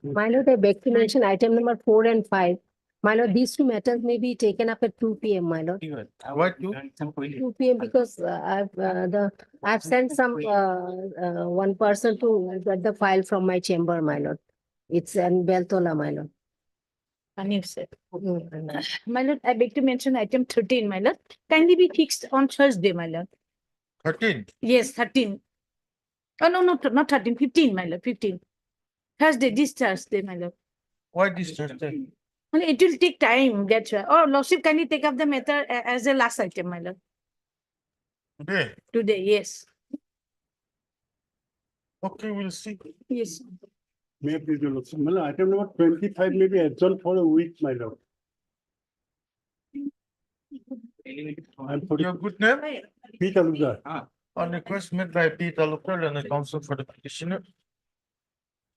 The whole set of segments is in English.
My lord, I beg to mention item number 4 and 5. My lord, these two matters may be taken up at 2 p.m. My lord. What you? 2 p.m. because I've sent some one person to get the file from my chamber, my lord. It's in Beltola, my lord. And you said, my lord, I beg to mention item 13, my lord. Kindly be fixed on Thursday, my lord. 13. Yes, 13. Oh, no, not 13, 15, my lord, 15. Thursday, this Thursday, my lord. Why this Thursday? Well, it will take time, that's why. Oh, lordship, kindly take up the matter as the last item, my lord. Today. Today, yes. Okay, we'll see. Yes. May I please, your lordship? My lord, item number 25 may be adjourned for a week, my lord. I'm for Your good name? P. Talukdar. On request made by P. Talukdar and the counsel for the petitioner.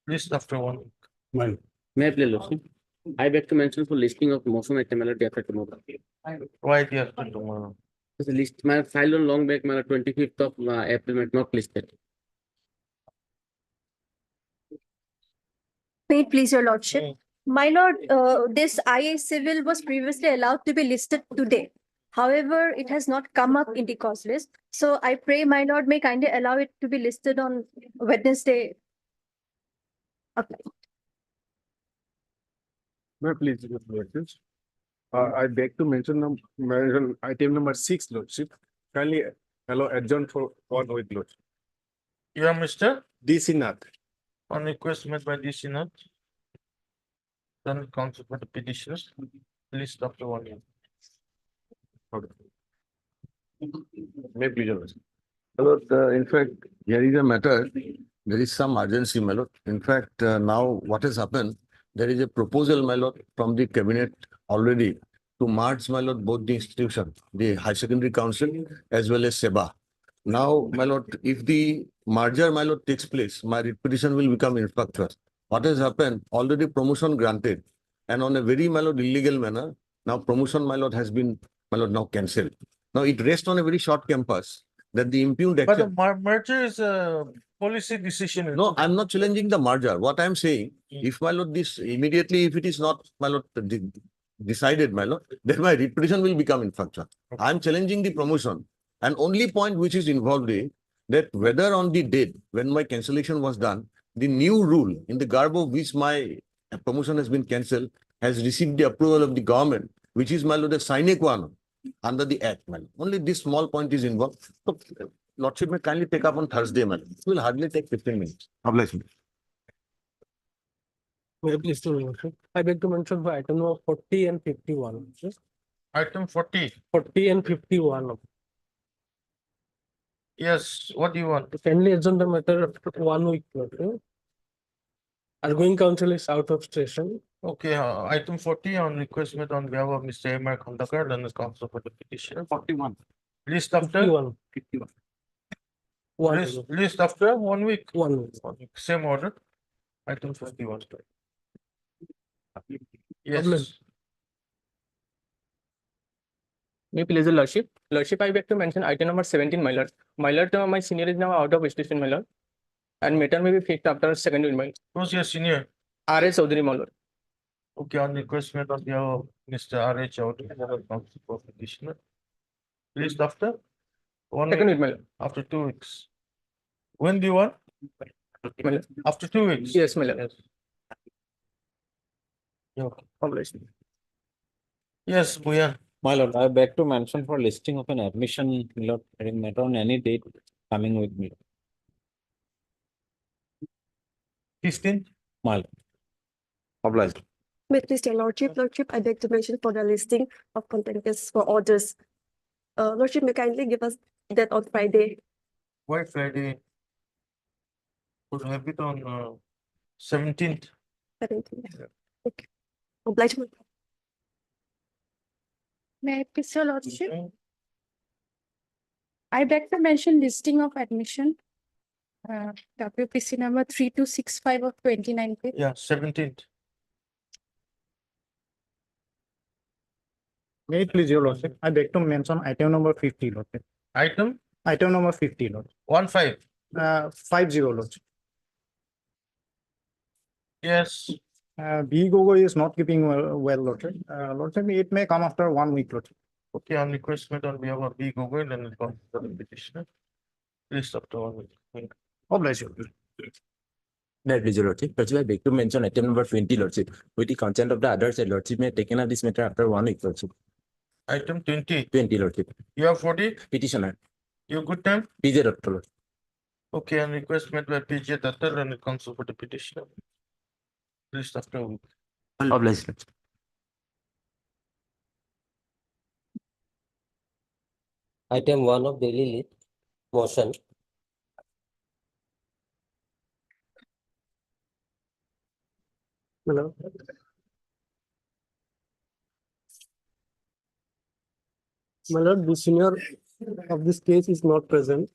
List after 1 week. My lord. May I please, lordship? I beg to mention for listing of motion item, my lord, day after tomorrow. Why the after tomorrow? The list, my file on long back, my lord, 25th of April, might not listed. May it please your lordship. Mm. My lord, this IA civil was previously allowed to be listed today. However, it has not come up in the cause list. So I pray my lord may kindly allow it to be listed on Wednesday. Okay. May I please, your lordship? I beg to mention item number 6, lordship. Kindly allow adjourn for 1 week, lordship. You are Mr. DC Nath. On request made by DC Nath. Then counsel for the petitioners. List after 1 week. May I please, your lordship? My lord, in fact, here is a matter, there is some urgency, my lord. In fact, now what has happened, there is a proposal, my lord, from the cabinet already to merge, my lord, both the institutions, the High Secondary Council as well as SEBA. Now, my lord, if the merger, my lord, takes place, my writ petition will become infructuous. What has happened, already promotion granted, and on a very, my lord, illegal manner, now promotion, my lord, has been, my lord, now cancelled. Now it rests on a very short campus that the impugned But the action. merger is a policy decision. No, I'm not challenging the merger. What I'm saying, Mm. if my lord, this immediately, if it is not, my lord, decided, my lord, then my writ petition will become infructuous. Okay. I'm challenging the promotion. And only point which is involved is that whether on the date when my cancellation was done, the new rule in the garb of which my promotion has been cancelled has received the approval of the government, which is, my lord, a sine qua non under the act, my lord. Only this small point is involved. So, lordship may kindly take up on Thursday, my lord. It will hardly take 15 minutes. Oblige me. May I please, your lordship? I beg to mention for item number 40 and 51. Yes? Item 40. 40 and 51. Yes, what do you want? Kindly adjourn the matter after 1 week. Lordship. Arguing counsel is out of session. Okay, item 40 on request made on behalf of Mr. M.R. Khandakar and the counsel for the petition. 41. List after? 51. 51. List after 1 week. 1 week. 1 week. Same order. Item 51. Problem. Yes. May please the lordship. Lordship, I beg to mention item number 17, my lord. My lord, my senior is now out of station, my lord. And matter may be fixed after second week, my lord. Who's your senior? R.A. Chaudhary, my lord. Okay, on request made on behalf of Mr. R.A. Chaudhary, the counsel for petitioner. List after? 1 Second week. week, my lord. After 2 weeks. When do you want? My lord. After 2 weeks? Yes, my lord. Yes. Yeah, okay. Obliged. Yes, Buyan. My lord, I beg to mention for listing of an admission, my lord, hearing matter on any date coming with me. 15th? My lord. Obliged. May it please your lordship. Lordship, I beg to mention for the listing of contentious for orders. Lordship, may kindly give us that on Friday. Why Friday? Could have it on 17th. 17th. Okay. Obliged. May I please your lordship? I beg to mention listing of admission. WPC number 3265 of 2019. Yeah, 17th. May it please your lordship, I beg to mention item number 50, lordship. Item Item number 50, lord. 15. 50, lordship. Yes, B Gogoi is not keeping well, Lordship. Lordship, it may come after 1 week, Lordship. okay, on request made on behalf of B. Gogoi, then it comes to the petitioner. Please stop the one. Oh, bless you. That is Lordship. Lordship, I beg to mention item number 20, Lordship. With the consent of the other side, Lordship may taken up this matter after 1 week, Lordship. Item 20, 20, Lordship. you have 40, Petitioner, you good time? PJ Dr. Lord. Okay, on request made by PJ Datta, then it comes to the petitioner. Please stop the one. Obliged, Lordship. Item 1 of daily list, motion. Hello. My lord, the senior of this case is not present.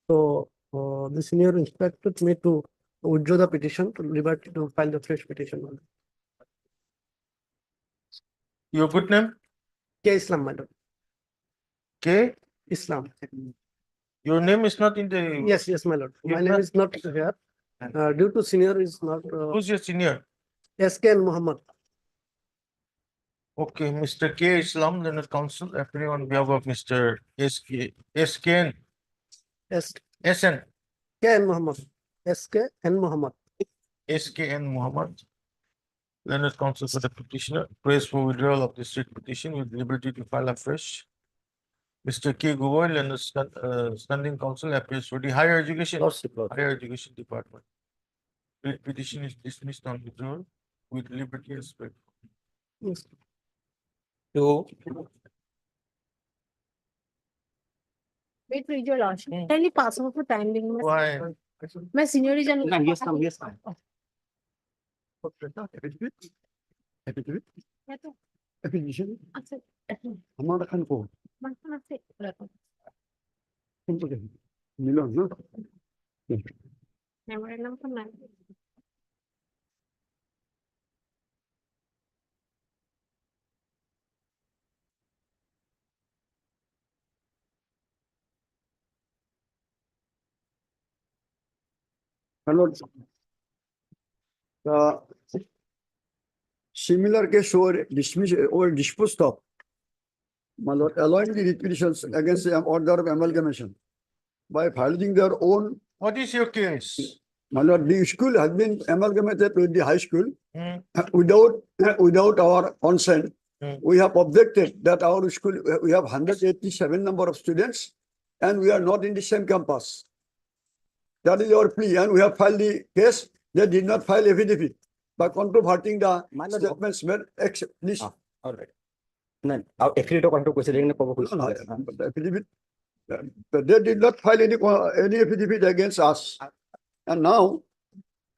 So, the senior instructed me to withdraw the petition to liberty to file the fresh petition. Your good name? K Islam, my lord. K? Islam. Your name is not in the. Yes, yes, my lord. My You've name not- is not here. Due to senior is not, Who's your senior? SK and Muhammad. Okay, Mr. K. Islam, Learned Council, appearing on behalf of Mr. SKN, S SN, K and Muhammad. SK and Muhammad. SKN Muhammad. Learned Council for the petitioner, prays for withdrawal of the state petition with liberty to file afresh. Mr. K. Gogoi, Standing Council, appears for the Higher Education, Lordship, Lordship. Higher Education Department. The petition is dismissed on withdrawal with liberty and respect. Yes. 2, Wait, your lordship. Kindly pass over for time being. Why? My senior is on. Yes, ma'am, yes, ma'am. Milan, memorandum from nine. My lord, similar case were dismissed or disposed of. My lord, allowing the petitions against the order of amalgamation by filing their own. What is your case? My lord, the school has been amalgamated with the high school Hmm. without our consent. Hmm. We have objected that our school, we have 187 number of students and we are not in the same campus. That is our plea, and we have filed the case. They did not file affidavit by controverting the statements made. Please. All right. No, affidavit control question. No, the affidavit. They did not file any affidavit against us. And now,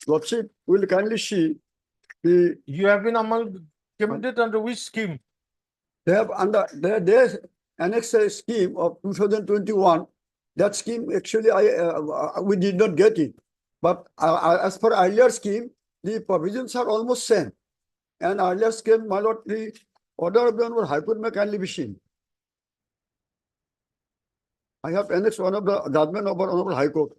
Lordship will kindly see the. You have been amalgamated under which scheme? They have they annexed a scheme of 2021. That scheme actually we did not get it, but as per earlier scheme, the provisions are almost same. And earlier scheme, my lord, the order of the Honorable High Court may kindly be seen. I have annexed one of the judgment of our Honorable High Court.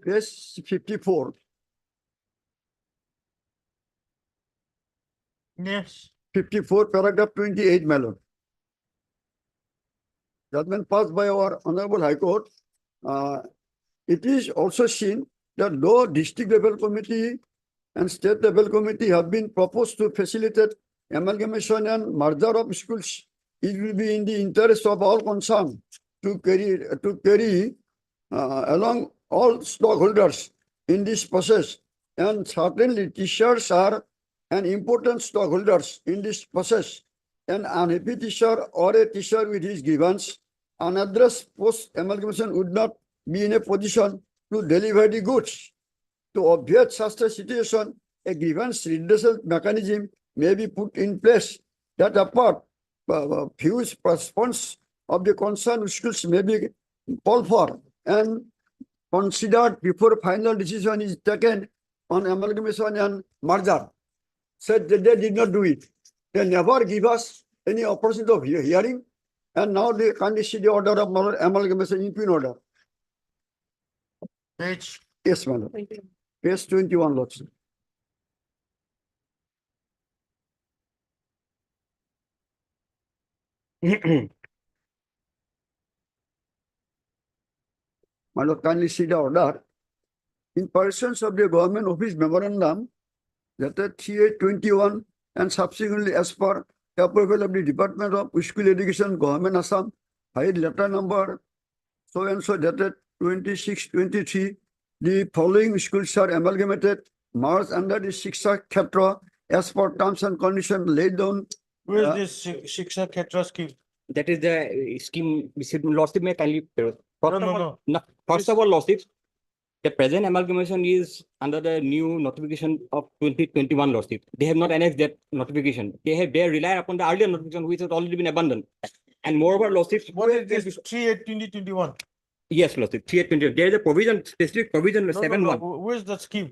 Case 54. Yes. 54, paragraph 28, my lord. Judgment passed by our Honorable High Court. It is also seen that though district level committee and state level committee have been proposed to facilitate amalgamation and merger of schools, it will be in the interest of all concerned to carry along all stockholders in this process. And certainly teachers are an important stockholders in this process. An unhappy teacher or a teacher with his grievance unaddressed post amalgamation would not be in a position to deliver the goods. To obviate such a situation, a grievance redressal mechanism may be put in place that apart fuse response of the concerned schools may be called for and considered before final decision is taken on amalgamation and merger. Said that they did not do it. They never give us any opportunity of hearing, and now they can't issue the order of amalgamation in order. Page. Yes, madam. page 21, Lordship. My Lord, kindly see the order. In pursuance of the government office memorandum, dated 3821 and subsequently as per the approval of the Department of School Education, Government Assam, filed letter number so and so dated 2623, the following schools are amalgamated, merged under the Shiksha Khetra as per terms and conditions laid down. Where is this Shiksha Khetra scheme? That is the scheme, Lordship may kindly. No. First of all, Lordship, the present amalgamation is under the new notification of 2021, Lordship. They have not annexed that notification. They rely upon the earlier notification which has already been abandoned. And moreover, Lordship. What is this 3/8/2021? Yes, Lordship, 3820. There is a provision, specific provision 7.1. Where's that scheme?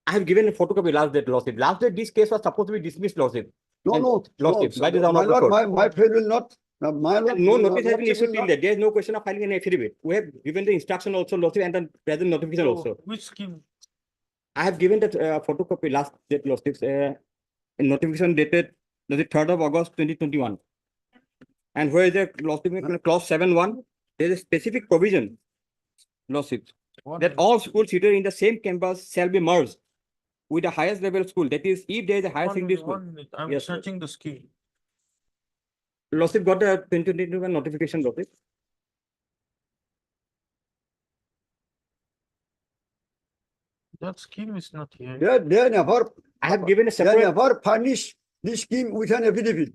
I have given a photocopy last date, Lordship. Last date, this case was supposed to be dismissed, Lordship. No, Lordship, no, by the my Lord, my friend will not. My Lord, no notice has been Lordship issued will till not- that. There is no question of filing an affidavit. We have given the instruction also, Lordship, and the present notification So, also. which scheme? I have given that photocopy last date, Lordship, notification dated the 3rd of August 2021. And where is the Lordship, clause 7.1, there is a specific provision, Lordship, that all schools situated in the same campus shall be merged with the highest level school. That is, if there is a higher secondary school. I'm Yes, searching the scheme. Lordship got the 2021 notification, Lordship. That scheme is not here. They never, I have given a they separate, never furnish this scheme with an affidavit.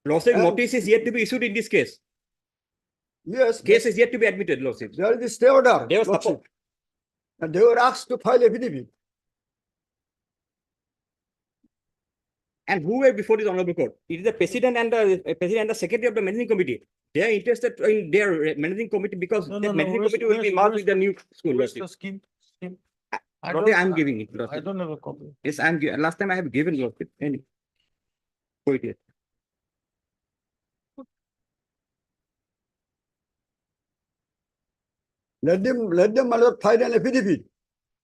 Lordship, And- notice is yet to be issued in this case. Yes, Case is yet to be admitted, Lordship. there is the stay order. They were Lordship. supposed, And they were asked to file affidavit. and who were before this honorable court? It is the president and the secretary of the managing committee. They are interested in their managing committee because No, the no, no, managing where's- committee will be where's- merged with the new school, Where's Lordship. the scheme? I Lordship, I am don't- giving it, I Lordship. don't have a copy. Yes, I am, last time I have given, Lordship. Any. Go it is. Let them, my Lord, file an affidavit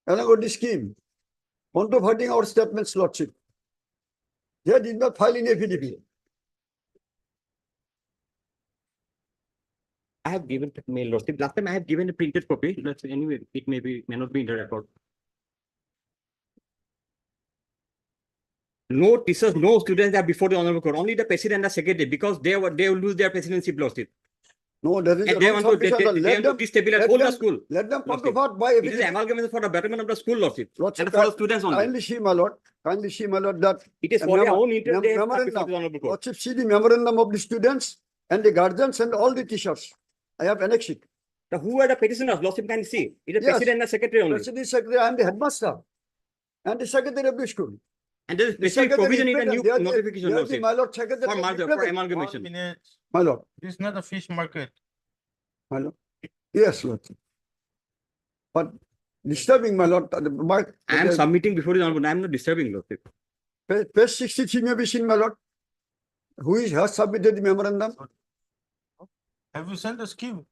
along with the scheme, controverting our statements, Lordship. They did not file any affidavit. I have given the mail, Lordship. Last time I have given a printed copy. Let's say anyway, it may not be in the record. No teachers, no students are before the honorable court. Only the president and the secretary, because they will lose their presidency, Lordship. No, that is And a they wrong want to, submission. they want to destabilize all the school. Let them Lordship. controvert by It is affidavit. amalgamation for the betterment of the school, Lordship. Lordship, And for the students only. kindly see, my Lord, that It is a for their memo- own interest they have come before memorandum. the honorable court. Lordship, see the memorandum of the students and the guardians and all the teachers. I have annexed it. The who are the petitioners, Lordship can see. It is the Yes. president and the secretary only. President, secretary, I am the headmaster and the secretary of the school. And there is The specific secretary provision in the is new present. notification, They are the- Lordship. My Lord, secretary. For is merger, for present. amalgamation. 1 minute. My Lord, This is not a fish market. my Lord. Yes, Lord. But disturbing, my Lord, I am submitting before the honorable. I am not disturbing, Lordship. page 63 may be seen, my Lord. Has submitted the memorandum? Have you sent the scheme?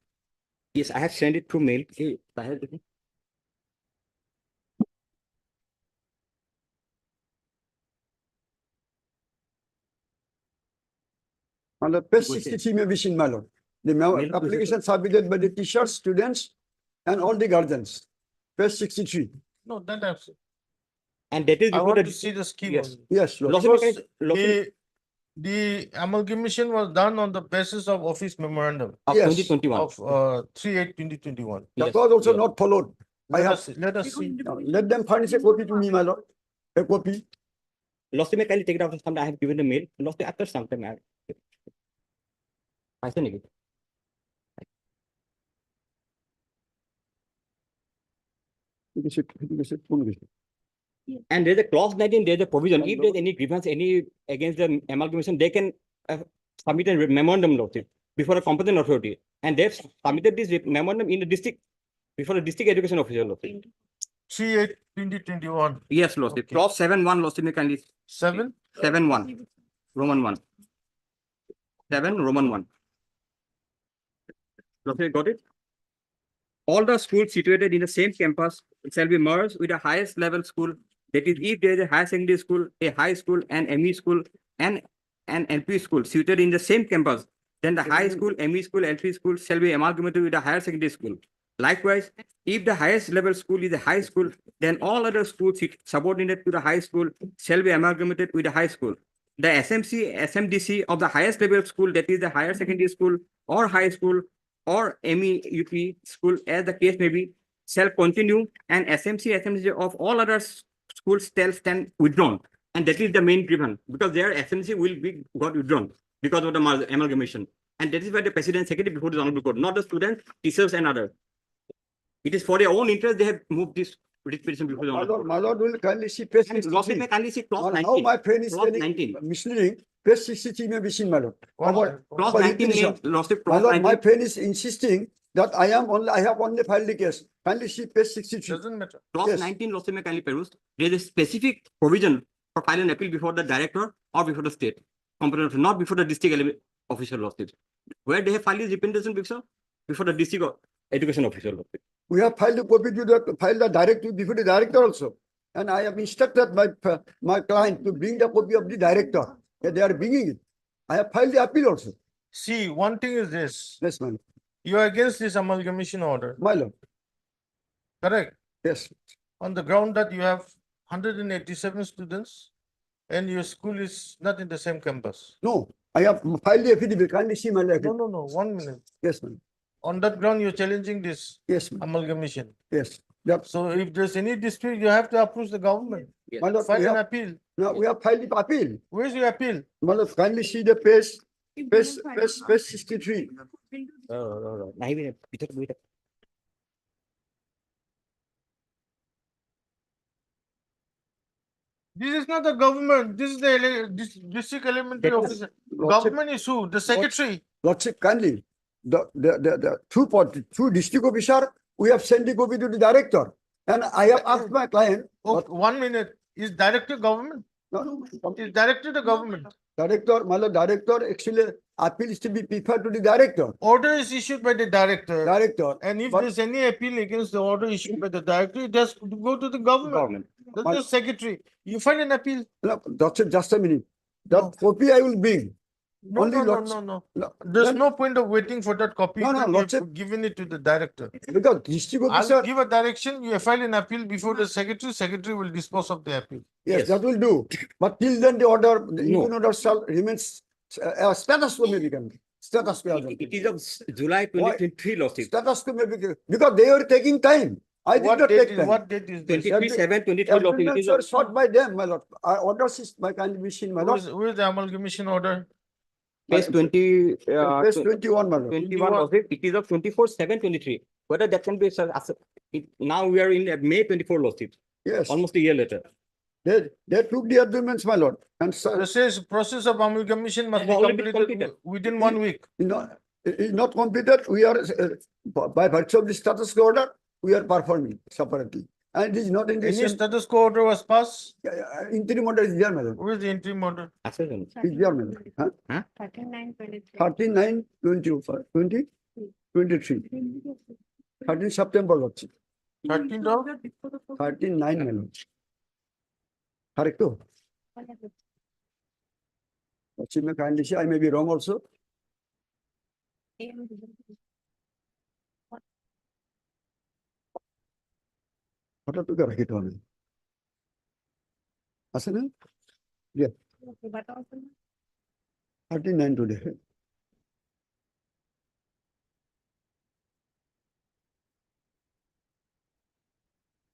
Yes, I have sent it through mail. Hey, I have it. On the page Go ahead. 63 may be seen, my Lord. The Mail- application submitted by the teachers, students, and all the guardians. Page 63. No, that I've seen. And that is I before want the. to see the scheme. Yes. only. Yes, Lord. Because Lordship the amalgamation was done on the basis of office memorandum of Yes. 2021. of 3/8/2021. That Yes, was also yes. not followed. I have, Let us see. let them furnish a copy to me, my Lord. A copy. Lordship may kindly take it after some time. I have given the mail. Lordship after some time. I send it. And there's a clause 19, there's a provision. If there's any grievance, any against the amalgamation, they can submit a memorandum, Lordship, before a competent authority. And they've submitted this memorandum in the district, before the district education officer, Lordship. 3/8/2021. Yes, Lordship. Okay. Clause 7.1, Lordship, may kindly. 7.1, Roman 1. 7, Roman 1. Lordship, got it? all the schools situated in the same campus shall be merged with the highest level school. That is, if there is a higher secondary school, a high school, an ME school, and an LP school situated in the same campus, then the high school, ME school, LP school shall be amalgamated with the higher secondary school. Likewise, if the highest level school is a high school, then all other schools subordinate to the high school shall be amalgamated with the high school. The SMC, SMDC of the highest level school, that is the higher secondary school or high school or MEUP school, as the case may be, shall continue, and SMC, SMDC of all other schools shall stand withdrawn. And that is the main driven, because their SMC will be got withdrawn because of the amalgamation. And that is why the president secretary before the honorable court, not the students, teachers, and others. It is for their own interest they have moved this petition before the honorable court. My lord will kindly see page And lawsuit 63. may kindly see clause How 19. my friend is Clause getting 19. misleading, page 63 may be seen, my lord. Clause For 19 repetition. means lawsuit My clause lord, my 19. friend is insisting that I have only filed the case. Kindly see page 63. Doesn't matter. Clause Yes. 19 lawsuit may kindly peruse. There is a specific provision for filing an appeal before the director or before the state competent, not before the district official lawsuit. Where they have filed this representation before the district education official lawsuit. We have filed a copy to the director before the director also. And I have instructed my client to bring the copy of the director. Yeah, they are bringing it. I have filed the appeal also. See, one thing is this, Yes, my lord. you are against this amalgamation order, My lord. correct? Yes. On the ground that you have 187 students and your school is not in the same campus. No, I have filed the affidavit. Kindly see my letter. No, 1 minute. Yes, ma'am. On that ground, you're challenging this Yes, ma'am. amalgamation. Yes. Yep. So if there's any dispute, you have to approach the government. Yes. My lord, File we an have, appeal. no, we have filed the appeal. Where's your appeal? My lord, kindly see the page 63. This is not the government. This is the district elementary officer. Government is who? The secretary. Lordship, kindly, through district officer, we have sent the copy to the director. And I have asked my client, Oh, 1 minute. Is director government? no, Is director the government? director, my lord, director, actually, appeal is to be preferred to the director. Order is issued by the director. Director. And if But- there's any appeal against the order issued by the director, it has to go to the government. That's My- the secretary. You file an appeal. No, Lordship, just a minute. That copy I will bring. No, Only no, lordship- no. No, There's then- no point of waiting for that copy. No, no, You have lordship. given it to the director. Because district I'll officer, give a direction, you file an appeal before the secretary will dispose of the appeal. yes, that will do. But till then, the order, the No. even order shall remains, status quo may become. Status quo. It is of July 2023 lawsuit. Status quo may be, because they were taking time. I did What not date take is, time. what date is this? 23/7/23 lawsuit. It Agreements is were of sought by them, my lord. Orders is my kindly machine, my lord. Where's the amalgamation order? page 20, Page 21, my lord. 21 lawsuit. It is of 24/7/23. Whether that can be, now we are in May 24 lawsuit, Yes, almost a year later. they took the agreements, my lord. And so, This says process of amalgamation must Has be already been completed completed. within 1 week. you know, it is not completed. We are, by virtue of the status quo order, we are performing separately. And it is not in the Any same, status quo order was passed? interim order is there, my lord. Where's the interim order? Is there, my lord. Huh? 39, 20, 23. 13 September, lordship. 13th of? 13/9, my lord. Correct, too? Lordship may kindly say, I may be wrong also. What to get it on? Asana? Yeah. 39 today.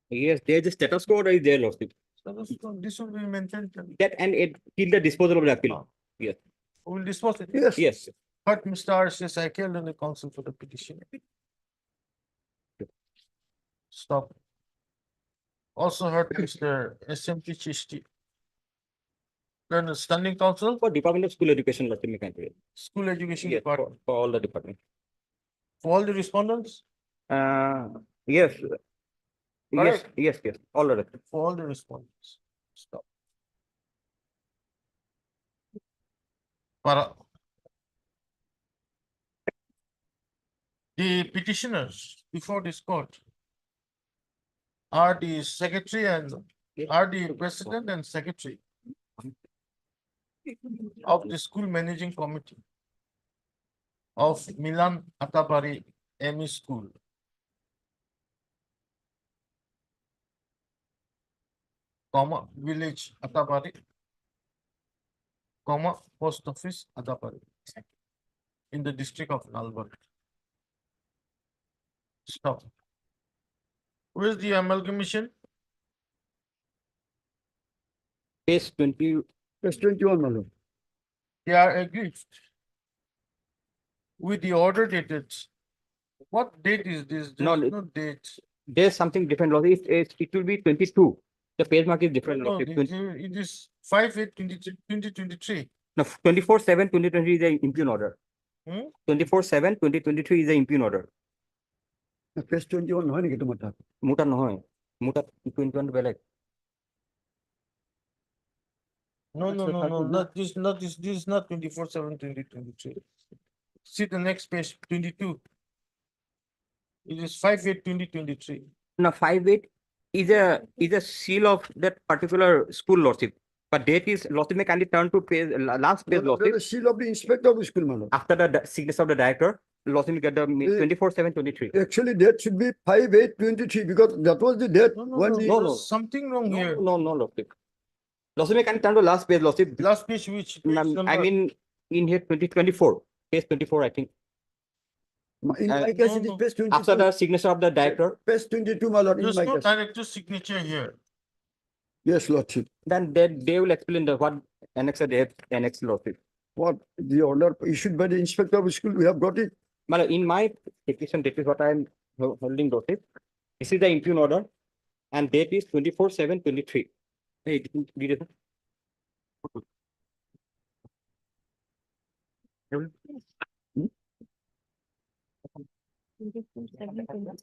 Yes, there is a status quo order is there lawsuit. Status quo, this will be maintained. That and it till the disposal of the appeal. Yes, We will dispose it. Yes. yes. But Mr. R says I called on the council for the petition. Stop. Also heard Mr. SMP Chishti. Then the standing council, For Department of School Education, lawsuit may kindly. school education Yes, department, for all the department. for all the respondents, Yes. Yes, Correct. yes, all of it. for all the respondents. Stop. Para. The petitioners before this court are the secretary and are the president and secretary of the school managing committee of Milan Atabari ME School. Comma, village Atabari, comma, post office Atabari in the district of Nalbari. Stop. Where is the amalgamation? Page 20, Page 21, my lord. They are aggrieved with the order dated. What date is this? No, There's no date. there's something different, Lord. It will be 22. The page mark is different. No, Lord. it is 5/8/2023. No, 24/7/2023 is the impugn order. Hmm? 24/7/2023 is the impugn order. Page 21 হয় নেকি তোমাৰ তাত? মোৰ তাত নহয়। মোৰ তাত 21 বেলেগ। No, not this, this is not 24/7/2023. See the next page, 22. It is 5/8/2023. Now 5/8 is a seal of that particular school, lordship. But date is lordship may kindly turn to page last page, There's lordship. a seal of the inspector of the school, my lord. After the signature of the director, lordship will get the 24/7/23. Actually, that should be 5/8/23 because that was the date when the. no. There's something wrong here. No, lordship. Lordship may kindly turn to last page, lordship. Last page which? Page I number? mean, in here 2024, page 24, I think. In my case, no, it is no. page 22. After the signature of the director, Page 22, my lord, in There's my no case. director's signature here. Yes, lordship. then they will explain the what annexer they have annexed, lordship. What the order issued by the inspector of the school, we have got it. Well, in my petition, that is what I am holding, lordship. This is the impugn order, and date is 24/7/23. Hey, read it.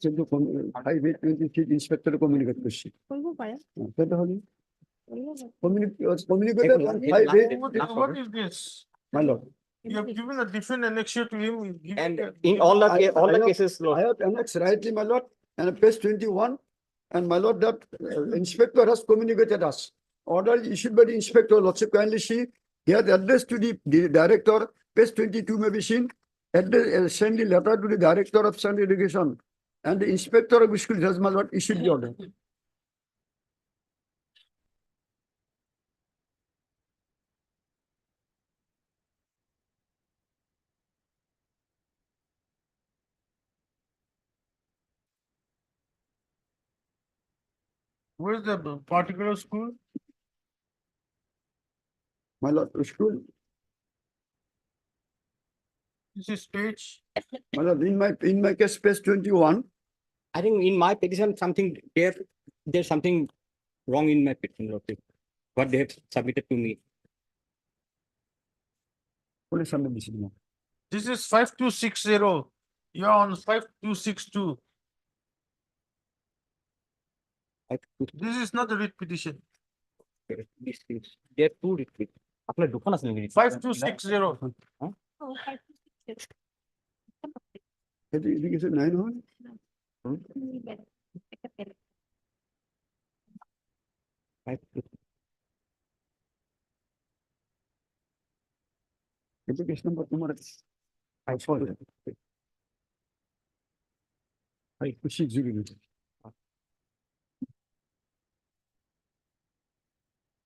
কিন্তু 5/8/23 inspector communicate করছি। সেটা হলো communicate on 5/8. What is this? My lord, You have given a different annexure to him. you give And it in all the I have- cases, I lord, have annexed rightly, my lord, and page 21, and my lord, that inspector has communicated us. Order issued by the inspector, lordship, kindly see, he has addressed to the director, page 22 may be seen, send the letter to the director of Sun Education, and the inspector of school has, my lord, issued the order. Where's the particular school? My lord, school, This is page. my lord, in my case, page 21, I think in my petition, there's something wrong in my petition, lordship. What they have submitted to me. only something missing. This is 5260. You're on 5262. This is not a writ petition. This is, there are two retreats. আপনার দোকান আছে নাকি? 5260. It is 9 হয়? Education number তোমার I saw it. I push it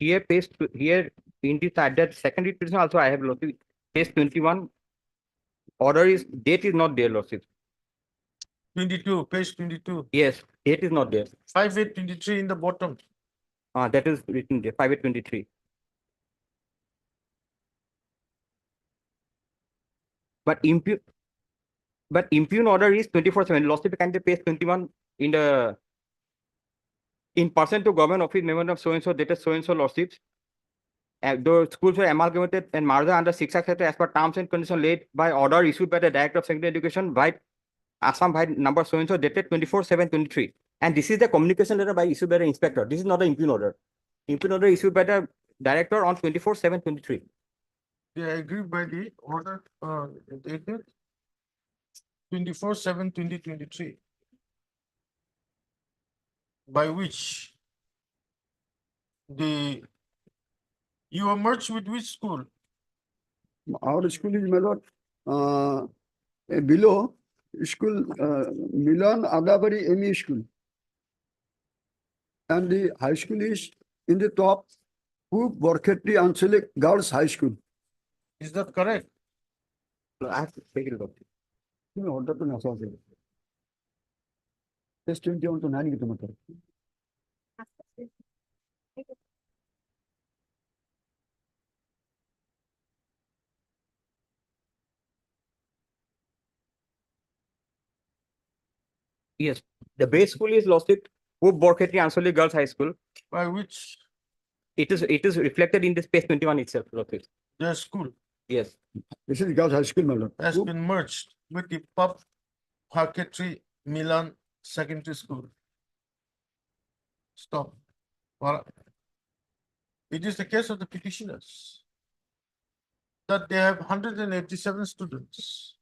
Here page here in this that secondary petition also I have lordship. Page 21. Order is date is not there, lordship. 22, page 22. Yes, date is not there. 5823 in the bottom. That is written there, 5/8/23. But impugn order is 24/7. Lordship can page 21 in the in person to government office memorandum of so and so dated so and so, lordships. The schools were amalgamated and merged under 6 Act as per terms and conditions laid by order issued by the Director of Secondary Education by Assam by number so and so dated 24/7/23. And this is the communication letter by issued by the inspector. This is not an impugn order. Impugn order issued by the director on 24/7/23. They agree by the order dated 24/7/2023, by which you were merged with which school? Our school is, my lord, below school, Milan Adabari ME school. And the high school is in the top, Borkhetri Anchalik Girls High School. Is that correct? I have to take it, Doctor. No, order to Nassau. Just 21 to 9 kilometers. Yes, the base school is Lostit, Borkhetri Ansoli Girls High School. By which It is reflected in the space 21 itself, Lostit. the school Yes. This is Girls High School, my lord. has been merged with the Pub Parketry Milan Secondary School. Stop. It is the case of the petitioners that they have 187 students.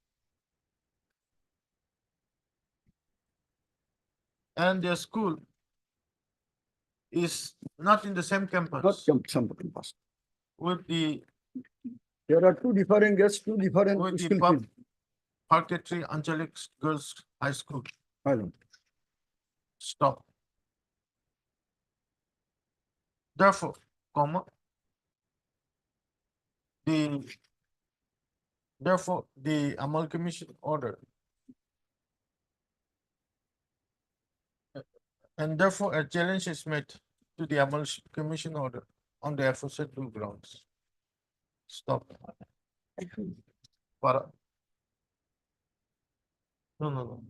And their school is not in the same Not campus some campus. with the There are two different gets, two different with the school Pub fees. Parketry Angelic Girls High School. My lord. Stop. Therefore, comma, therefore, the amalgamation order and therefore a challenge is made to the amalgamation order on the aforesaid grounds. Stop. Para. No.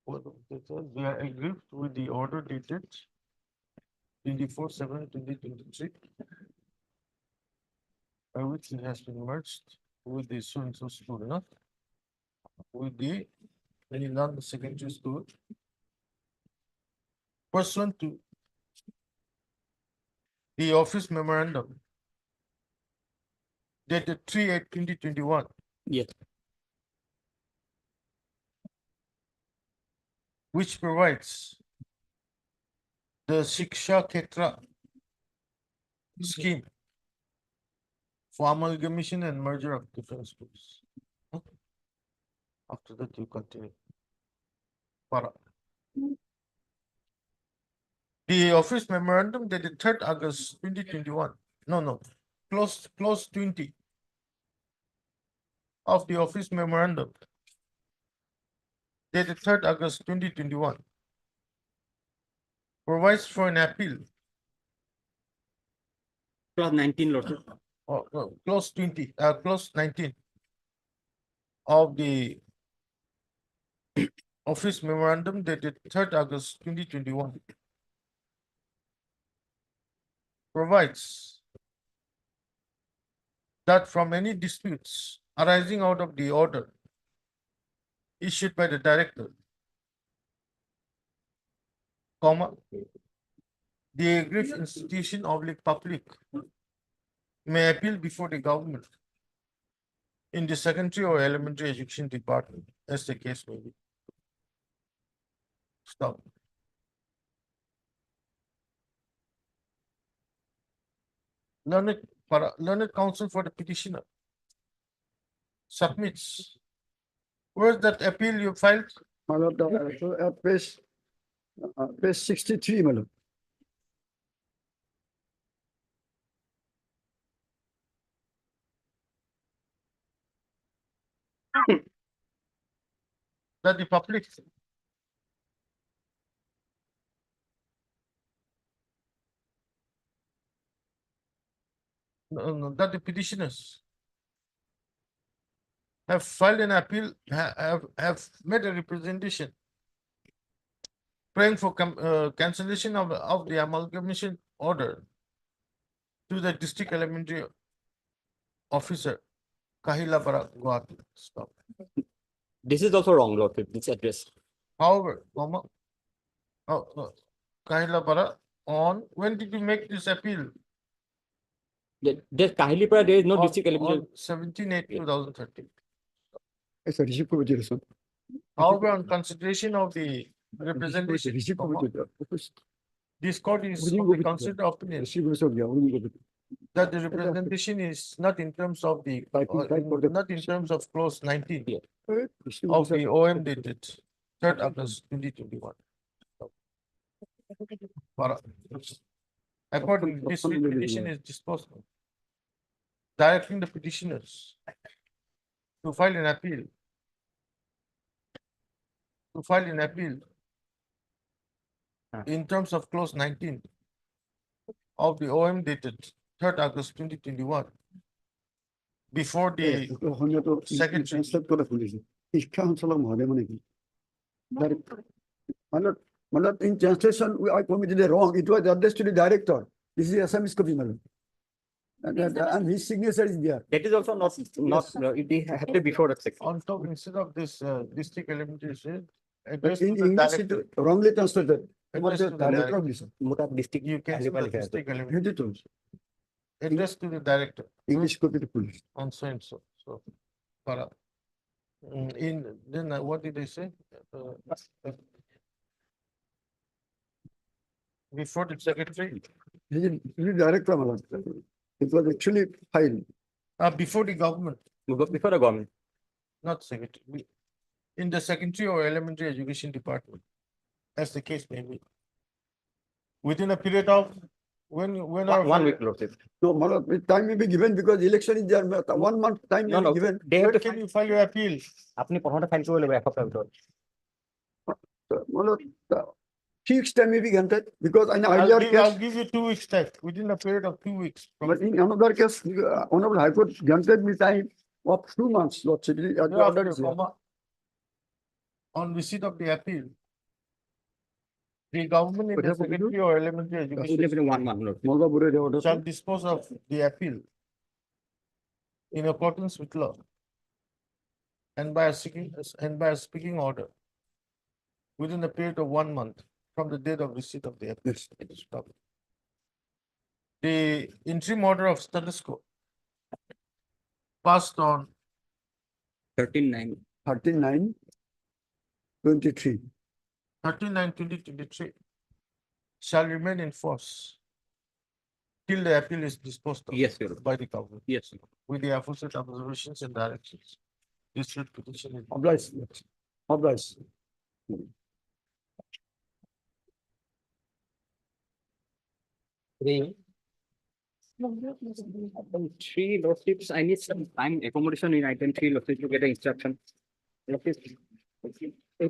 We are aggrieved with the order dated 24/7/2023, by which it has been merged with the so-and-so school, no? With the Milan Secondary School. Pursuant to the office memorandum dated 3/8/2021. Yes. Which provides the Shiksha Ketra scheme for amalgamation and merger of different schools. After that, you continue. Para. The office memorandum dated 3rd August 2021. No. Clause 20 of the office memorandum dated 3rd August 2021 provides for an appeal. Clause 19, Lord. Clause 20, clause 19 of the office memorandum dated 3rd August 2021 provides that from any disputes arising out of the order issued by the director, comma, the aggrieved institution public may appeal before the government in the secondary or elementary education department, as the case may be. Stop. Learned counsel for the petitioner submits. Where's that appeal you filed? My lord, at page 63, my lord. That the public no, that the petitioners have filed an appeal, have made a representation praying for cancellation of the amalgamation order to the district elementary officer, Kahilapara, Guwahati. Stop. This is also wrong, Lord. This address. However, comma, Kahilapara, when did you make this appeal? There Kahilipara, there is no district elementary. On 17/8/2013. It's a receipt for Jerusalem. However, on consideration of the representation, this court is of the considered opinion that the representation is not in terms of the, not in terms of clause 19 of the OM dated 3rd August 2021. According to this petition is disposed of, directing the petitioners to file an appeal. To file an appeal in terms of clause 19 of the OM dated 3rd August 2021 before the secretary. In translation, I committed a wrong. It was addressed to the director. This is SMS copy, madam. And his signature is there. That is also not, it had to be before the section. On top, instead of this district elementary, But in English, it wrongly translated. Address to the director. District. You can see the district elementary. Address to the director English copy to police. on so and so. So, in then what did they say? Before the secretary, He is director, madam. It was actually filed. before the government, Before the government. not secretary, in the secondary or elementary education department, as the case may be. Within a period of when our. 1 week, Lordship. So, madam, time may be given because election is there. 1 month time may be given. They have When to can you file your appeal? আপনি প্রথমে file করে নেবে এক সপ্তাহের ভিতর Madam, 3 weeks time may be granted because in I'll earlier give, I'll case, give you 2 weeks time, within a period of 2 weeks. from- but in another case, Honorable High Court granted me time of 2 months, Lordship. Thereafter, comma, on receipt of the appeal, the government in What the have to do? secondary or elementary education 1 month, Lordship. shall dispose of the appeal in accordance with law and by a speaking order within a period of 1 month from the date of receipt of the appeal. Stop. The interim order of status quo passed on 13/9. 39/23. 39/2023 shall remain in force till the appeal is disposed of. Yes, Your Honor. By the government, Yes. with the aforesaid observations and directions. This writ petition is. Obliged. Obliged. Item 3, Lordships, I need some time accommodation in item 3, Lordship, to get an instruction. Lordship,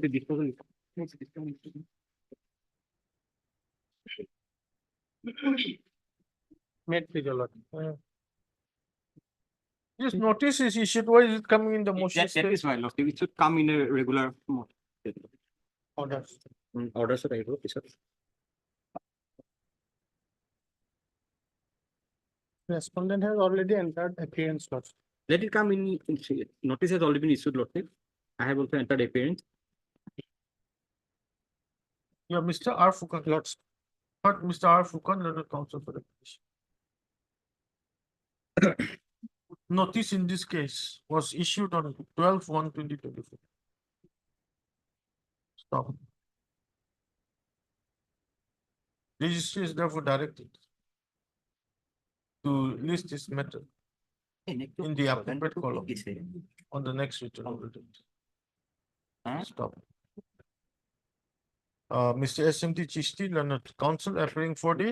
the disposal. Made please, your lord. This notice is issued, why is it coming in the motion? That is why, Lordship, it should come in a regular mode. Orders. Orders are right, sir. Respondent has already entered appearance, Lordship. Let it come in, notice has already been issued, Lordship. I have also entered appearance. Yeah, Mr. R. Fukan, lots. But Mr. R. Fukan, learned counsel for the petition. Notice in this case was issued on 12/1/2024. Stop. Registry is therefore directed to list this matter in the appropriate column on the next return of the date. Stop. Mr. SMT Chishti, learned counsel appearing for the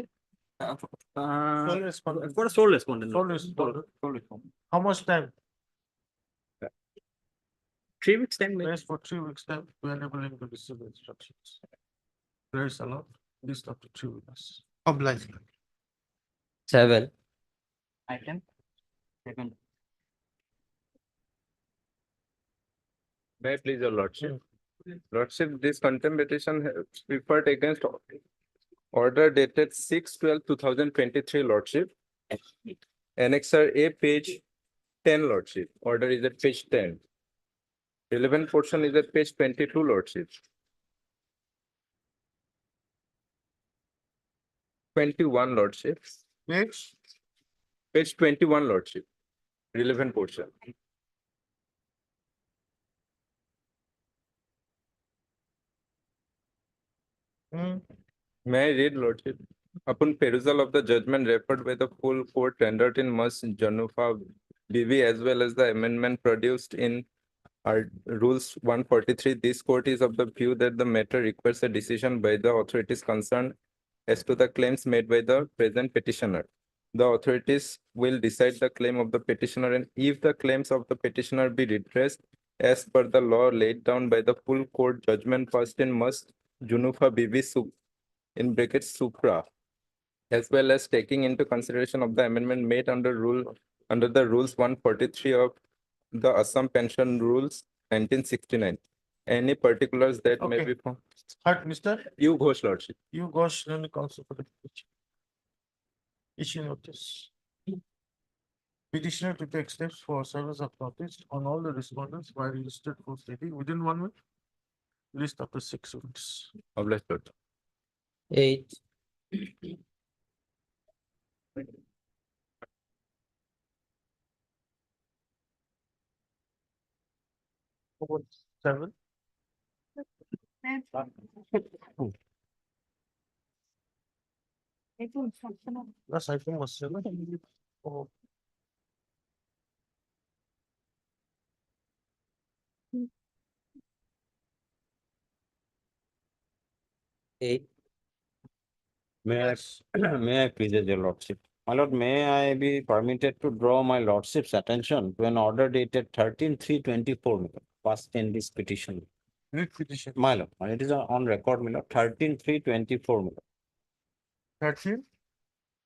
sole respondent. For a sole respondent. Sole respondent. How much time? 3 weeks time. Yes, for 3 weeks time to enable him to receive the instructions. There is allowed, list up to 3 weeks. Obliged. 7. Item 7. May I please, your lordship? Lordship, this contempt petition referred against order dated 6/12/2023, lordship. Annexer A, page 10, lordship. Order is at page 10. Relevant portion is at page 22, lordship. 21, lordship. Page 21, lordship. Relevant portion. Hmm. May I read, Lordship? Upon perusal of the judgment referred by the full court rendered in Mus Janufa BV as well as the amendment produced in our Rules 143, this court is of the view that the matter requires a decision by the authorities concerned as to the claims made by the present petitioner. The authorities will decide the claim of the petitioner, and if the claims of the petitioner be redressed as per the law laid down by the full court judgment passed in Mus Junufa BV in brackets Supra, as well as taking into consideration of the amendment made under the rules 143 of the Assam Pension Rules 1969. Any particulars that may Okay. be found? Heard, Mr. You, Ghosh, Lordship. You Ghosh, then the counsel for the petition. Issue notice. Petitioner to take steps for service of notice on all the respondents while listed for stating within 1 week. List after 6 weeks. Obliged, Lord. 8, Over 7. Last item was 7. Oh, eight, May I, may I please, your lordship? My lord, may I be permitted to draw my lordship's attention to an order dated 13/3/24, passed in this petition. read petition. My lord, and it is on record, my lord, 13/3/24, 13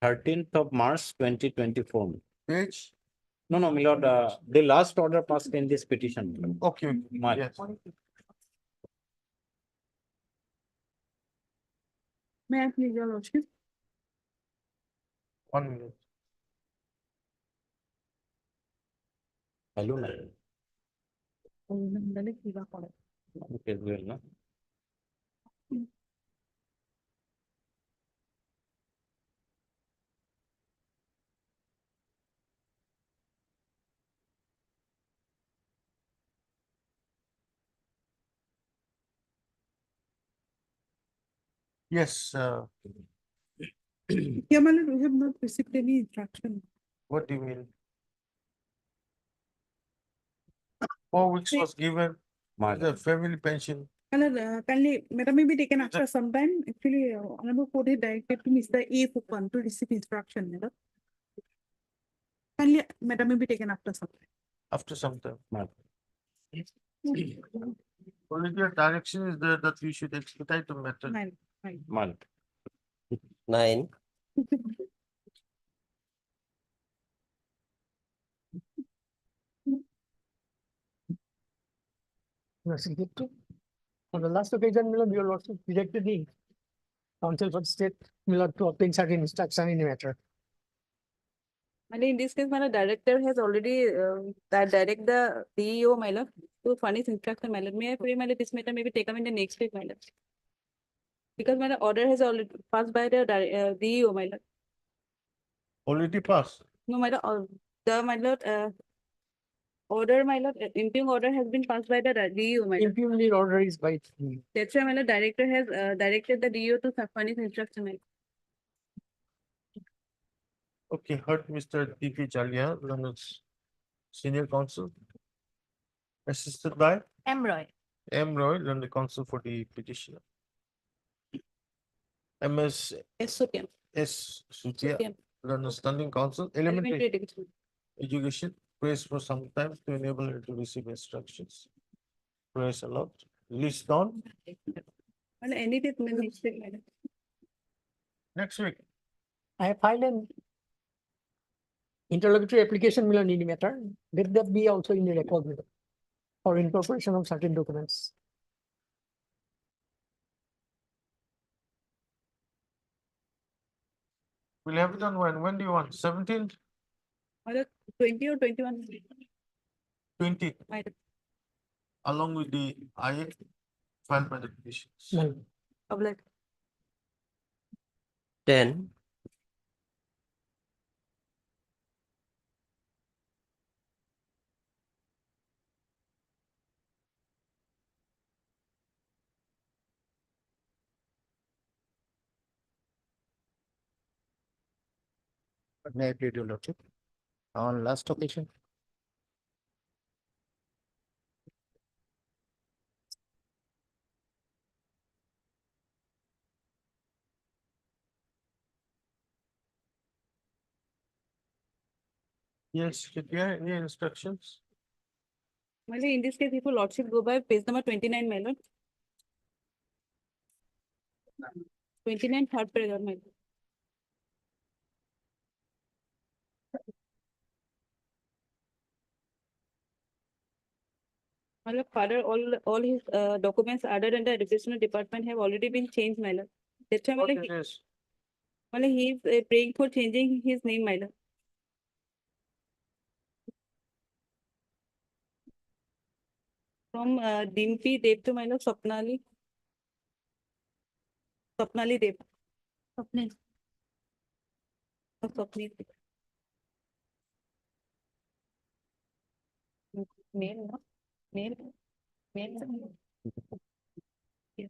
13th of March 2024. page. No, no, my lord, the last order passed in this petition. My lord. Okay, My lord. yes. May I please, your lordship? 1 minute. Hello, my lord. Okay, well, no? Yes, Yeah, my lord, we have not received any instruction. what do you mean? 4 weeks was given, My the lord. family pension. My lord, kindly, matter may be taken after some time. Actually, Honorable Court is directed to Mr. A. Fupan to receive instruction, madam. Kindly, matter may be taken after some time. After some time. My lord. Only your direction is there that we should expedite the matter. Fine. My lord. 9, On the last occasion, my lord, your lordship directed the counsel for the state, my lord, to obtain certain instruction in the matter. And in this case, my lord, director has already that direct the DEO, my lord, to furnish instruction, my lord. May I pray, my lord, this matter may be taken in the next week, my lord. Because my lord, order has already passed by the DEO, my lord. Already passed. No, my lord, the my lord, order, my lord, interim order has been passed by the DEO, my lord. Impugnated order is by the That's why, my lord, director has directed the DEO to furnish instruction, my lord. Okay, heard Mr. P.P. Chalia, London's senior counsel. Assisted by M. Roy. M. Roy, London counsel for the petitioner. MS Sotian. S. Sutia, Sotian. London standing counsel, Elementary elementary education. education, prays for some time to enable her to receive instructions. Praise a lot. List down And any day, next week, my lord. next week. I have filed an interlocutory application, my lord, in the matter. Let that be also in the record, my lord, for incorporation of certain documents. We'll have it on when? When do you want? 17th, My lord, 20 or 21. 20th, My lord. along with the IA filed by the petitions. My lord. Obliged. 10, May I plead your lordship? On last occasion. Yes, did you have any instructions? My lord, in this case, if your lordship go by page number 29, my lord. 29, third paragraph, my lord. My lord, further, all his documents other than the educational department have already been changed, my lord. That's why, my What lord, it is? he is praying for changing his name, my lord. From Dimpy Dev to my lord Swapnali. Swapnali Dev. Swapnil. Swapnil. Male, no? Male. Male. Yes.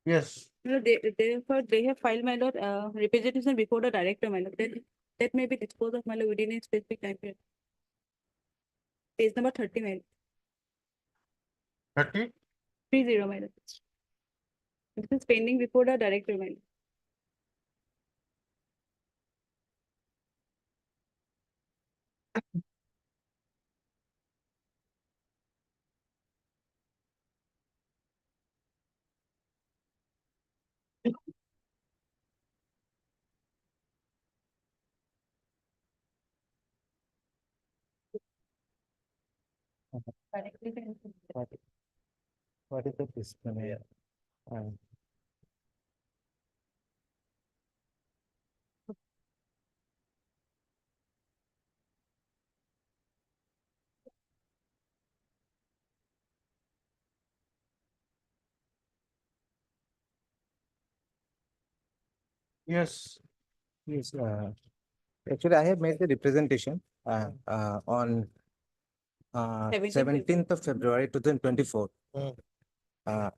Yes, No, therefore, they have filed, my lord, representation before the director, my lord. That may be disposed of, my lord, within a specific time period. Page number 30, my lord. 30? 30, my lord. This is pending before the director, my lord. What is the discipline? Yes. Yes, actually, I have made the representation on 17th of February 2024. Mm.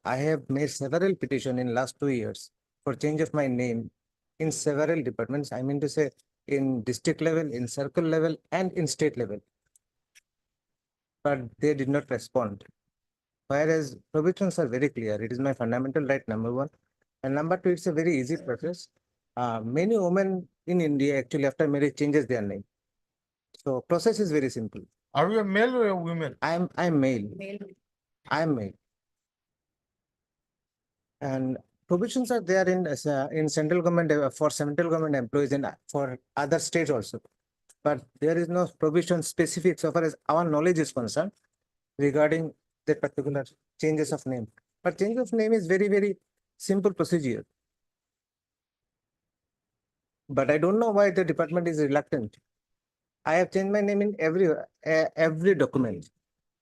I have made several petitions in last 2 years for change of my name in several departments. I mean to say in district level, in circle level, and in state level. But they did not respond. Whereas provisions are very clear. It is my fundamental right, number one. And number two, it's a very easy process. Many women in India actually after marriage changes their name. So process is very simple. Are you a male or a woman? I'm male. I'm male. And provisions are there in central government for central government employees and for other states also. But there is no provision specific so far as our knowledge is concerned regarding the particular changes of name. But change of name is very, very simple procedure. But I don't know why the department is reluctant. I have changed my name in every document.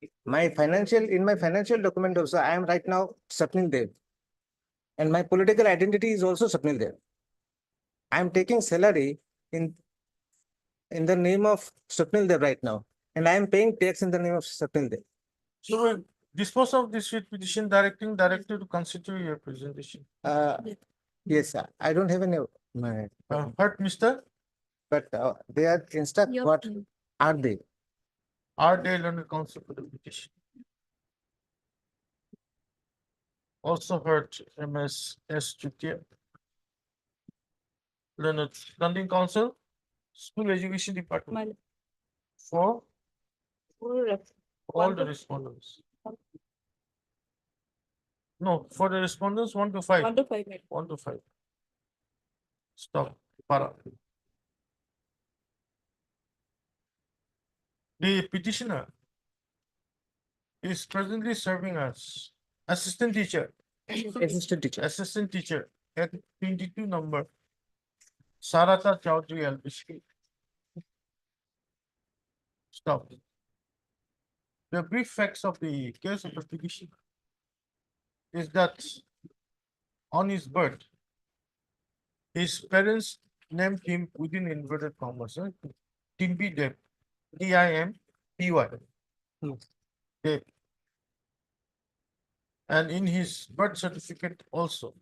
In my financial document also, I am right now Sapnil Dev. And my political identity is also Sapnil Dev. I am taking salary in the name of Sapnil Dev right now. And I am paying tax in the name of Sapnil Dev. So dispose of this writ petition directing director to consider your presentation. Yes, sir. I don't have any. Heard, Mister? But they are instruct what are they? Are they learned counsel for the petition? Also heard MS Jutia. Learned standing counsel, school education department. For all the respondents. No, for the respondents, 1 to 5. 1 to 5, my lord. 1 to 5. Stop. Para. The petitioner is presently serving as assistant teacher. Assistant teacher at 22 number Sarata Chowdhury LP School. Stop. The brief facts of the case of the petition is that on his birth, his parents named him within inverted commas, Timpy Dev, Timpy. Dev. And in his birth certificate also,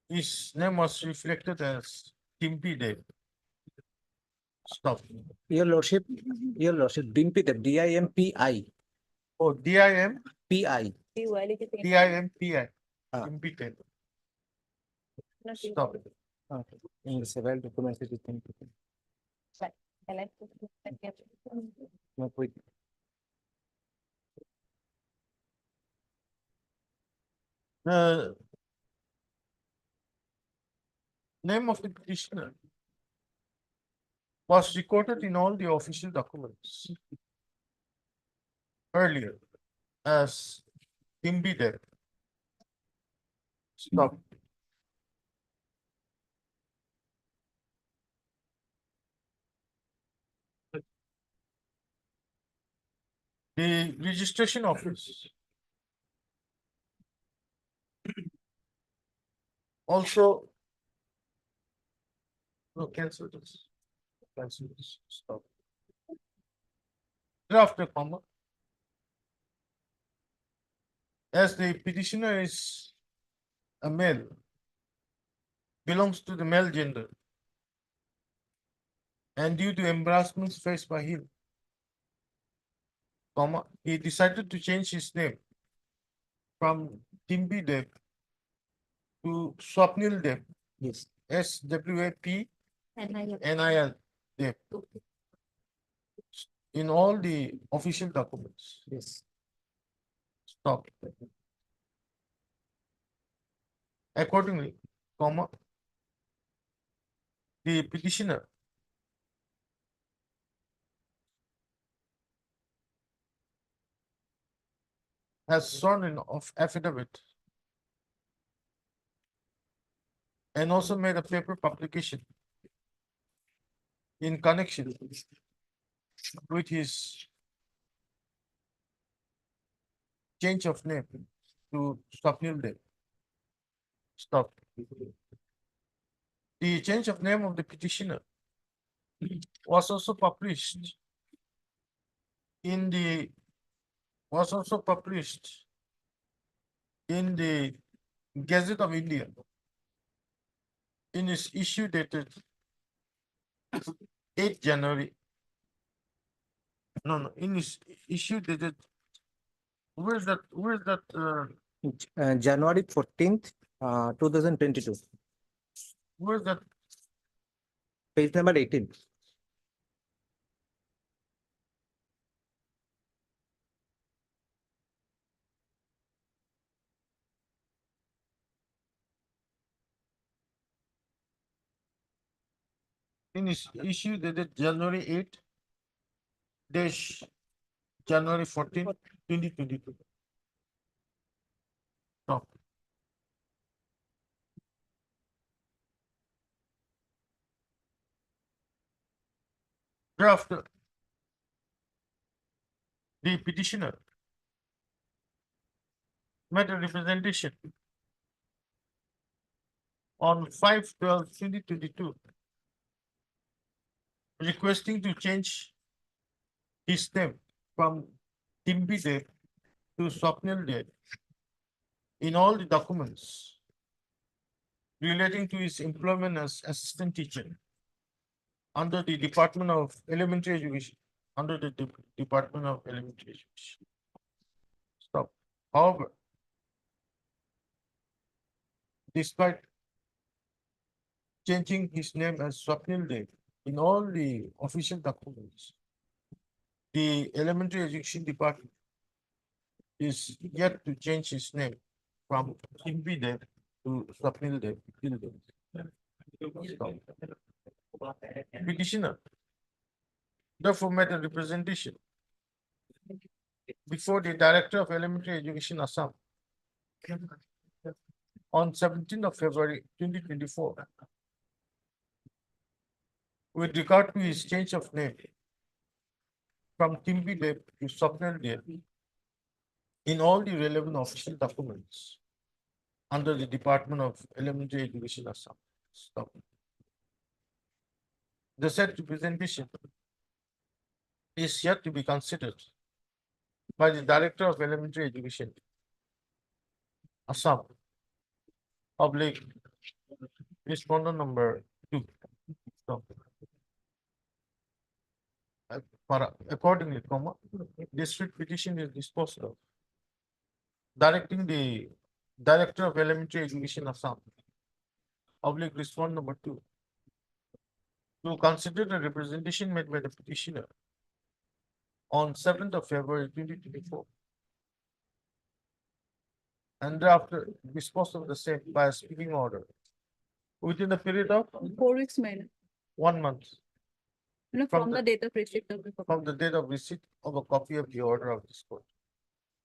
his name was reflected as Timpy Dev. Stop. Your lordship, Dimpi, the DIMPI. Oh, DIM, PI. DIMPI, Ah. Timpy Dev. Stop. Okay. In the several documents it is Dimpi. No, wait. The name of the petitioner was recorded in all the official documents earlier as Timbi Dev. Stop. The registration office also no, cancel this. Cancel this. Stop. Draft a comma. As the petitioner is a male, belongs to the male gender, and due to embarrassments faced by him, comma, he decided to change his name from Timbi Dev to Swapnil Dev. Yes. SWAP NIL Dev. In all the official documents. Yes. Stop. Accordingly, comma, the petitioner has sworn in of affidavit and also made a paper publication in connection with his change of name to Swapnil Dev. Stop. The change of name of the petitioner was also published in the Gazette of India in its issue dated 8 January. No, in its issue dated, where's that? January 14th, 2022. Where's that? Page number 18. In its issue dated January 8 dash January 14, 2022. Stop. Draft. The petitioner made a representation on 5/12/2022 requesting to change his name from Timbi Dev to Swapnil Dev in all the documents relating to his employment as assistant teacher under the Department of Elementary Education, Department of Elementary Education. Stop. However, despite changing his name as Swapnil Dev in all the official documents, the Elementary Education Department is yet to change his name from Timbi Dev to Swapnil Dev. Stop. Petitioner therefore made a representation before the Director of Elementary Education Assam on 17th of February 2024 with regard to his change of name from Timbi Deb to Swapnil Deb in all the relevant official documents under the Department of Elementary Education Assam. Stop. The said representation is yet to be considered by the Director of Elementary Education, Assam, public respondent number 2. Stop. Accordingly, district petition is disposed of, directing the Director of Elementary Education, Assam, public respondent number 2, to consider the representation made by the petitioner on 7th of February 2024, and thereafter dispose of the same by a speaking order within the period of 4 weeks, madam. 1 month No, From from the- the date of receipt of the copy. from the date of receipt of a copy of the order of this court,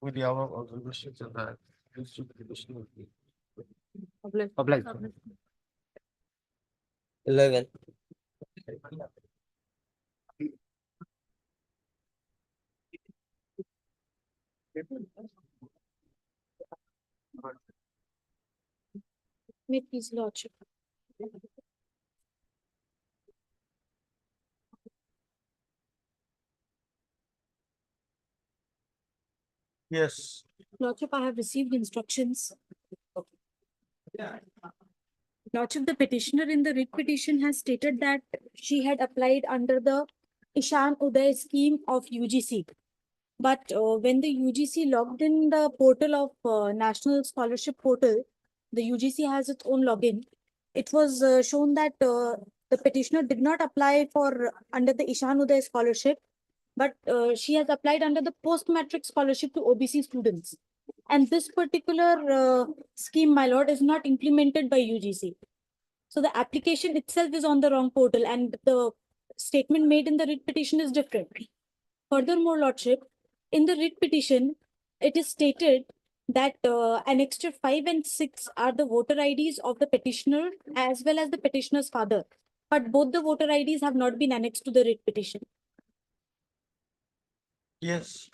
with the above observations and that district petition will be. Public. 11. May please lordship. Yes, Lordship, I have received instructions. Lordship, the petitioner in the writ petition has stated that she had applied under the Ishan Uday scheme of UGC. But when the UGC logged in the portal of National Scholarship Portal, the UGC has its own login. It was shown that the petitioner did not apply for under the Ishan Uday scholarship, but she has applied under the post-matric scholarship to OBC students. And this particular scheme, my lord, is not implemented by UGC. So the application itself is on the wrong portal and the statement made in the writ petition is different. Furthermore, lordship, in the writ petition, it is stated that annexure 5 and 6 are the voter IDs of the petitioner as well as the petitioner's father. But both the voter IDs have not been annexed to the writ petition. yes,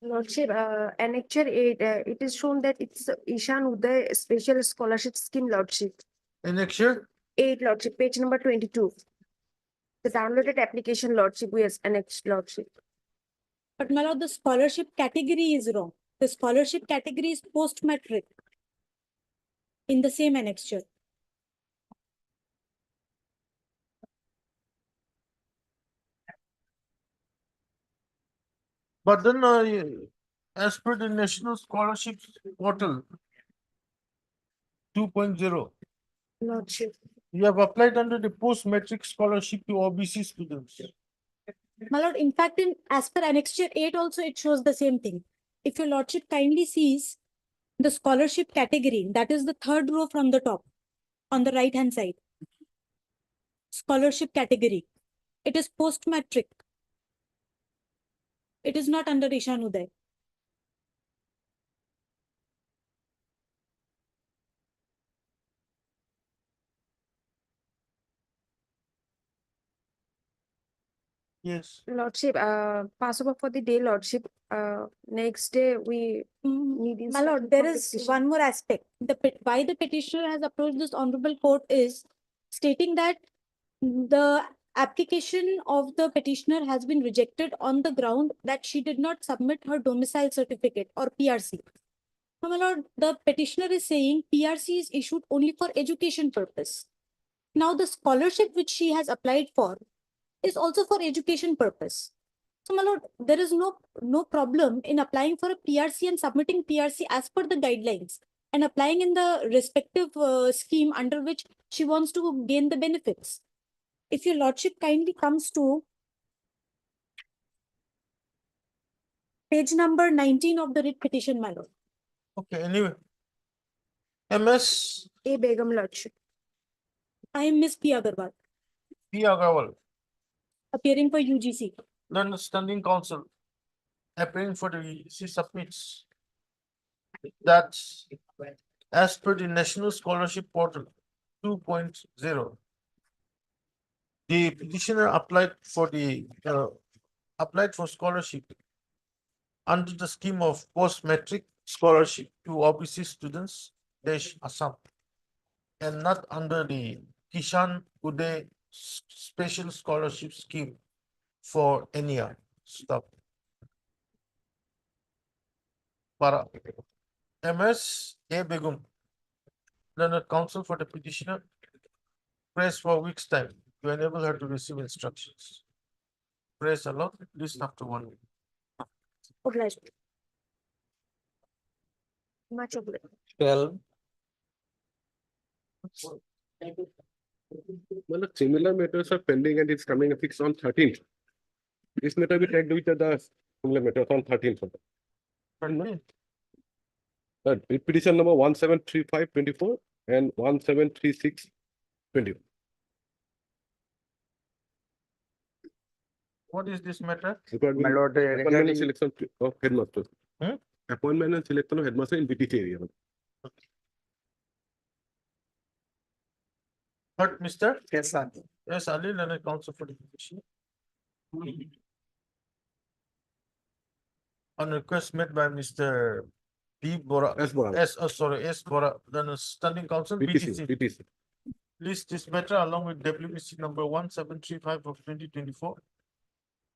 Lordship, annexure 8, it is shown that it's Ishan Uday Special Scholarship Scheme, Lordship. annexure, 8, Lordship, page number 22. The downloaded application, Lordship, yes, annexed, Lordship. But my lord, the scholarship category is wrong. The scholarship category is post-matric in the same annexure. but then as per the National Scholarship Portal 2.0, Lordship. you have applied under the post-matric scholarship to OBC students. My lord, in fact, in as per annexure 8 also it shows the same thing. If your lordship kindly sees the scholarship category, that is the third row from the top on the right hand side. Scholarship category. It is post-matric. It is not under Ishan Uday. Yes, Lordship, pass over for the day, Lordship. Next day, we need. My lord, there is one more aspect. Why the petitioner has approached this honorable court is stating that the application of the petitioner has been rejected on the ground that she did not submit her domicile certificate or PRC. Now, my lord, the petitioner is saying PRC is issued only for education purpose. Now, the scholarship which she has applied for is also for education purpose. So, my lord, there is no problem in applying for a PRC and submitting PRC as per the guidelines and applying in the respective scheme under which she wants to gain the benefits. If your lordship kindly comes to page number 19 of the writ petition, my lord. okay, anyway. MS A Begum, Lordship. I am Miss P. Agarwal, P. Agrawal, appearing for UGC. then standing counsel, appearing for the, she submits that as per the National Scholarship Portal 2.0, the petitioner applied for the applied for scholarship under the scheme of post-matric scholarship to OBC students dash Assam and not under the Kishan Uday Special Scholarship Scheme for NER. Stop. Para MS A Begum, learned counsel for the petitioner, prays for a week's time to enable her to receive instructions. Praise allowed, list after 1 week. Obliged. Much obliged. 12, Well, similar matters are pending and it's coming fixed on 13th. This matter we checked with the similar matters on 13th. Petition number 1735/24 and 1736/20. What is this matter? Appointment and selection of headmaster. Hmm? Appointment and selection of headmaster in BTT area. But Mr. Yes, sir. Yes, Ali, learned counsel for the petitioner. On request made by Mr. B. Bora. S. Bora. S. Bora, then standing counsel BTC. BTC. List this matter along with WBC number 1735 of 2024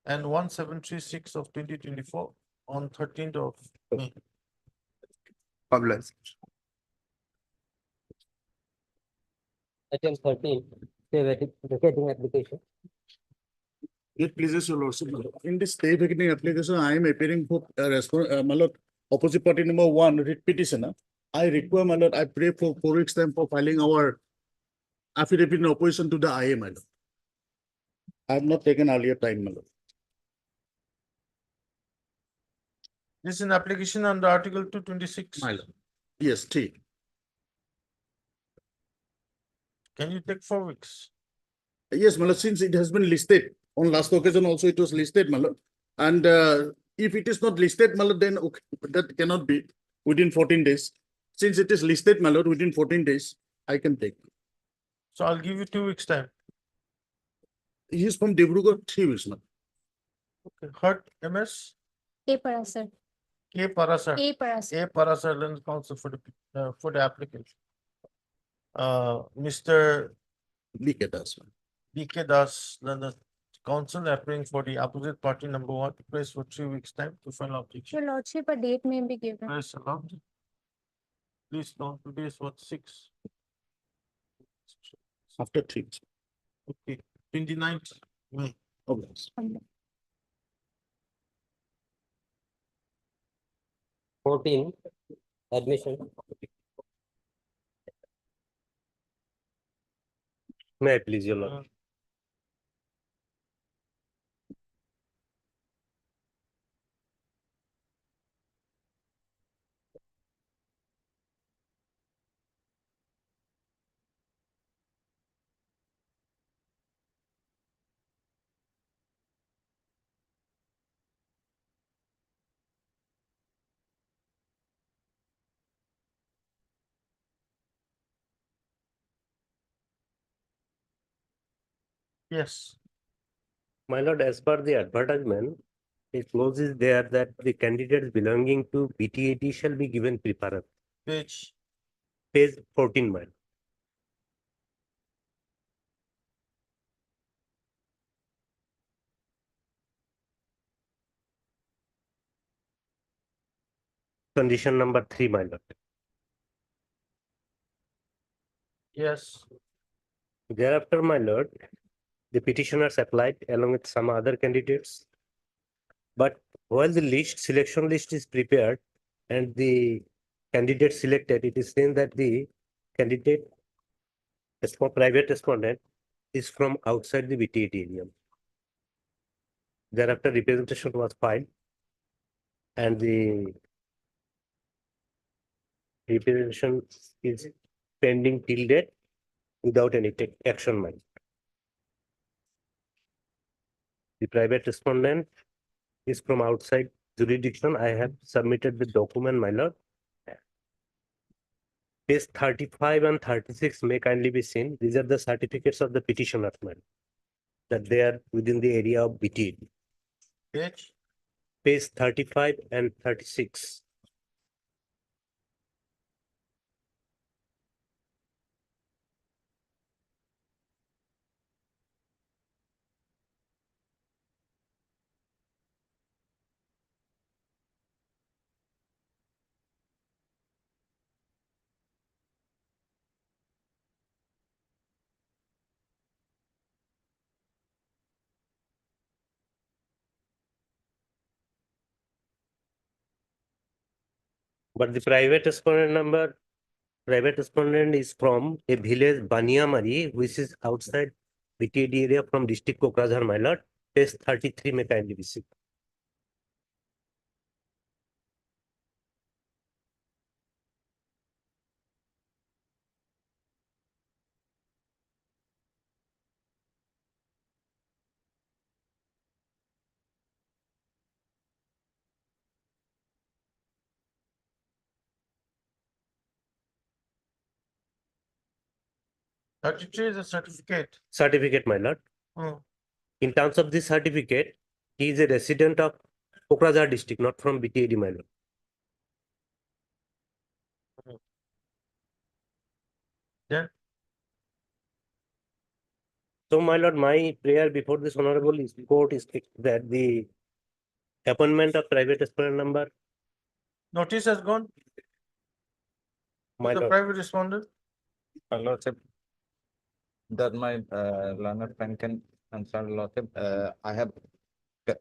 and 1736 of 2024 on 13th of May. Published. item 13, stay vacating application. It pleases your lordship. In this stay vacating application, I am appearing for my lord, opposite party number 1, writ petitioner. I require, my lord, I pray for 4 weeks time for filing our affidavit in opposition to the IA, my lord. I have not taken earlier time, my lord. This is an application under Article 226. My lord. Yes, 3. Can you take 4 weeks? Yes, my lord, since it has been listed, on last occasion also it was listed, my lord. And if it is not listed, my lord, then okay, that cannot be within 14 days. Since it is listed, my lord, within 14 days, I can take. So I'll give you 2 weeks time. He is from Dibrugarh, 3 weeks, my lord. Okay, Hurt MS, A Parasar. K Parasar. A Parasar. A Parasar, learned counsel for the applicant. Mr. BK Das. BK Das, learned counsel appearing for the opposite party number 1, place for 3 weeks time to file application. Your lordship, a date may be given. Press allowed. Please note today is what, 6? After 3 weeks. Okay, 29th May. Obliged. 14, admission. May I please, your lord? Yes. My lord, as per the advertisement, it clauses there that the candidates belonging to BTAT shall be given preference. Page. Page 14, my lord. Condition number 3, my lord. Yes. Thereafter, my lord, the petitioners applied along with some other candidates. But while the selection list is prepared and the candidate selected, it is saying that the candidate, private respondent, is from outside the BTAT area. Thereafter, representation was filed and the representation is pending till date without any action, my lord. The private respondent is from outside jurisdiction. I have submitted the document, my lord. Page 35 and 36 may kindly be seen. These are the certificates of the petitioners, my lord, that they are within the area of BTAT. Page? Page 35 and 36. But the private respondent is from a village Baniamari, which is outside BTD area from district Kokrajhar, my lord. Page 33 may kindly be seen. Thirty-three is a certificate. Certificate, my lord. Oh, In terms of this certificate, he is a resident of Kokrajhar district, not from BTD, my lord. then, So, my lord, my prayer before this honorable court is that the appointment of private respondent number, notice has gone my to the lord. private respondent. Lordship, that my learned friend can answer, Lordship. I have,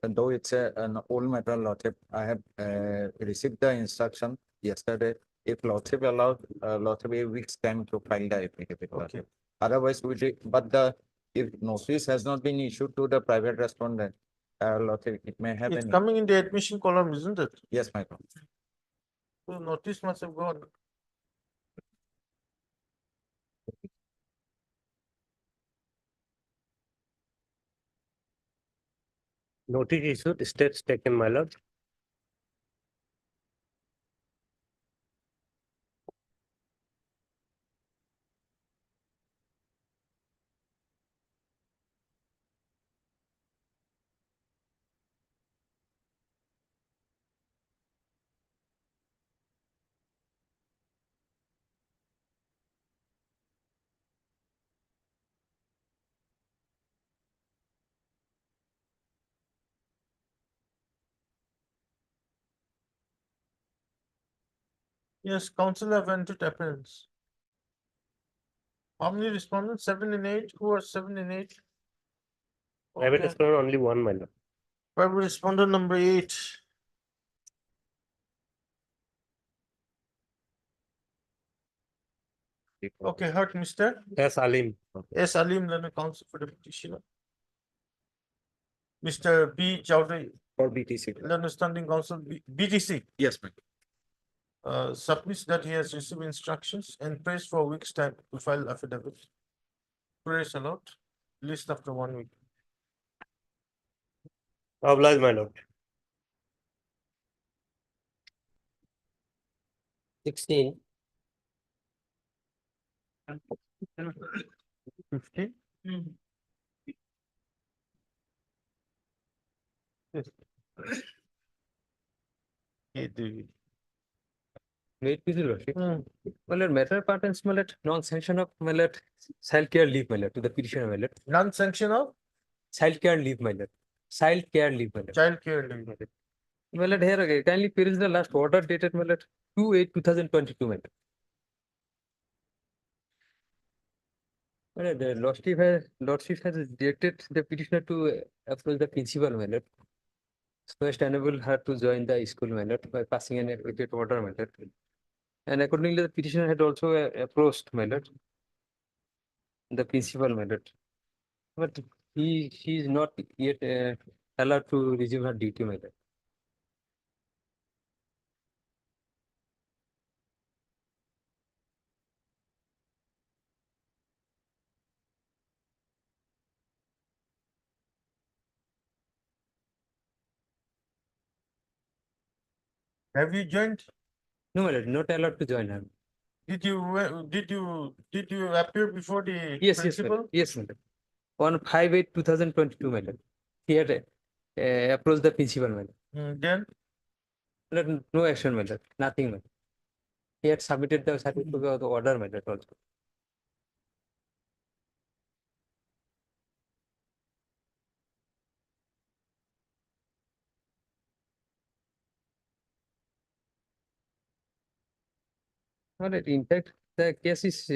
though it's an old matter, Lordship, I have received the instruction yesterday. If Lordship allowed, Lordship a week's time to file the affidavit. Lordship. Otherwise, we did, but if notice has not been issued to the private respondent, Lordship, it may have It's any. coming in the admission column, isn't it? Yes, my lord. So notice must have gone. Notice issued, steps taken, my lord. Yes, council have entered appearance. How many respondents? 7 and 8? Who are 7 and 8? Private Okay. respondent only one, my lord. Private respondent number 8. Okay, heard, Mr. Yes, Alim. S. Alim, then a counsel for the petitioner. Mr. B. Chowdhury, For BTC. then a standing counsel, BTC. Yes, ma'am. Submits that he has received instructions and prays for a week's time to file affidavit. Prays allowed, list after 1 week. Obliged, my lord. 16. 15. Yes. Okay, Wait, please, Lordship. Hmm. Well, matter patterns, non-sanction of child care leave, to the petitioner, Non-sanction of child care leave, child care leave, child care leave. here again, kindly peruse the last order dated, 2/8/2022, the Lordship has directed the petitioner to approach the principal, so as to enable her to join the school, by passing an appropriate order, and accordingly, the petitioner had also approached, the principal, but she is not yet allowed to resume her duty, Have you joined? No, not allowed to join her. Did you appear before the Yes, principal? yes, on 5/8/2022, He had approach the principal, my Then lord. No action, my lord. Nothing, my lord. He had submitted the certificate of the order, my lord, also. My lord, in fact, the case is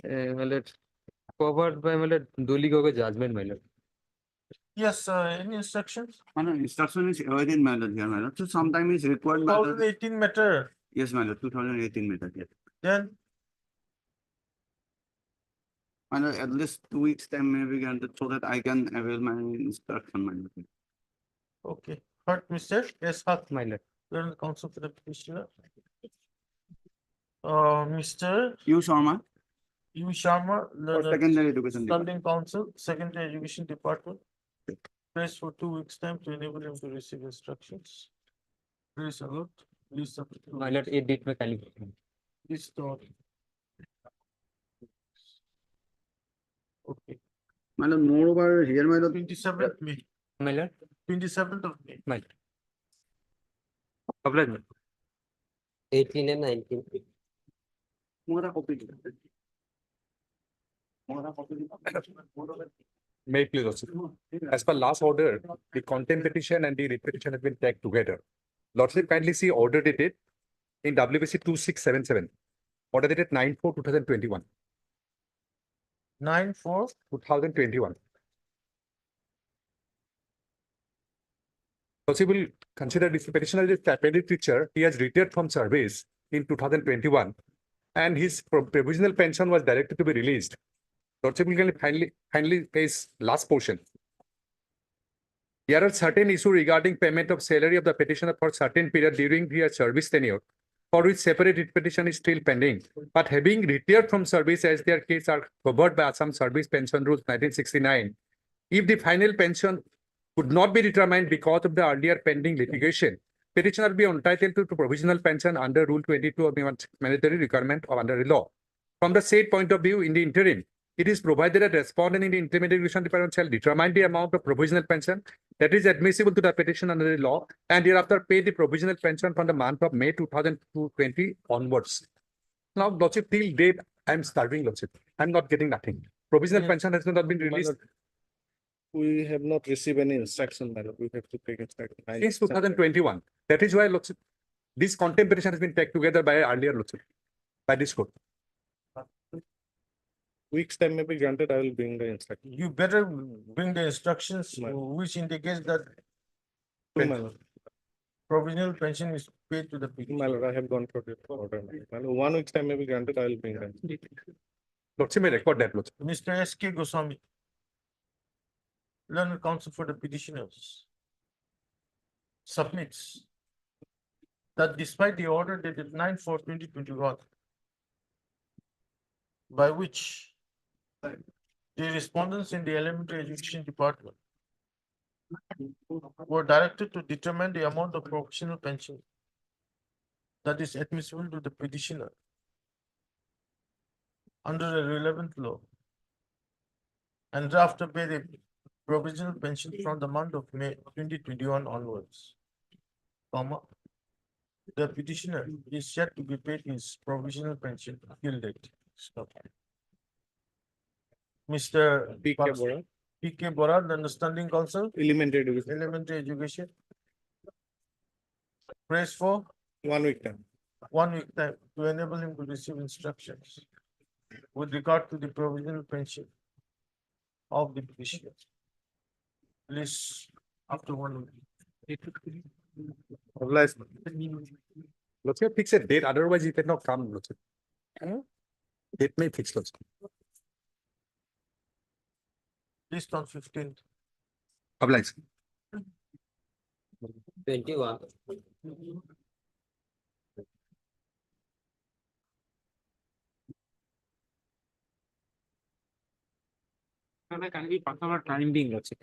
my lord, covered by my lord Doligoga judgment, my lord. yes, any instructions? Instruction is within my lord here, my lord. So sometimes it's required, my lord. 2018 matter. Yes, my lord, 2018 method, yes. Then My lord, at least 2 weeks time may be granted so that I can avail my instruction, my lord. okay. Heard, Mr. Yes, Haq. My lord. Learned counsel for the petitioner. Mr. You, Sharma, U. Sharma, for learned secondary education. department. standing counsel, secondary education department. Placed for 2 weeks time to enable him to receive instructions. Please alert, please submit. My lord, it did my kindly. Please start. Okay, My lord, moreover, here, my lord, 27th May, My lord, 27th of May. my lord. Oblige, my lord. 18 and 19. May please also. As per last order, the contempt petition and the writ petition have been tagged together. Lordship kindly see order dated in WBC 2677. Order dated 9/4/2021. 9/4. 2021. Possible consider this petitioner is a paid teacher. He has retired from service in 2021 and his provisional pension was directed to be released. Lordship will kindly pays last portion. There are certain issues regarding payment of salary of the petitioner for certain period during their service tenure, for which separate writ petition is still pending. But having retired from service as their case are covered by Assam Service Pension Rules 1969, if the final pension could not be determined because of the earlier pending litigation, petitioner be entitled to provisional pension under Rule 22 of the mandatory requirement of under the law. From the said point of view, in the interim, it is provided that respondent in the intermediation department shall determine the amount of provisional pension that is admissible to the petition under the law and thereafter pay the provisional pension from the month of May 2020 onwards. Now, Lordship, till date, I am starving, Lordship. I am not getting nothing. Provisional pension has not been released. We have not received any instruction, madam. We have to take instruction. Since 2021. That is why, Lordship, this contempt petition has been taken together by earlier, Lordship, by this court. Weeks time may be granted, I will bring the instruction. You better bring the instructions which indicates that To my lord. provisional pension is paid to the people. My lord, I have gone through the order. My lord, 1 week's time may be granted, I will bring them. Lordship may record that, Lordship. Mr. S.K. Goswami, learned counsel for the petitioners, submits that despite the order dated 9/4/2021, by which the respondents in the elementary education department were directed to determine the amount of provisional pension that is admissible to the petitioner under the relevant law and thereafter pay the provisional pension from the month of May 2021 onwards, comma, the petitioner is yet to be paid his provisional pension till date. Stop. Mr. P.K. Bora. P.K. Bora, the understanding counsel, Elementary education. elementary education. Prays for 1 week time. 1 week time to enable him to receive instructions with regard to the provisional pension of the petitioner. Please, after 1 week. Oblige. Lordship, fix a date, otherwise you cannot come, Lordship. Date may fix, Lordship. List on 15th. Oblige. 21. Can we talk about time being, Lordship?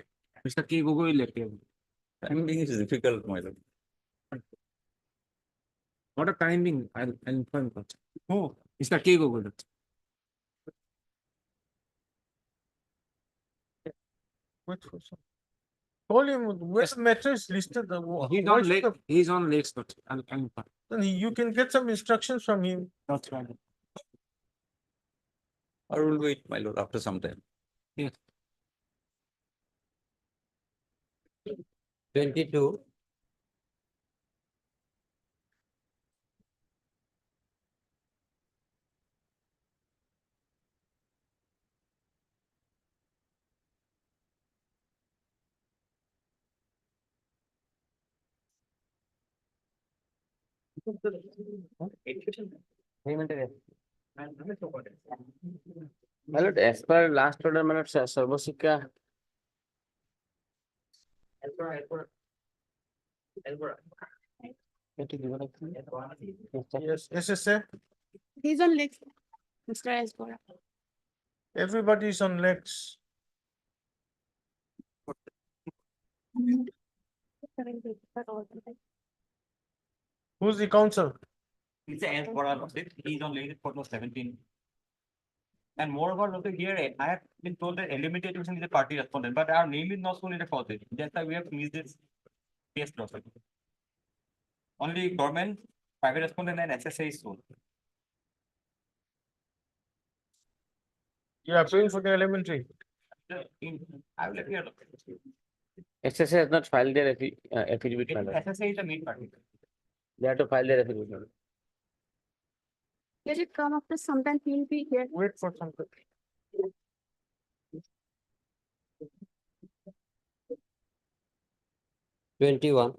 Mr. K. Gogoi left here. Time being is difficult, my lord. What a timing, I'll inform you. Who? Mr. K. Gogoi. Lordship. Wait for some. Call him, where the matter is listed. He's why on should lake, the- he's on lakes, but then you can get some instructions from him. not right. I will wait, my lord, after some time. 22, My lord, as per last order, my lord, Sarvasika. Yes, SSA, He's on legs, Mr. Esbora. everybody is on legs. Who's the counsel? He's an Esbora, he's on lake for 17. And moreover, look here, I have been told that elimination is a party respondent, but our name is not shown in the faucet. That's why we have missed this case loss. Only government, private respondent and SSA is shown. You are paying for the elementary. I will let you know. SSA has not filed their affidavit, my lord. SSA is the main party. They have to file their affidavit, my lord. Let it come after some time, he'll be here. Wait for some time. twenty-one,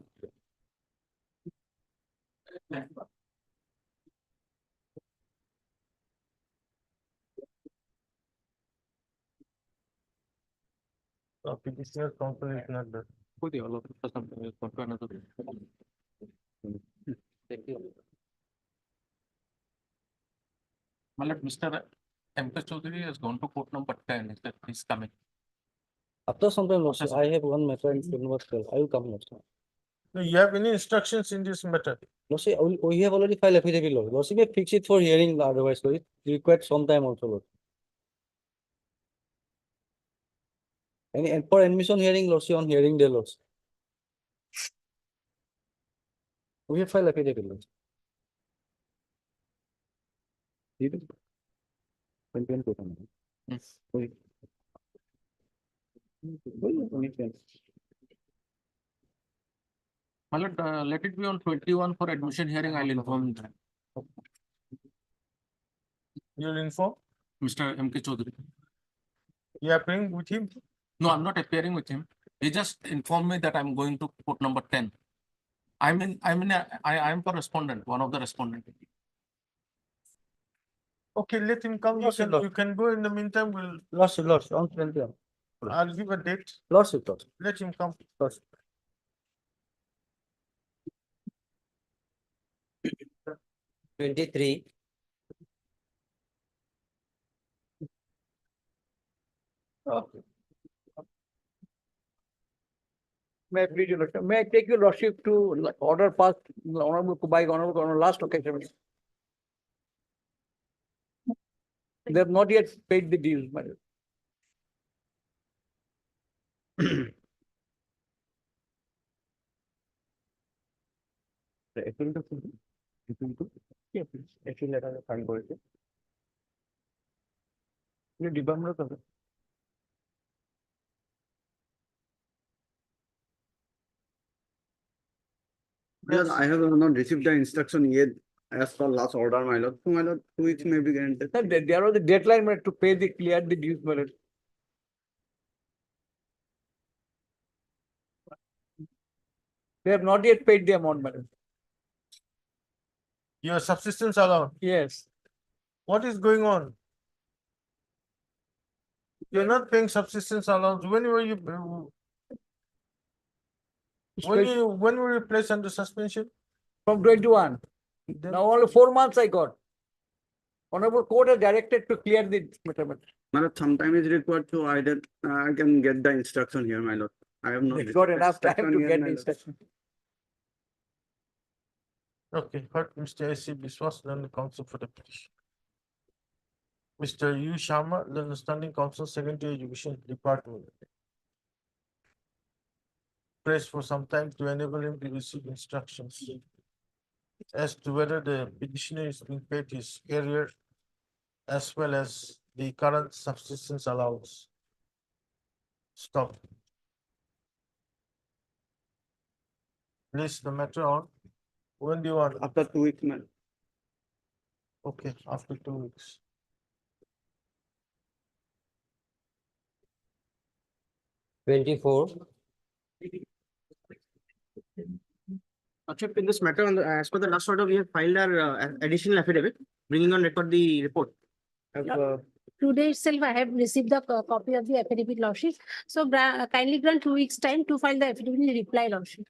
Petitioner counsel is not there. thank you. My lord, Mr. M.K. Chaudhary has gone to court number 10. Is that he's coming? After some time, also, I have one matter in Tribunal. I will come next time. No, you have any instructions in this matter? Lordship, we have already filed affidavit, Lord. Lordship may fix it for hearing otherwise, Lord. It requires some time also, Lord. And for admission hearing, Lordship, on hearing day, Lord. We have filed affidavit, Lord. Yes. My lord, let it be on 21 for admission hearing. I'll inform them. You'll inform? Mr. M.K. Chaudhary. You are paying with him? No, I'm not appearing with him. He just informed me that I'm going to court number 10. I am the respondent, one of the respondent. Okay, let him come. Lordship, You can go in the meantime. Lordship, on 21. I'll give a date. Lordship. Let him come. Lordship. 23, Okay. May I please, your lordship, may I take your lordship to order passed by honorable on last occasion? They have not yet paid the dues, my lord. Yeah, please. Actually, let us find for it. You department of. Because I have not received the instruction yet as per last order, my lord. So, my lord, 2 weeks may be granted. Sir, there was a deadline to pay the clear the dues, my lord. They have not yet paid the amount, my lord. Your subsistence allowance. Yes. What is going on? You're not paying subsistence allowance. When were you placed under suspension? From 21. Now only 4 months I got. Honorable court has directed to clear the matter. My lord, some time is required to either I can get the instruction here, my lord. I have not. It's got received enough time instruction to here, get my the lord. instruction. Okay, heard Mr. S.C. Biswas, then the counsel for the petition. Mr. U. Sharma, then the standing counsel, Second Year Education Department. press for some time to enable him to receive instructions as to whether the petitioner is being paid his arrear as well as the current subsistence allowance. Stop. Place the matter on. When do you want? After 2 weeks, man. Okay, after 2 weeks. Lordship, in this matter, as per the last order, we have filed our additional affidavit, bringing on record the report. Today itself, I have received the copy of the affidavit, Lordship. So kindly grant 2 weeks time to file the affidavit in reply, Lordship.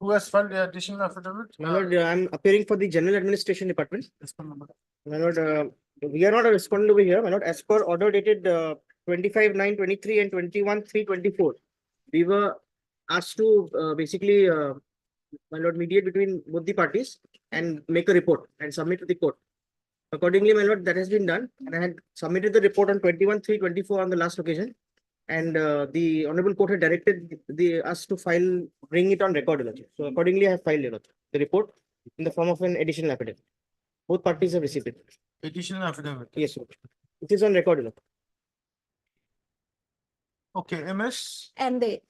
Who has filed the additional affidavit? My lord, I'm appearing for the General Administration Department. My lord, we are not responding over here. My lord, as per order dated 25/9/23 and 21/3/24, we were asked to basically, my lord, mediate between both the parties and make a report and submit to the court. Accordingly, my lord, that has been done, and I had submitted the report on 21/3/24 on the last occasion. And the honorable court had directed us to bring it on record. Lordship. So accordingly, I have filed the report in the form of an additional affidavit. Both parties have received it. Additional affidavit. Yes, sir. It is on record. Lordship. Okay, MS. And then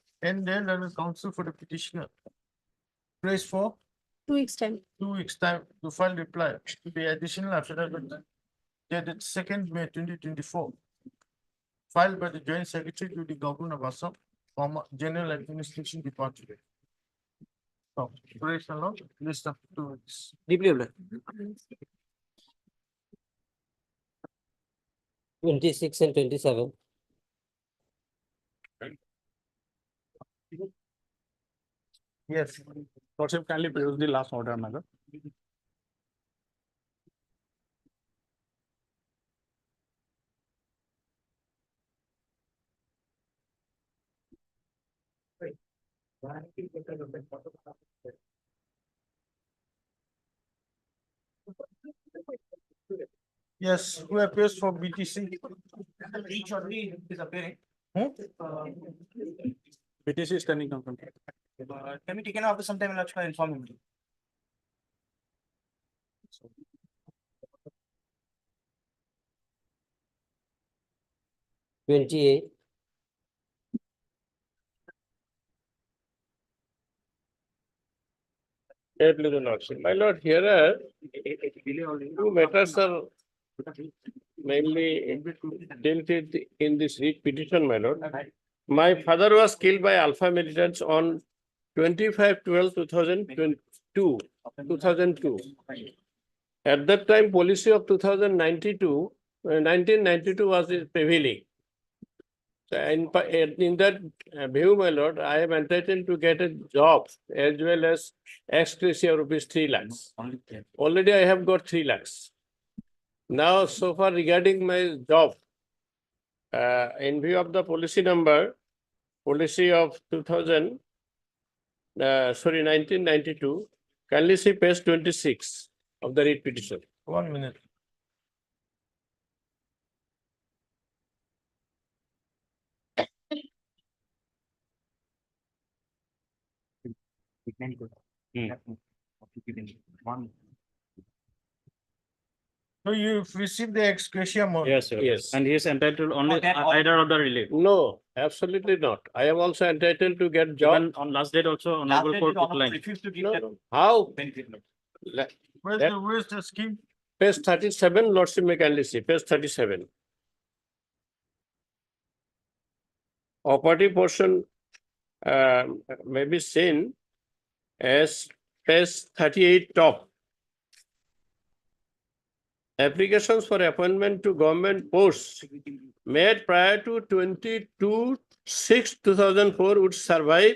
counsel for the petitioner. Praise for 2 weeks time. 2 weeks time to file reply to the additional affidavit dated 2nd May 2024. Filed by the Joint Secretary to the Government of Assam, General Administration Department. So, praise the Lord, list of 2 weeks. Deeply obliged. 26 and 27. Yes. Lordship, kindly produce the last order, madam. Yes, who appears for BTC? Is appearing. BTC is standing counsel. Can be taken after some time, Lordship, I inform him. Twenty-eight. My lord, here are two matters are mainly dealt with in this writ petition, my lord. My father was killed by Alpha militants on 25/12/2002. At that time, policy of 1992 was prevailing. So in that view, my lord, I am entitled to get a job as well as ex gratia rupees 3 lakhs. Already I have got 3 lakhs. Now, so far regarding my job, in view of the policy of 1992, kindly see page 26 of the writ petition. 1 minute. So you've received the ex gratia amount? Yes, sir. Yes. And he is entitled only either of the relief. No, absolutely not. I am also entitled to get job. Even on last date also, honorable court declined. refused to give that how? benefit. Where's the scheme? Page 37, Lordship may kindly see, page 37. Operative portion may be seen as page 38 top. Applications for appointment to government posts made prior to 22/6/2004 would survive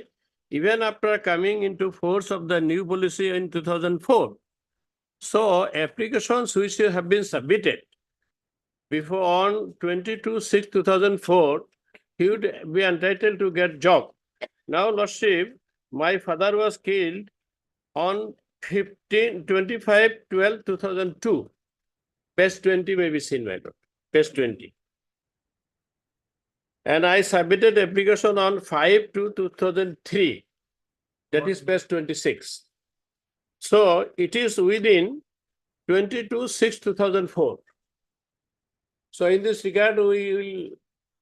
even after coming into force of the new policy in 2004. So applications which have been submitted before on 22/6/2004, he would be entitled to get job. Now, Lordship, my father was killed on 25/12/2002. Page 20 may be seen, my lord. Page 20. And I submitted application on 5/2/2003. That is page 26. So it is within 22/6/2004. So in this regard, we will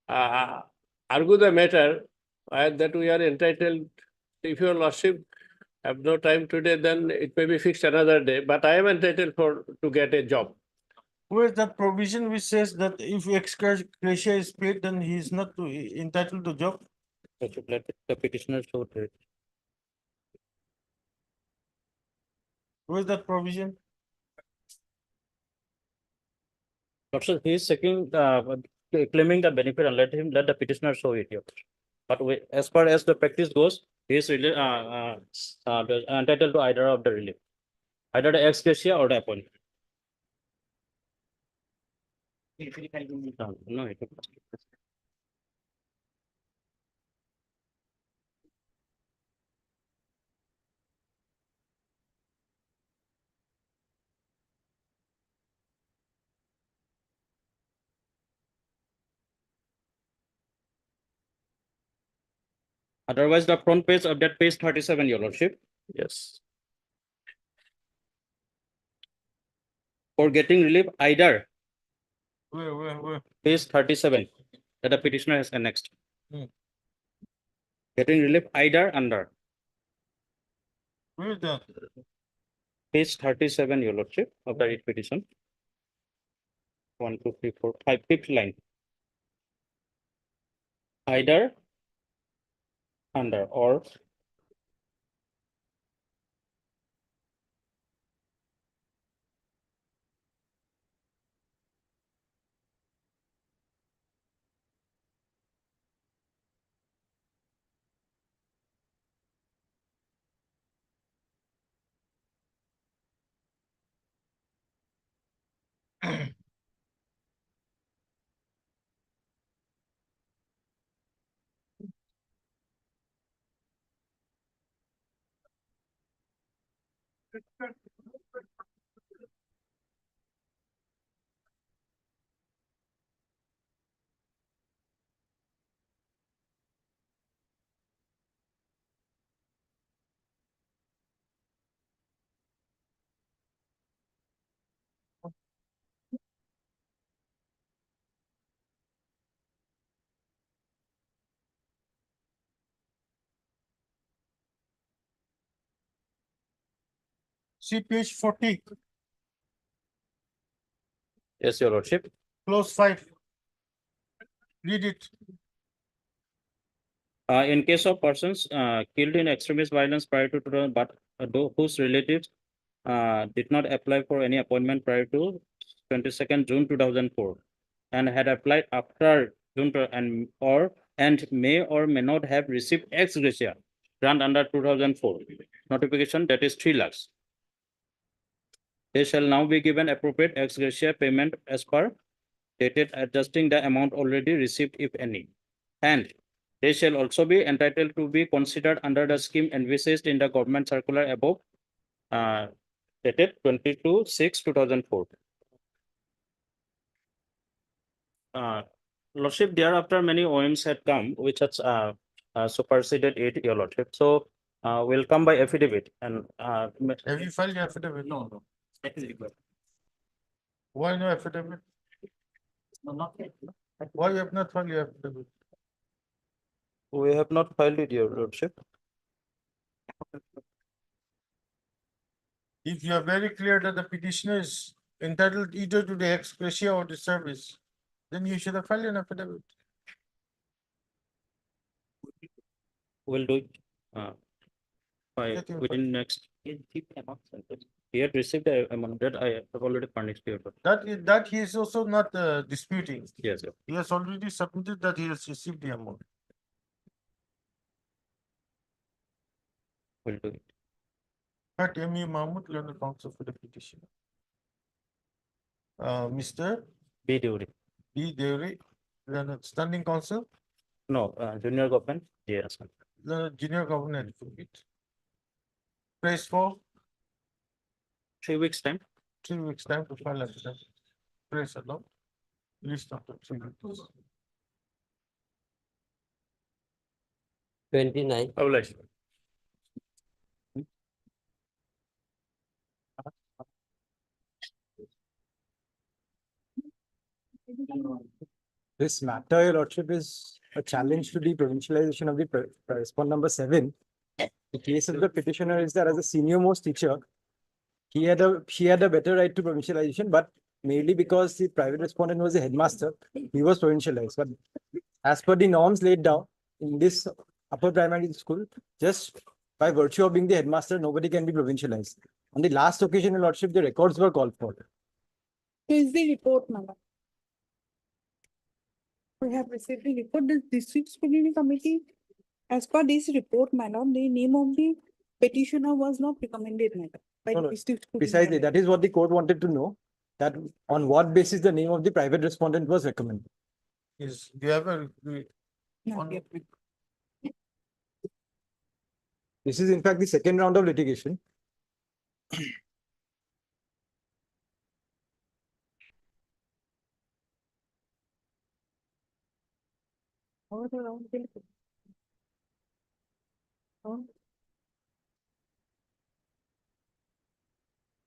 argue the matter that we are entitled. If your lordship have no time today, then it may be fixed another day, but I am entitled to get a job. Where's that provision which says that if ex gratia is paid, then he is not entitled to job? I should let the petitioner show it. Where's that provision? Also, he is seeking, claiming the benefit and let the petitioner show it here. But as far as the practice goes, he is really, entitled to either of the relief, either the ex gratia or the appointment. No, it will. Otherwise, the front page of that page 37, your lordship. Yes. For getting relief, either Where? page 37 that the petitioner has annexed. Hmm. Getting relief either under Where is that? page 37, your lordship, of the writ petition. 1, 2, 3, 4, 5, fifth line. Either under or See page 40, yes, your lordship. clause 5. Read it. In case of persons killed in extremist violence prior to 2000, but whose relatives did not apply for any appointment prior to 22nd June 2004 and had applied after June and may or may not have received ex gratia grant under 2004 notification, that is 3 lakhs. They shall now be given appropriate ex gratia payment as per dated, adjusting the amount already received, if any. And they shall also be entitled to be considered under the scheme envisaged in the government circular above, dated 22/6/2004. Lordship, thereafter many OMs had come which has superseded it, your lordship. So we'll come by affidavit and Have you filed your affidavit? no. That is required. Why no affidavit? No, not yet. Why you have not filed your affidavit? We have not filed it, your lordship. If you are very clear that the petitioner is entitled either to the ex gratia or the service, then you should have filed an affidavit. We'll do it within next. He had received the amount that I have already furnished you. That he is also not disputing. Yes, sir. He has already submitted that he has received the amount. We'll do it. At M.E. Mahmood, learned counsel for the petition. Mr. B. Dewey. B. Deuri, learned standing counsel, No, junior government. Yes. learned junior government advocate. Praise for 3 weeks time. 3 weeks time to file affidavit. Praise along. List of the 3 weeks. 29. Abhilash. This matter, your lordship, is a challenge to the provincialization of the respondent number 7. The case of the petitioner is that as a senior most teacher, she had a better right to provincialization, but mainly because the private respondent was a headmaster, he was provincialized. But as per the norms laid down in this upper primary school, just by virtue of being the headmaster, nobody can be provincialized. On the last occasion, your lordship, the records were called for. Is the report, madam? We have received the report, the district scrutiny committee. As per this report, madam, the name of the petitioner was not recommended, madam. By No, the no, district scrutiny Precisely, committee. that is what the court wanted to know, that on what basis the name of the private respondent was recommended. Is, do you have a, Not yet. This is in fact the second round of litigation. Over the round bill. Oh,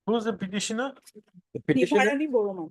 who's the petitioner? The petitioner, Nitharani Boroman.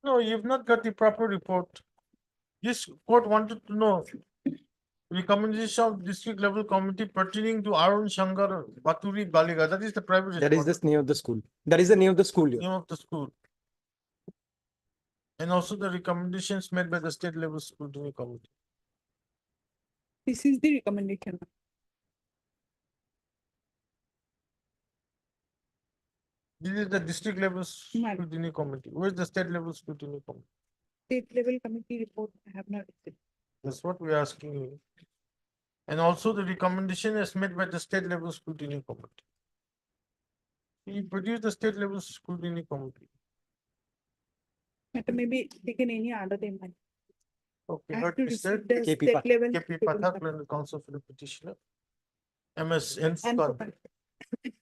No, you've not got the proper report. This court wanted to know recommendation of district level committee pertaining to Arun Shankar Baturi Baliga. That is the private. that is the name of the school. That is the name of the school. Name of the school. And also the recommendations made by the state level scrutiny committee. This is the recommendation. This is the district level Madam. scrutiny committee. Where is the state level scrutiny committee? State level committee report I have not received. That's what we are asking you. And also the recommendation is made by the state level scrutiny committee. You produce the state level scrutiny committee. Madam, maybe taken any other than mine. Okay, I have heard to you said receive the KP state Pathak. level. KP Pathak and the counsel for the petitioner. MS Enskan,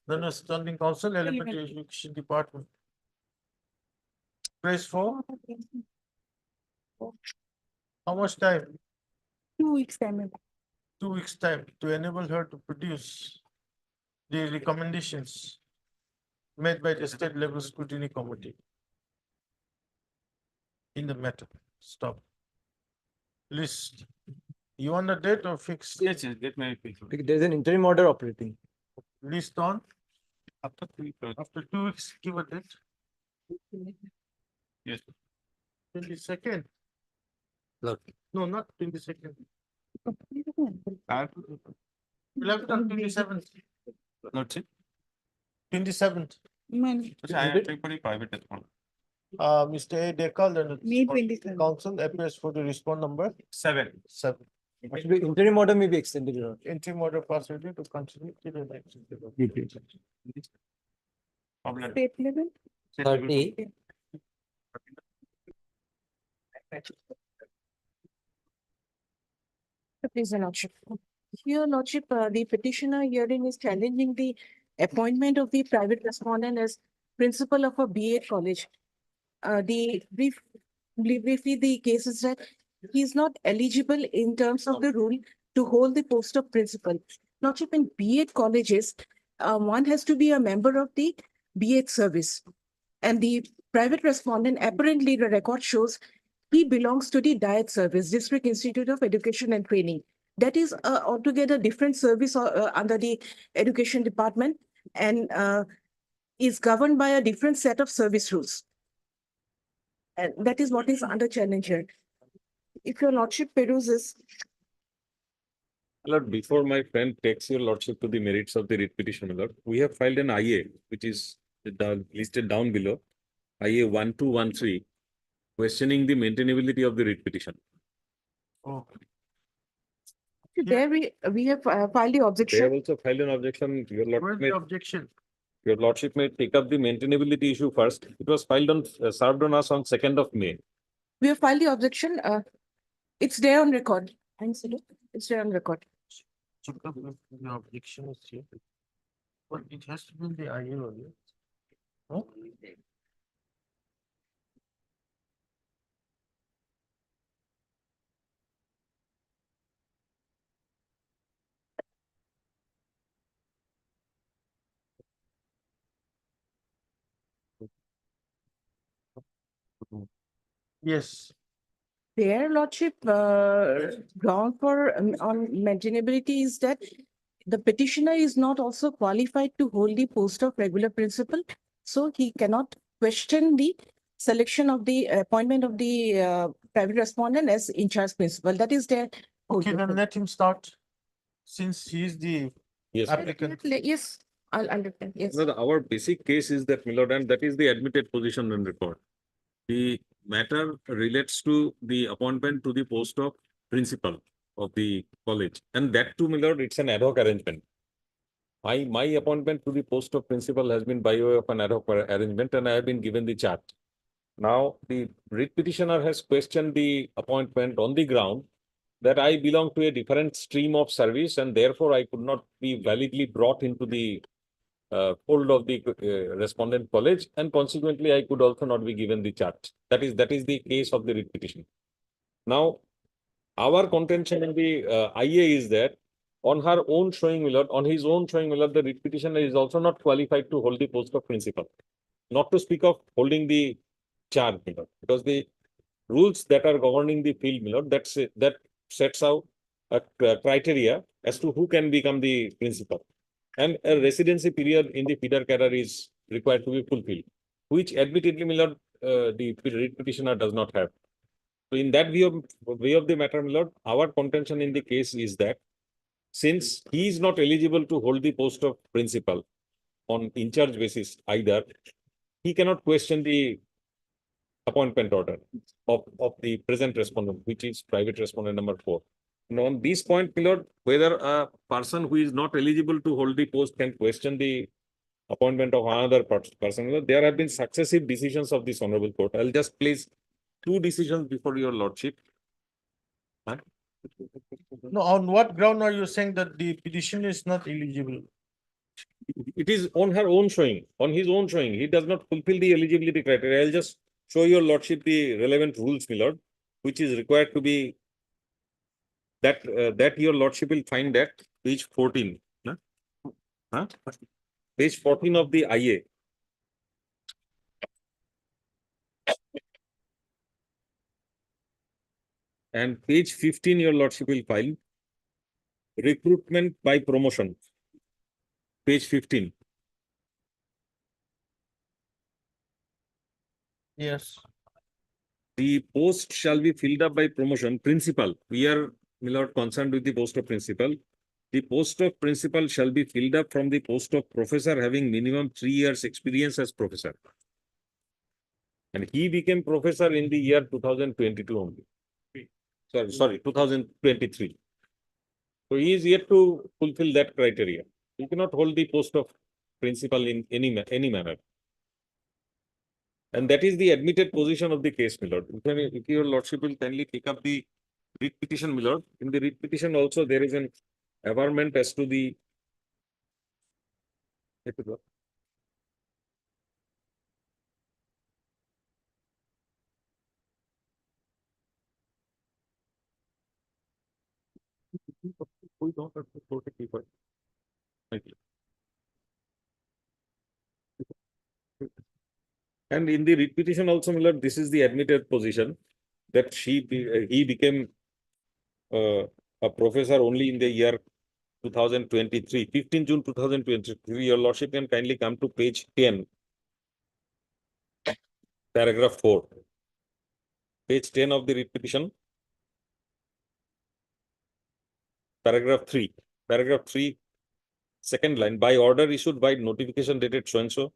then a standing counsel, elementary education department. Praise for how much time? 2 weeks time. Madam. 2 weeks time to enable her to produce the recommendations made by the state level scrutiny committee in the matter. Stop. List. You want a date or fixed? Yes, that may be. There is an interim order operating. List on After 3 weeks. after 2 weeks, give a date. Yes. 22nd. Look. No, not 22nd. I We'll have it on 27th. Lordship. 27th. Man, I am pretty private as well. Mr. A. Dekal and May the 27th. council appears for the respond number 7. 7. Actually, interim order may be extended. Your Lordship. Interim order possibility to continue to the next. Problem. state level. 30. Please, Your Lordship. Your Lordship, the petitioner herein is challenging the appointment of the private respondent as principal of a BA college. Briefly, the case is that he is not eligible in terms of the rule to hold the post of principal. Lordship, in BA colleges, one has to be a member of the BA service. And the private respondent, apparently the record shows he belongs to the Diet Service, District Institute of Education and Training. That is altogether different service under the Education Department and is governed by a different set of service rules. And that is what is under challenge here. If your lordship peruses, Lord, before my friend takes your lordship to the merits of the writ petition, Lord, we have filed an IA, which is listed down below, IA 1213, questioning the maintainability of the writ petition. Oh, there we have filed the They have objection. also filed an objection. where's the objection? Your lordship may take up the maintainability issue first. It was filed on, served on us on 2nd of May. We have filed the objection. It's there on record. Thanks, Siddhu. It's there on record. Check up if the objection is here. But it has to be in the IA only. No? Yes. Their lordship ground for on maintainability is that the petitioner is not also qualified to hold the post of regular principal, so he cannot question the selection of the appointment of the private respondent as in charge principal. That is their. Okay, then let him start. Since he is the Yes. applicant. Yes, I'll understand. Yes. No, our basic case is that, my lord, and that is the admitted position on record. The matter relates to the appointment to the post of principal of the college. And that too, my lord, it's an ad hoc arrangement. My appointment to the post of principal has been by way of an ad hoc arrangement, and I have been given the chart. Now, the writ petitioner has questioned the appointment on the ground that I belong to a different stream of service, and therefore I could not be validly brought into the fold of the respondent college, and consequently I could also not be given the chart. That is the case of the writ petition. Now, our contention in the IA is that on her own showing, my lord, on his own showing, my lord, the writ petitioner is also not qualified to hold the post of principal. Not to speak of holding the charge, my lord, because the rules that are governing the field, my lord, that sets out a criteria as to who can become the principal. And a residency period in the feeder cadre is required to be fulfilled, which admittedly, my lord, the writ petitioner does not have. So in that way of the matter, my lord, our contention in the case is that since he is not eligible to hold the post of principal on in charge basis either, he cannot question the appointment order of the present respondent, which is private respondent number 4. And on this point, my lord, whether a person who is not eligible to hold the post can question the appointment of another person, my lord, there have been successive decisions of this honorable court. I'll just place 2 decisions before your lordship. Huh? No, on what ground are you saying that the petition is not eligible? It is on her own showing, on his own showing. He does not fulfill the eligibility criteria. I'll just show your lordship the relevant rules, my lord, which is required to be that your lordship will find that page 14. Huh? Page 14 of the IA. And page 15, your lordship will find recruitment by promotion. Page 15. Yes. The post shall be filled up by promotion. Principal. We are, my lord, concerned with the post of principal. The post of principal shall be filled up from the post of professor having minimum 3 years experience as professor. And he became professor in the year 2022 only. Sorry, 2023. So he is yet to fulfill that criteria. He cannot hold the post of principal in any manner. And that is the admitted position of the case, my lord. If your lordship will kindly take up the writ petition, my lord. In the writ petition also there is an averment as to the Thank you. And in the writ petition also, my lord, this is the admitted position that he became a professor only in the year 2023, 15 June 2023. Your lordship can kindly come to page 10, paragraph 4. page 10 of the writ petition. Paragraph 3, second line, by order issued by notification dated so and so,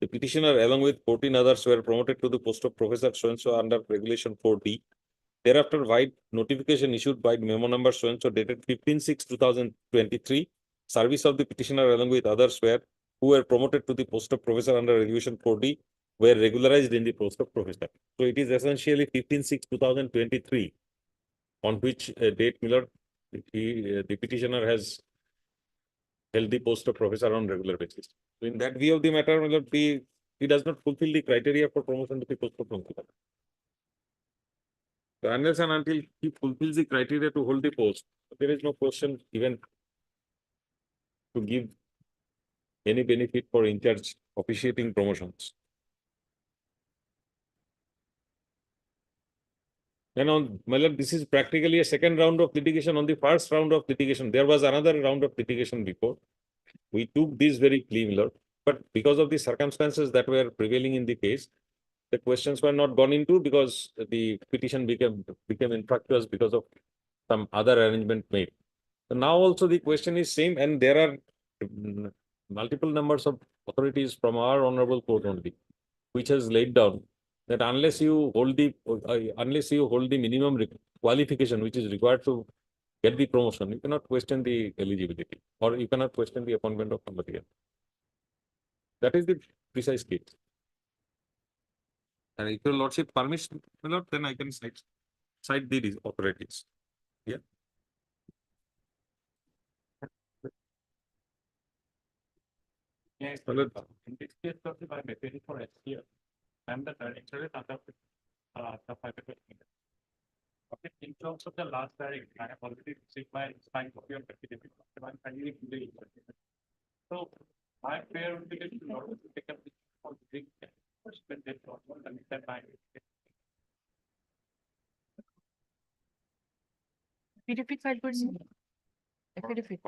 the petitioner along with 14 others were promoted to the post of professor so and so under regulation 4D. Thereafter, by notification issued by memo number so and so dated 15/6/2023, service of the petitioner along with others who were promoted to the post of professor under regulation 4D were regularized in the post of professor. So it is essentially 15/6/2023 on which date Miller, the petitioner has held the post of professor on regular basis. So in that view of the matter, Miller, he does not fulfill the criteria for promotion to the post of professor. So unless and until he fulfills the criteria to hold the post, there is no question even to give any benefit for in charge officiating promotions. And on Miller, this is practically a second round of litigation. On the first round of litigation, there was another round of litigation before. We took this very clean, Miller, but because of the circumstances that were prevailing in the case, the questions were not gone into because the petition became infructuous because of some other arrangement made. So now also the question is same, and there are multiple numbers of authorities from our honorable court only, which has laid down that unless you hold the minimum qualification which is required to get the promotion, you cannot question the eligibility or you cannot question the appointment of somebody else. That is the precise case. And if your lordship permits, my lord, then I can cite the authorities. Yeah. Yes, in this case, I am appealing for SPF. I am the director under the private. Okay, in terms of the last hearing, I have already received my signed copy of the affidavit. I'm finally today. So my prayer would be to take up this for the big suspended or that time. Affidavit file person. Affidavit.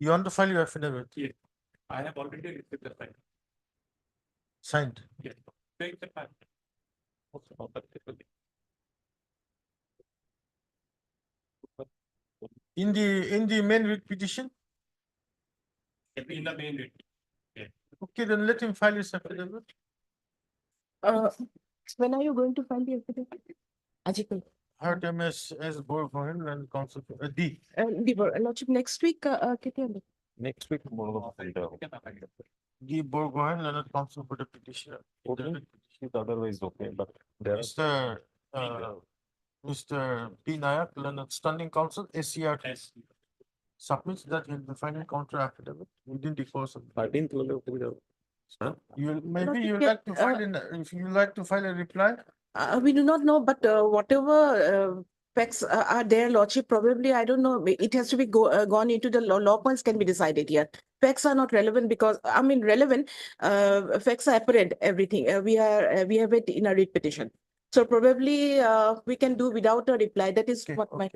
You want to file your affidavit? Yes, I have already received the sign. Signed. Yes, take the time. In the main writ petition? In the main writ. Yeah. Okay, then let him file his affidavit. When are you going to file the affidavit? Ajikul. Her name is Borgohen and counsel for D. Lordship, next week, Ketya. Next week, D. Borgohen and counsel for the petitioner. Otherwise, okay, but there are Mr. P. Nayak, Leonard Standing Counsel, SCR submits that he'll be filing counter affidavit within the course of 13th. Maybe you like to file if you like to file a reply. We do not know, but whatever facts are there, Lordship, probably, I don't know, it has to be gone into the law points can be decided here. Facts are not relevant because, relevant, facts are apparent, everything. We have it in a writ petition. So probably we can do without a reply. That is what my.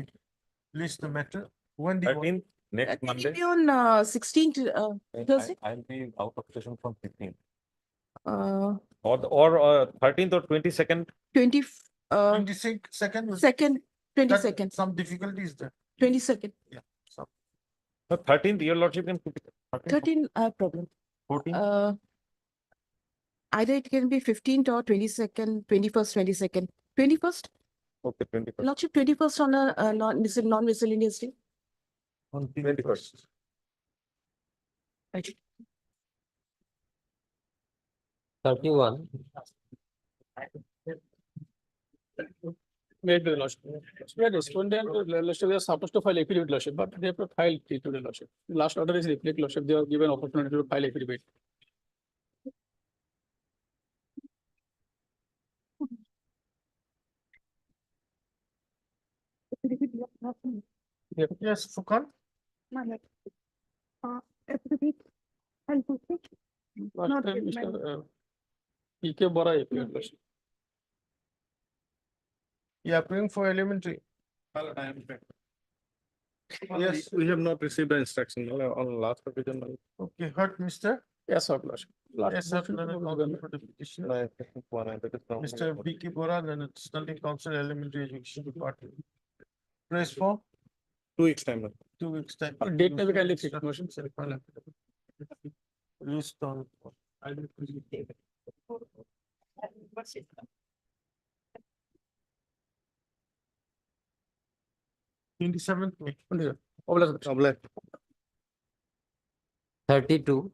List the matter. When do you want? Next Can it Monday. be on 16th Thursday? I'll be out of session from 15th. Or 13th or 22nd. 22nd. Second, 22nd. Some difficulties there. 22nd. Yeah. 13th, your lordship can put it. 13, problem. 14th. Either it can be 15th or 22nd, 21st, 22nd. 21st? Okay, 21st. Lordship, 21st on a non-miscellaneous day. On 21st. Right. 31. Made by the lordship. We are respondent to lordship, they are supposed to file affidavit lordship, but they have to file it to the lordship. Last order is reflect lordship, they are given opportunity to file affidavit. Yes, Furkan. My lord. Affidavit and posting. Not Last time, with my Mr. PK Bora appeared. last time. You are appearing for elementary. Yes. We have not received the instruction on last petition. Okay, heard, Mr. Yes, sir. Yes, sir. Learned counsel for the petitioner. Mr. B.K. Bora, Learned Standing Counsel, Elementary Education Department. Praise for 2 weeks time. 2 weeks time. Date may be kindly fixed. Motion, sir. Released on. 27th May. 32.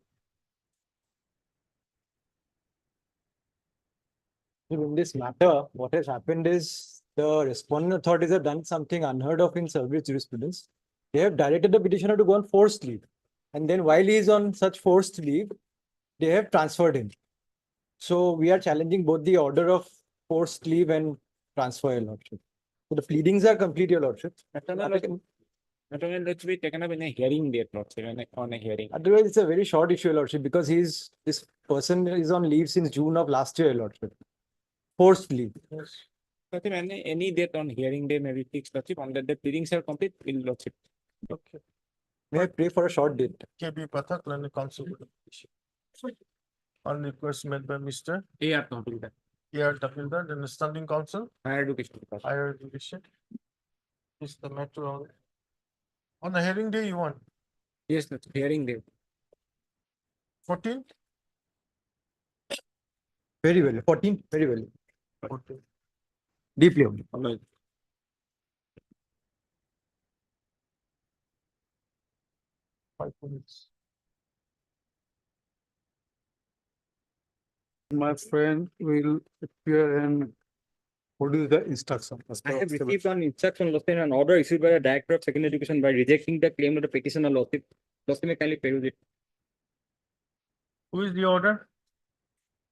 In this matter, what has happened is the respondent authorities have done something unheard of in service jurisprudence. They have directed the petitioner to go on forced leave. And then while he is on such forced leave, they have transferred him. So we are challenging both the order of forced leave and transfer, Your Lordship. So the pleadings are complete, Your Lordship. Let's be taken up in a hearing date, Lordship, on a hearing. Otherwise, it's a very short issue, Your Lordship, because this person is on leave since June of last year, Your Lordship. Forced leave. Lordship, any date on hearing day may be fixed, Lordship, on that the pleadings are complete, Lordship. Okay. May I pray for a short date? KB Pathak, Learned Counsel for the petition. On request made by Mr. A.R. Tapilkar. A.R. Tapilkar, then the Standing Counsel, Higher Education. Higher Education. Is the matter on the hearing day you want? Yes, Lordship, hearing day. 14th? Very well. 14, very well. 14th. Deeply. 5 minutes. My friend will appear and produce the instruction. I have received an instruction, Lordship, an order issued by the Director of Secondary Education by rejecting the claim of the petitioner, Lordship. Lordship, may kindly peruse it. Who is the order?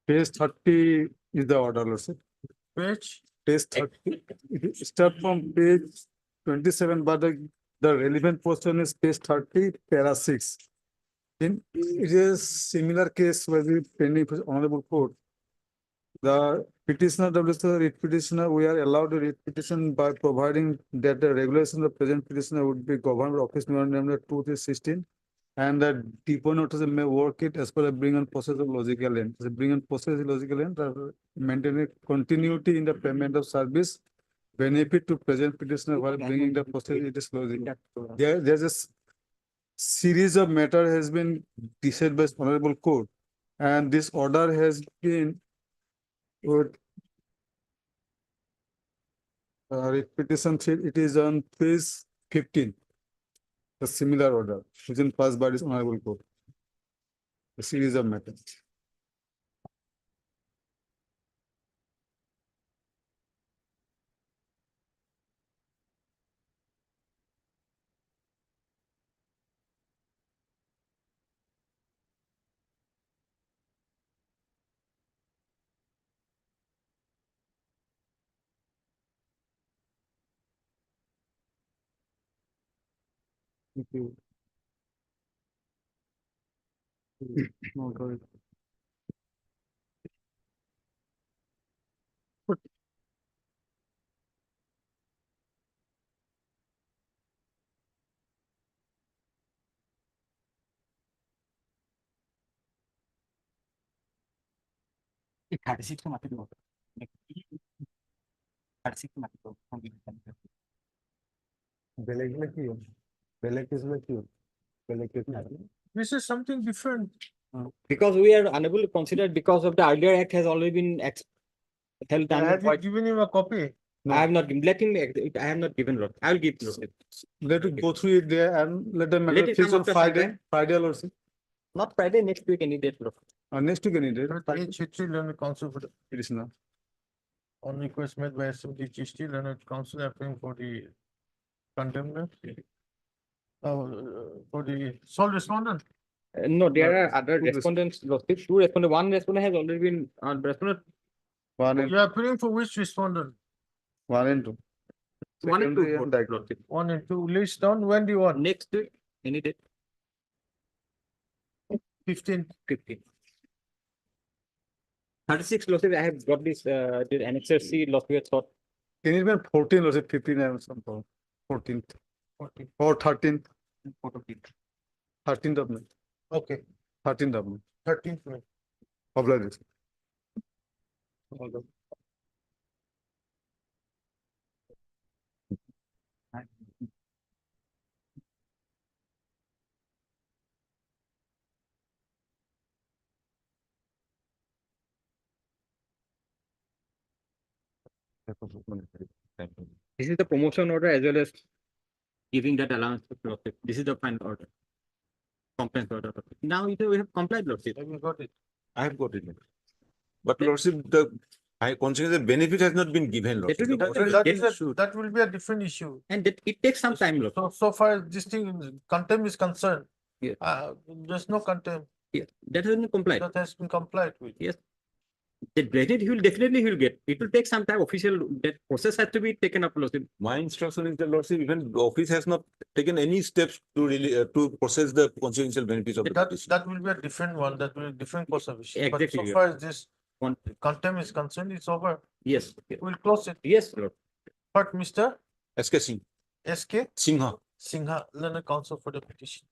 Page 30 is the order, Lordship. Page? Page 30. It start from page 27, but the relevant portion is page 30, para 6. In it is similar case where we pending for honorable court. The petitioner, the writ petitioner, we are allowed to writ petition by providing that the regulation of present petitioner would be governed by Office Number 2316. And the depot notice may work it as per the bring on process of logical end. The bring on process of logical end, maintaining continuity in the payment of service, benefit to present petitioner while bringing the process it is logical. There's a series of matter has been decided by honorable court, and this order has been with petition, it is on page 15. A similar order, which is passed by this honorable court. A series of matters. Thank you. This is something different. Because we are unable to consider because of the earlier act has already been held. Have you given him a copy? I have not given. Let him. I have not given. Lord. I will give. Lord. Let it go through it there and let them Let make it fix come on after Friday, Friday also. Not Friday. Next week. Any date. Lord. Next week any day. Page 3, Learned Counsel for the petitioner. on request made by SMT Chishti, Learned Counsel appearing for the contender. For the sole respondent. No, there are other respondents. Lordship. Two respondents. One respondent has already been responded. You are appearing for which respondent? 1 and 2. One and secondary two, and Lordship. 1 and 2 list down. When do you want? Next week, any date, 15. 15. 36, Lordship, I have got this, the annexure C, Lordship, thought. Can it be 14 or 15 and some 14th 14. or 13th? 13th of May. Okay. 13th of May. 13th May. Obligation. This is the promotion order as well as giving that allowance to Lordship. This is the final order. Complaint order. Now we have complied, Lordship. Have you got it? I have got it. But Lordship, the I consider the benefit has not been given. That will Lordship. be The done. order That, is is a, issued. that will be a different issue. And that it takes some time, Lordship. So far as this thing, contempt is concerned, Yeah. there's no contempt. Yeah, that has been complied. That has been complied with. Yes. The granted, he will definitely get. It will take some time. Official, that process has to be taken up, Lordship. My instruction is that Lordship, even the office has not taken any steps to really to process the consequential benefits of the That, petition. that will be a different one, that will be a different course of issue. But Exactly, so yeah. far as this One- contempt is concerned, it's over. Yes. We'll close it. Yes, Lord. But Mr. SK Singh, SK Singha. Singha, learned counsel for the petition.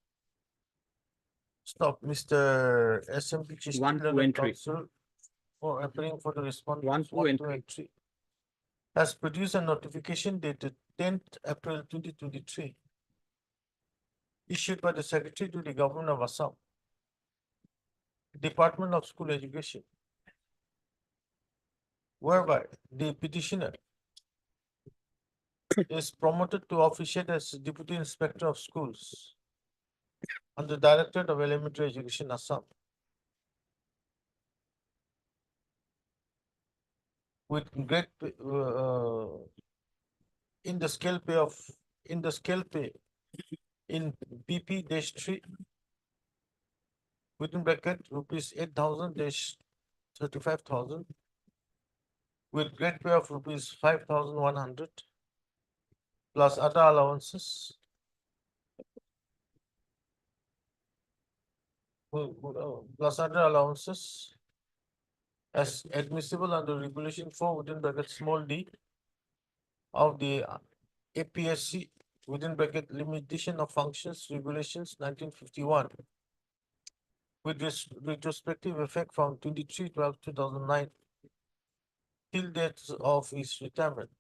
Stop, Mr. SMP Chishti, 1, 2, learned and 3. counsel for appearing for the response. 1, 2, and 3. Has produced a notification dated 10th April 2023. Issued by the Secretary to the Government of Assam. Department of School Education. Whereby the petitioner is promoted to officiate as Deputy Inspector of Schools under Directorate of Elementary Education, Assam. With great, in the scale pay in BP-3 within bracket rupees 8,000 35,000 with grade pay of rupees 5,100 plus other allowances. Plus other allowances as admissible under regulation 4 within bracket small d of the APSC within bracket limitation of functions regulations 1951 with this retrospective effect from 23/12/2009 till date of his retirement.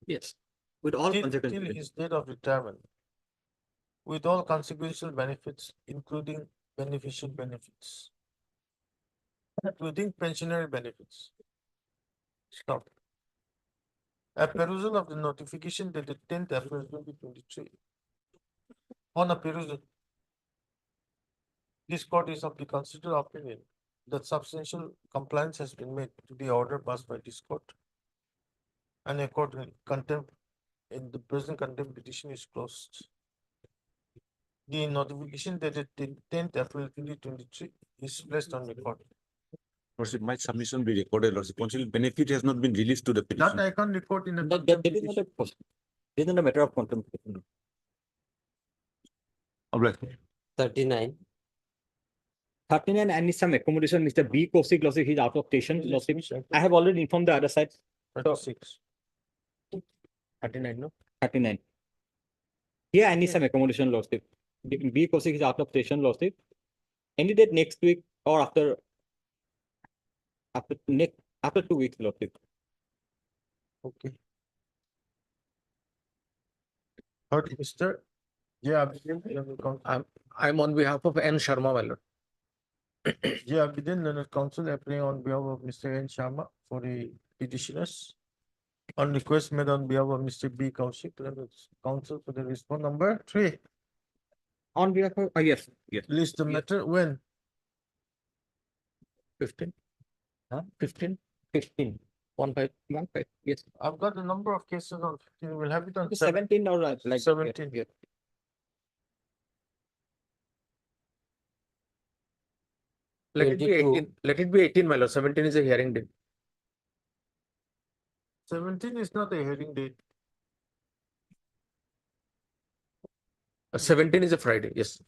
Yes. With all Till consequences. his date of retirement. With all consequential benefits, including beneficial benefits. Including pensionary benefits. Stop. A perusal of the notification dated 10th April 2023. On a perusal, this court is of the considered opinion that substantial compliance has been made to the order passed by this court. And accordingly, contempt in the present contempt petition is closed. The notification dated 10th April 2023 is placed on record. Lordship, my submission be recorded. Lordship, consequential benefit has not been released to the petition. That I can record in a That contempt is not petition. a, this is not a matter of contempt. All right. 39. 39, I need some accommodation. Mr. B. Kosik, Lordship, he's out of station. Lordship, I have already informed the other side. 36. 39, no? 39. Here, I need some accommodation, Lordship. B. Kosik is out of station, Lordship. Any date next week or after 2 weeks, Lordship. Okay. Heard, Mr. Yeah, I'm on behalf of N. Sharma, my lord. Yeah, within the council appearing on behalf of Mr. N. Sharma for the petitioners. On request made on behalf of Mr. B. Kaushik, council for the response number 3. On behalf of, yes, yes. List the matter when? 15. Huh? 15. 15. 15. Yes. I've got the number of cases on 15. We'll have it on 17 or like. 17. Yeah. Let it be 22. 18. Let it be 18, my lord. 17 is a hearing date. 17 is not a hearing date. 17 is a Friday, yes.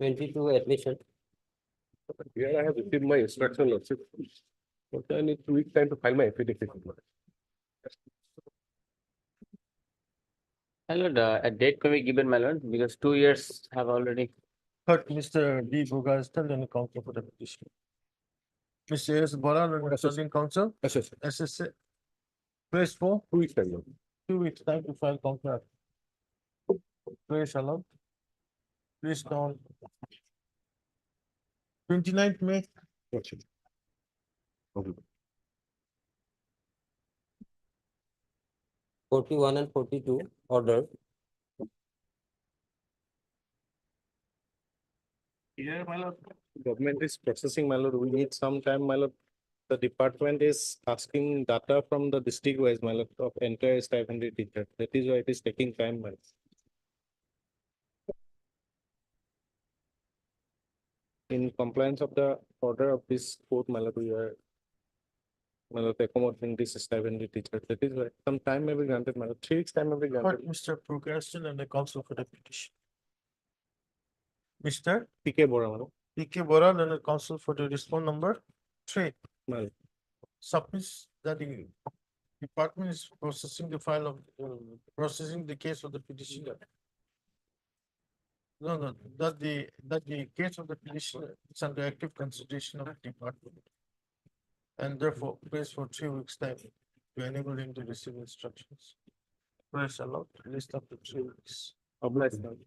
22 admission. Here I have received my instruction lordship. Okay, I need 2 weeks time to file my affidavit. My lord, a date can be given, my lord, because 2 years have already. Heard Mr. D. Bogastan and the counsel for the petition. Mr. S. Bora, the standing counsel, SSA. Place for 2 weeks time. 2 weeks time to file contract. Place allowed. Place down. 29th May. Lordship. Okay. 41 and 42 order. Here, my lord, government is processing, my lord. We need some time, my lord. The department is asking data from the district wise, my lord, of entire stipend teacher. That is why it is taking time, my lord. In compliance of the order of this court, my lord, we are, my lord, accommodating this stipend teacher. That is why some time may be granted, my lord. 3 weeks time may be Heard granted. Mr. Bogastan and the counsel for the petition. Mr. PK Bora, my lord. P.K. Bora and the counsel for the response number 3. My lord. Submits that the department is processing the file of, processing the case of the petitioner. No, that the case of the petitioner is under active consideration of the department. And therefore, place for 3 weeks time to enable him to receive instructions. Press allowed, list up to 3 weeks. Obliged, my lord.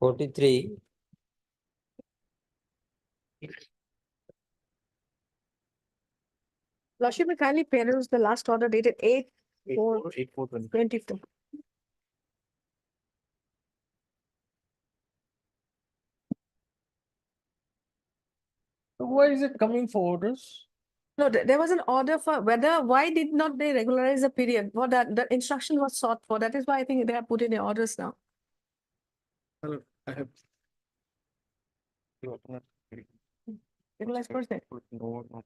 43. Lordship, may kindly peruse the last order dated 8/4/24. Why is it coming for orders? No, there was an order for why did not they regularize the period? What the instruction was sought for. That is why I think they have put in the orders now. My lord, I have. Regularize person. No, no.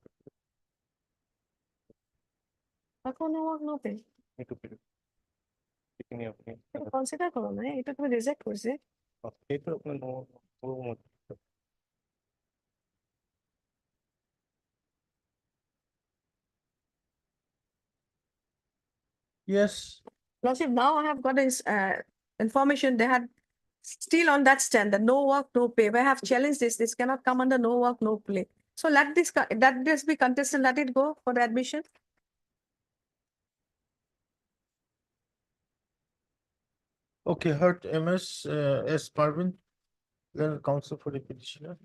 No pay. Need to pay. Taking your pay. Consider করো না এটা তুমি reject করছে এই তো আপনার no. Yes. Lordship, now I have got this information they had still on that stand, that no work, no pay. I have challenged this cannot come under no work, no play. So let this be contested, let it go for the admission. Okay, heard MS S. Parvin, then counsel for the petitioner.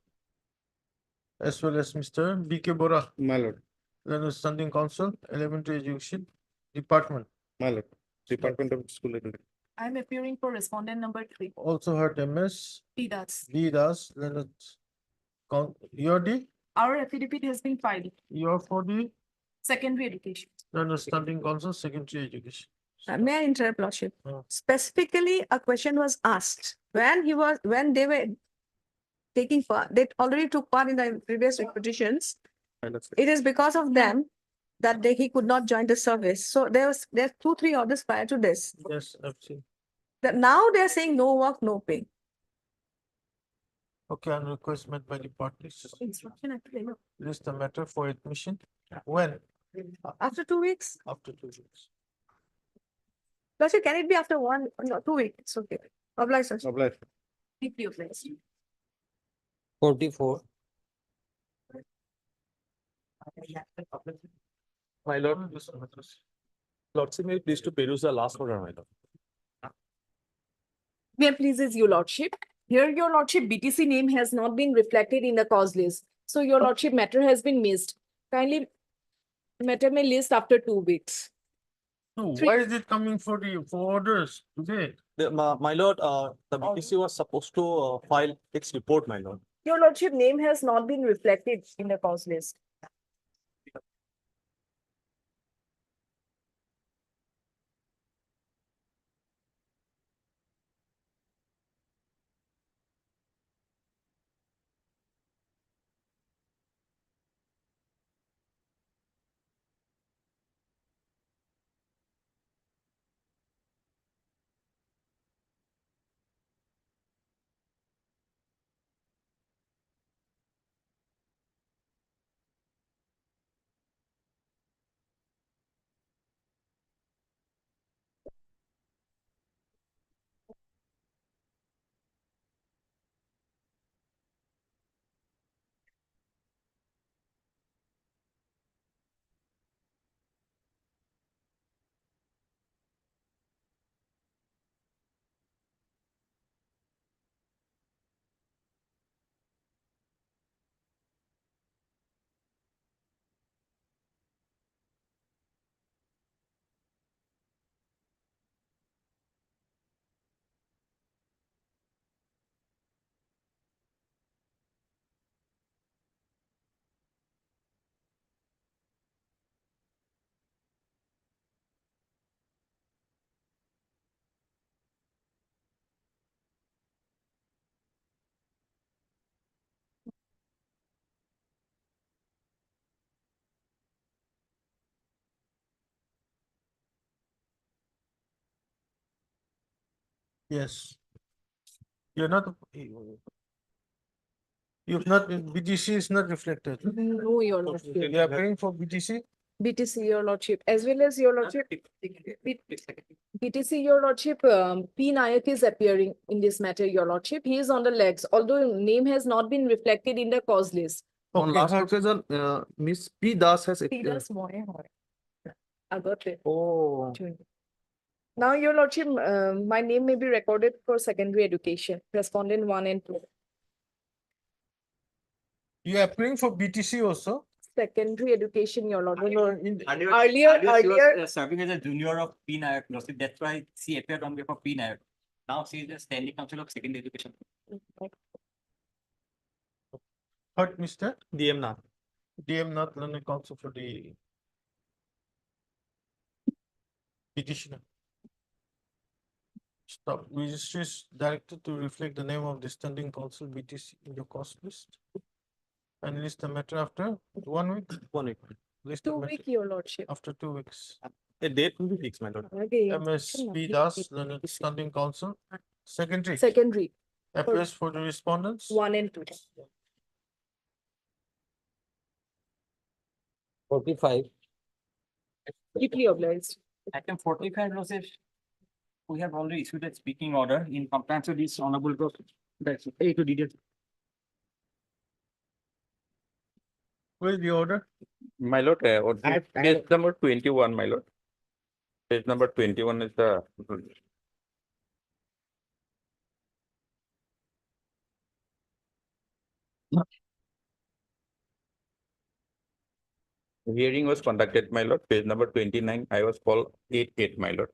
As well as Mr. B.K. Bora, My lord, then the standing counsel, elementary education department. my lord, Department of School Education. I am appearing for respondent number 3. Also heard MS. He does. D does, then it's your D, Our affidavit has been filed. your for the, Secondary education. then the standing counsel, secondary education. May I interrupt, Lordship? Oh. Specifically, a question was asked when they were taking part, they already took part in the previous petitions. It is because of them that he could not join the service. So there's 2-3 orders prior to this. Yes, I've seen. That now they're saying no work, no pay. Okay, on request made by the parties, Instruction actually, no. list the matter for admission. When? After 2 weeks? After 2 weeks. Lordship, can it be after 2 weeks? Okay. Obliged, sir. Obliged. Deeply obliged. 44. My lord, lordship, may I please to peruse the last order, my lord. May I pleases you, lordship. Here, your lordship, BTC name has not been reflected in the cause list. So your lordship, matter has been missed. Kindly, matter may list after 2 weeks. No, why is it coming for orders today? My lord, the BTC was supposed to file its report, my lord. Your lordship, name has not been reflected in the cause list. Yes. You're not, you've not, BTC is not reflected. No, your lordship. You are paying for BTC? BTC, your lordship, as well as your lordship. BTC, your lordship, P Nayak is appearing in this matter, your lordship. He is on the legs, although name has not been reflected in the cause list. On Okay, last her- occasion, Miss P Das has. P das moye hoy. I got it. Oh. Now, your lordship, my name may be recorded for secondary education, respondent 1 and 2. You are paying for BTC also? Secondary education, your lordship. No, in, Earlier, Serving as a junior of P Nayak, Lordship. That's why she appeared on behalf of P Nayak. Now she is the standing counsel of secondary education. what, Mr. DM Nath. DM not learning counsel for the petitioner. Stop. Registry is directed to reflect the name of the standing counsel BTC in the cost list. And list the matter after 1 week. 1 week. List the 2 matter week, your lordship. after 2 weeks. A date will be fixed, my lord. Okay. MSP Das, learned standing counsel. Secondary. Secondary, Appears for the respondents. 1 and 2. 45. Deeply obliged. Item 45, Lordship. We have already issued a speaking order in compliance with this honorable court. That's A to detail. Where is the order? My lord, page number 21, my lord. Page number 21 is the. Hearing was conducted, my lord, page number 29, I was called 8, my lord.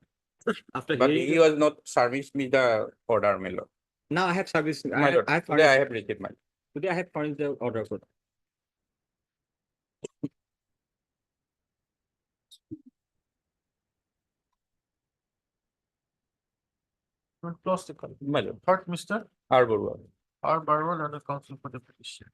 After But hearing, he was not serviced me the order, my lord. now I have service. My lord, today I have received my. Today I have furnished the order. Sir. We'll close the call. My lord, Third, Mr. Arbor. R. Barwal under counsel for the petition.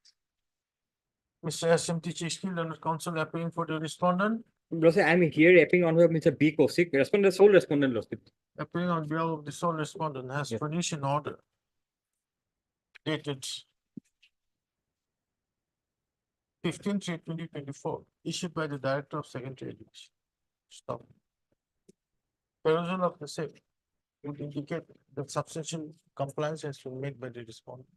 Mr. SMT Chishki, under counsel appearing for the respondent, Lordship, I am here appearing on behalf of Mr. B. Kosik, respondent, sole respondent, Lordship. appearing on behalf of the sole respondent, has Yes. furnished an order dated 15/3/2024, issued by the Director of Secondary Education. Stop. Perusal of the same would indicate that substantial compliance has been made by the respondent.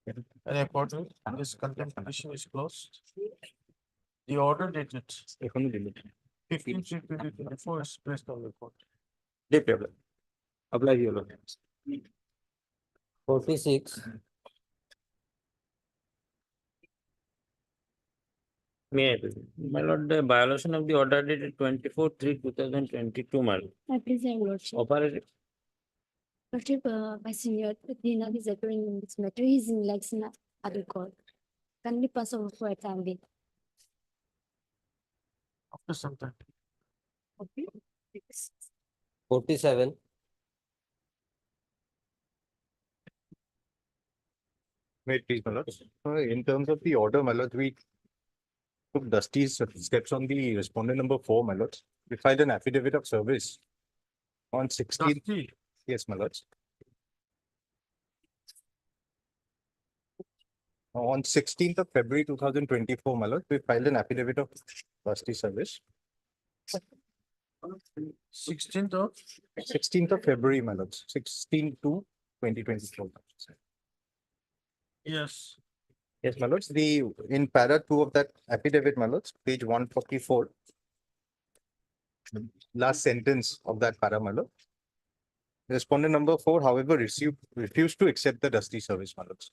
And accordingly, this contempt petition is closed. The order dated 15/3/2024 is placed on the court. Apply here, Lordship. 46. May I please? My lord, the violation of the order dated 24/3/2022, my lord. I present your lordship. Operative. Lordship, my senior Dina is appearing in this matter. He's in election at other court. Can we pass over for a time being? After some time. 47. Wait, please, my lord. In terms of the order, my lord, we took Dusty's steps on the respondent number 4, my lord. We filed an affidavit of service on 16th. Dusty, Yes, my lords. On 16th of February 2024, my lord, we filed an affidavit of Dusty service. 16th of 16th of February, my lords, 16 to 2024. yes. Yes, my lords, in para 2 of that affidavit, my lords, page 144. Last sentence of that para, my lord. Respondent number 4, however, refused to accept the Dusty service, my lords.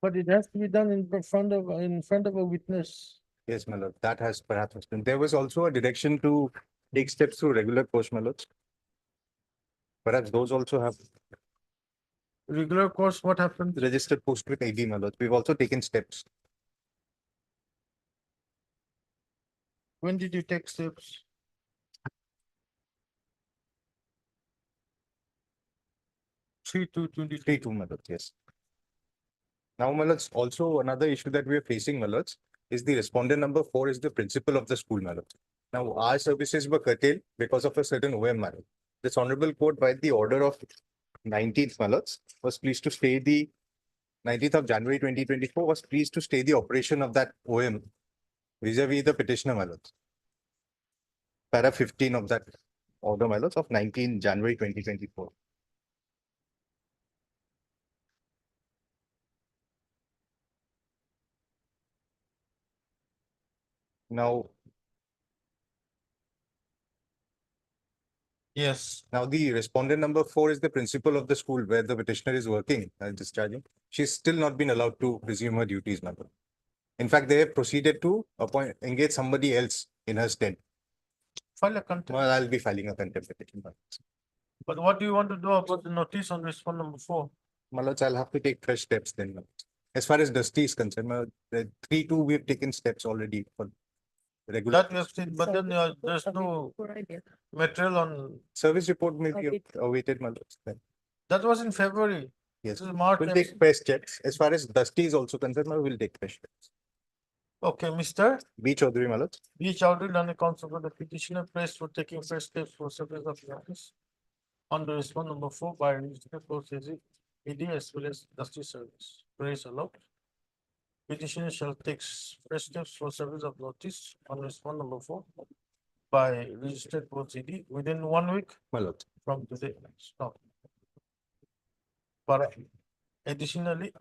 But it has to be done in front of a witness. Yes, my lord, that has perhaps been. There was also a direction to take steps through regular course, my lords. Perhaps those also have Regular course, what happened? registered post with ID, my lords. We've also taken steps. When did you take steps? 3/2/23. 3/2, my lords, yes. Now, my lords, also another issue that we are facing, my lords, is the respondent number 4 is the principal of the school, my lords. Now, our services were curtailed because of a certain OM, my lord. This honorable court, by the order of 19th, my lords, was pleased to stay the 19th of January 2024, was pleased to stay the operation of that OM vis-a-vis the petitioner, my lords. Para 15 of that order, my lords, of 19 January 2024. Now, Yes. now the respondent number 4 is the principal of the school where the petitioner is working and discharging. She's still not been allowed to resume her duties, my lord. In fact, they have proceeded to engage somebody else in her stead. File a contempt. Well, I'll be filing a contempt petition. But what do you want to do about the notice on respondent number 4? My lords, I'll have to take fresh steps then. my lords. As far as Dusty is concerned, my lord, the 3/2 we've taken steps already for regular. That we have seen, but then there's no material on, Service report may be awaited, my lords. then. that was in February. Yes, This is March. we'll take fresh checks. As far as Dusty is also concerned, my lord, we'll take fresh steps. Okay, Mr. B. Chaudhary, my lords. B. Chowdhury, Learned Counsel for the petitioner, praised for taking first steps for service of notice on the respondent number 4 by registered processing ED as well as justice service. Praise allowed. Petitioner shall take fresh steps for service of notice on respondent number 4 by registered proceeding within 1 week My lord. from today. Stop. But additionally,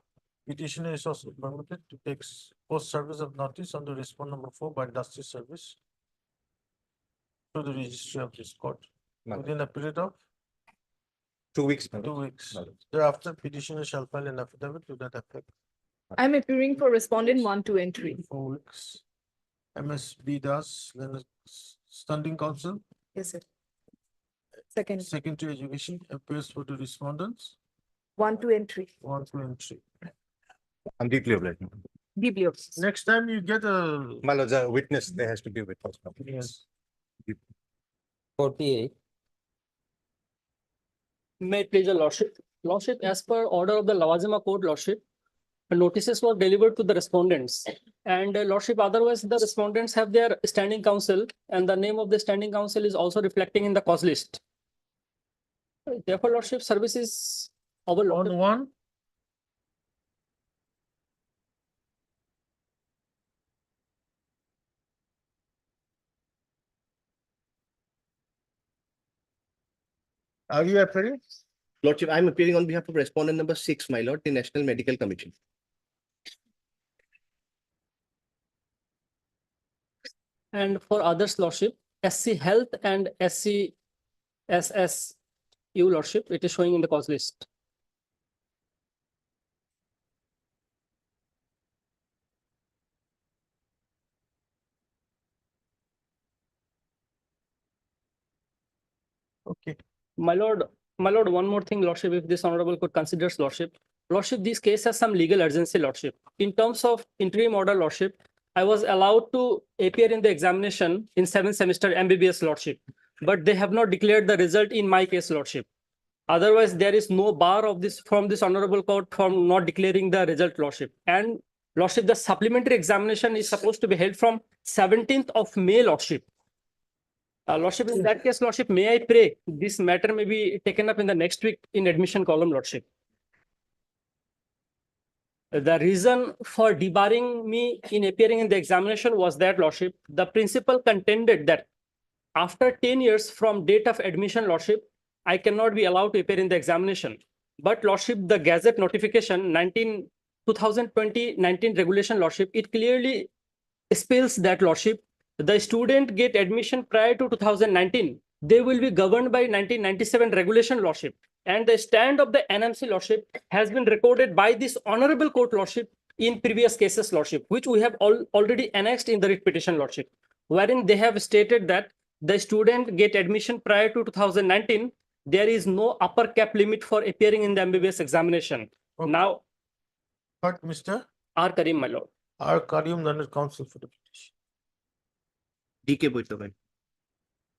petitioner is also permitted to take post service of notice on the respondent number 4 by justice service to the registry of this court My lord. within a period of 2 weeks, my 2 lord. weeks. My lord. Thereafter, petitioner shall file an affidavit to that effect. I'm appearing for respondent 1, 2, and 3. 4 weeks. MSB does, then standing counsel, Yes, sir. Second, secondary education appears for the respondents, 1, 2, and 3. 1, 2, and 3. I'm deeply obliged. Deeply obsessed. Next time you get a, My lords, a witness, there has to be a witness. yes, 48. May it please your lordship. Lordship, as per order of the Lawazima Court, lordship, notices were delivered to the respondents. And lordship, otherwise the respondents have their standing counsel and the name of the standing counsel is also reflecting in the cause list. Therefore, lordship, service is overlooked. on 1, are you appearing? Lordship, I'm appearing on behalf of respondent number 6, my lord, the National Medical Commission. And for others, lordship, SC Health and SC SSU lordship, it is showing in the cause list. Okay. My lord, one more thing, lordship, if this honorable court considers lordship. Lordship, this case has some legal urgency, lordship. In terms of interim order, lordship, I was allowed to appear in the examination in 7th semester MBBS, lordship, but they have not declared the result in my case, lordship. Otherwise, there is no bar of this from this honorable court from not declaring the result, lordship. And lordship, the supplementary examination is supposed to be held from 17th of May, lordship. Lordship, in that case, lordship, may I pray this matter may be taken up in the next week in admission column, lordship. The reason for debarring me in appearing in the examination was that, lordship, the principal contended that after 10 years from date of admission, lordship, I cannot be allowed to appear in the examination. But lordship, the Gazette notification 2020-19 regulation, lordship, it clearly spells that, lordship, the student get admission prior to 2019. They will be governed by 1997 regulation, lordship. And the stand of the NMC, lordship, has been recorded by this honorable court, lordship, in previous cases, lordship, which we have already annexed in the writ petition, lordship, wherein they have stated that the student get admission prior to 2019. There is no upper cap limit for appearing in the MBBS examination. Okay. Now, But Mr. R. Karim, my lord. R. Karim, Learned Counsel for the petition. DK Boito, my lord.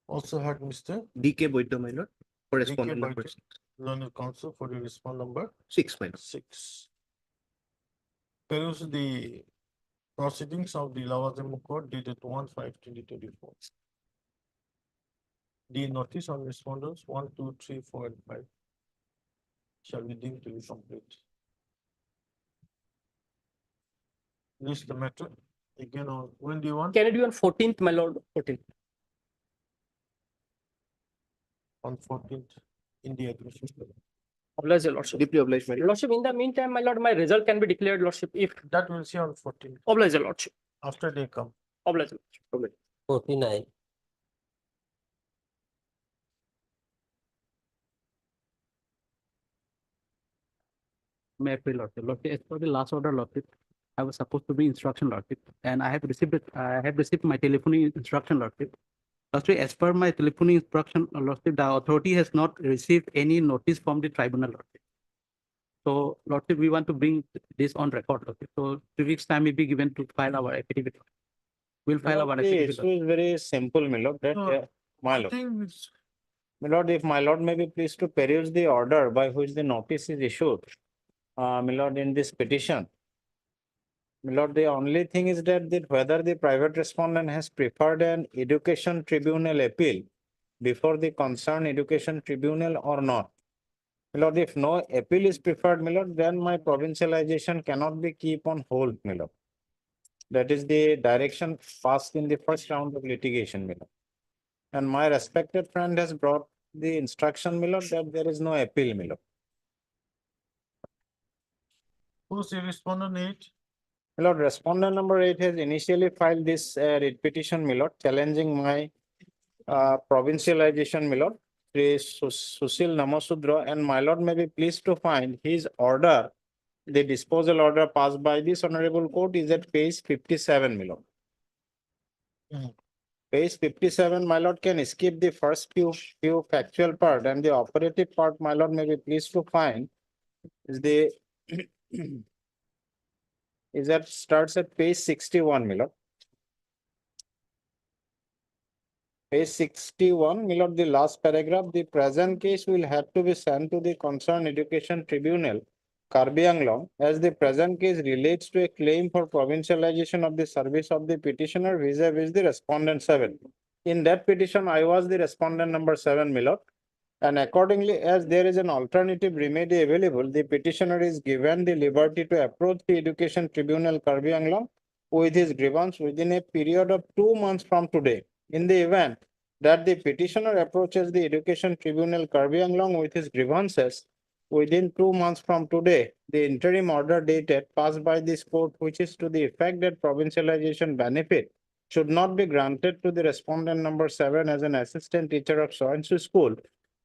Also heard Mr. DK Boito, my lord, for DK respondent number Boito. 6. Learned counsel for the respond number 6, my lord. 6. Peruse the proceedings of the Lavazim Court dated 1/5/2024. The notice on respondents 1, 2, 3, 4, and 5 shall be deemed to be complete. List the matter again on when do you want? Can it be on 14th, my lord? 14th. On 14th in the admission. Oblige, your lordship. Deeply obliged, my lord. Lordship, in the meantime, my lord, my result can be declared, lordship, if. That we'll see on 14th Oblige, your lordship. after they come. Oblige, your lordship. Oblige. 49. May I pray, Lordship? Lordship, as per the last order, Lordship, I was supposed to be instruction, Lordship, and I have received it. I have received my telephonic instruction, Lordship. Lordship, as per my telephonic instruction, Lordship, the authority has not received any notice from the tribunal, Lordship. So, Lordship, we want to bring this on record, Lordship. So, 2 weeks time will be given to file our affidavit. We'll file our The affidavit. issue is very simple, my lord. That, my lord. My lord, if my lord may be pleased to peruse the order by which the notice is issued, my lord, in this petition. My lord, the only thing is that whether the private respondent has preferred an education tribunal appeal before the concerned education tribunal or not. My lord, if no appeal is preferred, my lord, then my provincialization cannot be keep on hold, my lord. That is the direction passed in the first round of litigation, my lord. And my respected friend has brought the instruction, my lord, that there is no appeal, my lord. Who's the respondent 8? My lord, respondent number 8 has initially filed this writ petition, my lord, challenging my provincialization, my lord, Sri Susil Namasudra, and my lord may be pleased to find his order, the disposal order passed by this honorable court is at page 57, my lord. Page 57, my lord, can skip the first few factual part, and the operative part, my lord may be pleased to find is the is that starts at page 61, my lord. Page 61, my lord, the last paragraph, the present case will have to be sent to the concerned education tribunal, Karbi Anglong, as the present case relates to a claim for provincialization of the service of the petitioner vis-a-vis the respondent 7. In that petition, I was the respondent number 7, my lord. And accordingly, as there is an alternative remedy available, the petitioner is given the liberty to approach the education tribunal Karbi Anglong with his grievance within a period of 2 months from today. In the event that the petitioner approaches the education tribunal Karbi Anglong with his grievances within 2 months from today, the interim order dated passed by this court, which is to the effect that provincialization benefit should not be granted to the respondent number 7 as an assistant teacher of so-and-so school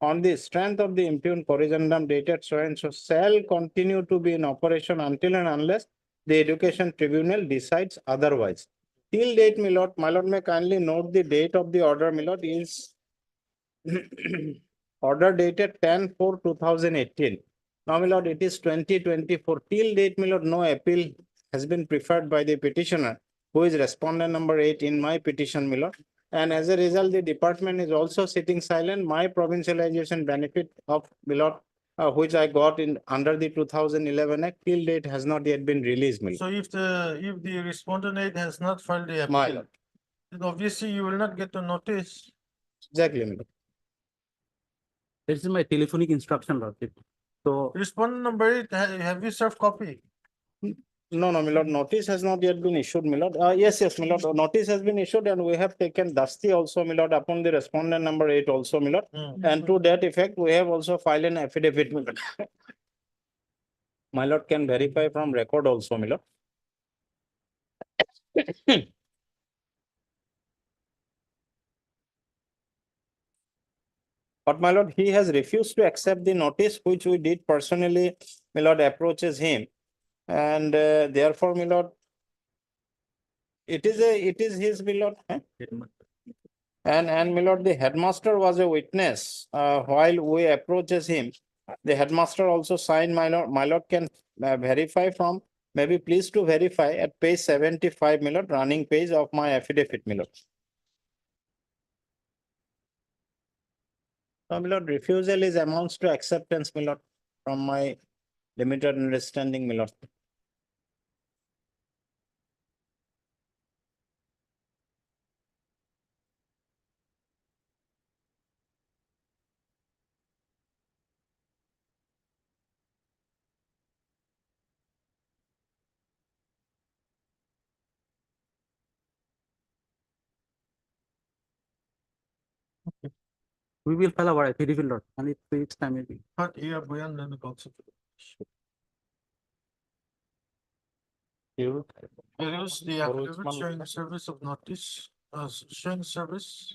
on the strength of the impugned corrigendum dated so-and-so shall continue to be in operation until and unless the education tribunal decides otherwise. Till date, my lord may kindly note the date of the order, my lord, is order dated 10/4/2018. Now, my lord, it is 2024. Till date, my lord, no appeal has been preferred by the petitioner, who is respondent number 8 in my petition, my lord. And as a result, the department is also sitting silent. My provincialization benefit of, my lord, which I got in under the 2011 Act, till date has not yet been released, my lord. So if the respondent 8 has not filed the My appeal, lord. then obviously you will not get a notice. Exactly, my lord. This is my telephonic instruction, Lordship. So, Respondent number 8, have you served copy? No, my lord, notice has not yet been issued, my lord. Yes, my lord, notice has been issued and we have taken Dusty also, my lord, upon the respondent number 8 also, my lord. And to that effect, we have also filed an affidavit, my lord. My lord can verify from record also, my lord. But my lord, he has refused to accept the notice which we did personally, my lord, approaches him. And therefore, my lord, it is his, my lord. And my lord, the headmaster was a witness while we approaches him. The headmaster also signed, my lord can verify from, maybe please to verify at page 75, my lord, running page of my affidavit, my lord. My lord, refusal is amounts to acceptance, my lord, from my limited understanding, my lord. We will file our affidavit, Lord, and it takes time maybe. But here, Brian, then the council. You. There is the affidavit showing service of notice, showing service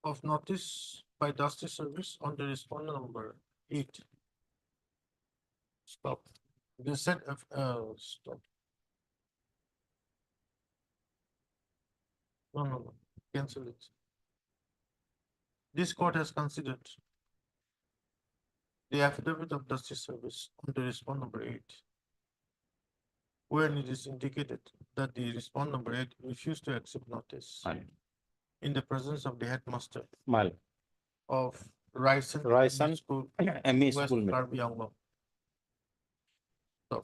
of notice by Dusty Service on the respondent number 8. Stop. They said, stop. No, cancel it. This court has considered the affidavit of Dusty Service on the respondent number 8, wherein it is indicated that the respondent number 8 refused to accept notice in the presence of the headmaster Mal. of Ryson School, ME West school. Karbi Anglong. So,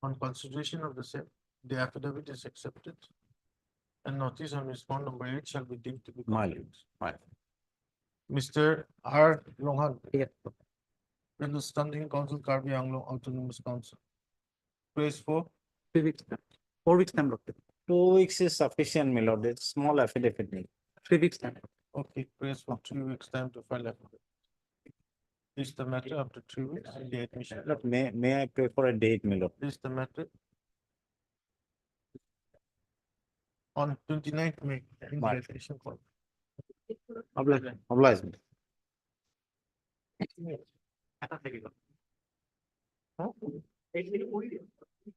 on consideration of the same, the affidavit is accepted and notice on respondent number 8 shall be deemed to be complete. Mr. R. Longhan. Yes. Then the Standing Council, Karbi Anglong Autonomous Council. Praise for 3 weeks, 4 weeks time, Lord. 2 weeks is sufficient, my lord. It's small affidavit. 3 weeks time. okay, praise for 3 weeks time to file affidavit. Is the matter after 3 weeks in the admission? Look, may I pray for a date, my lord? Is the matter on 29th May in the admission court. Obliged.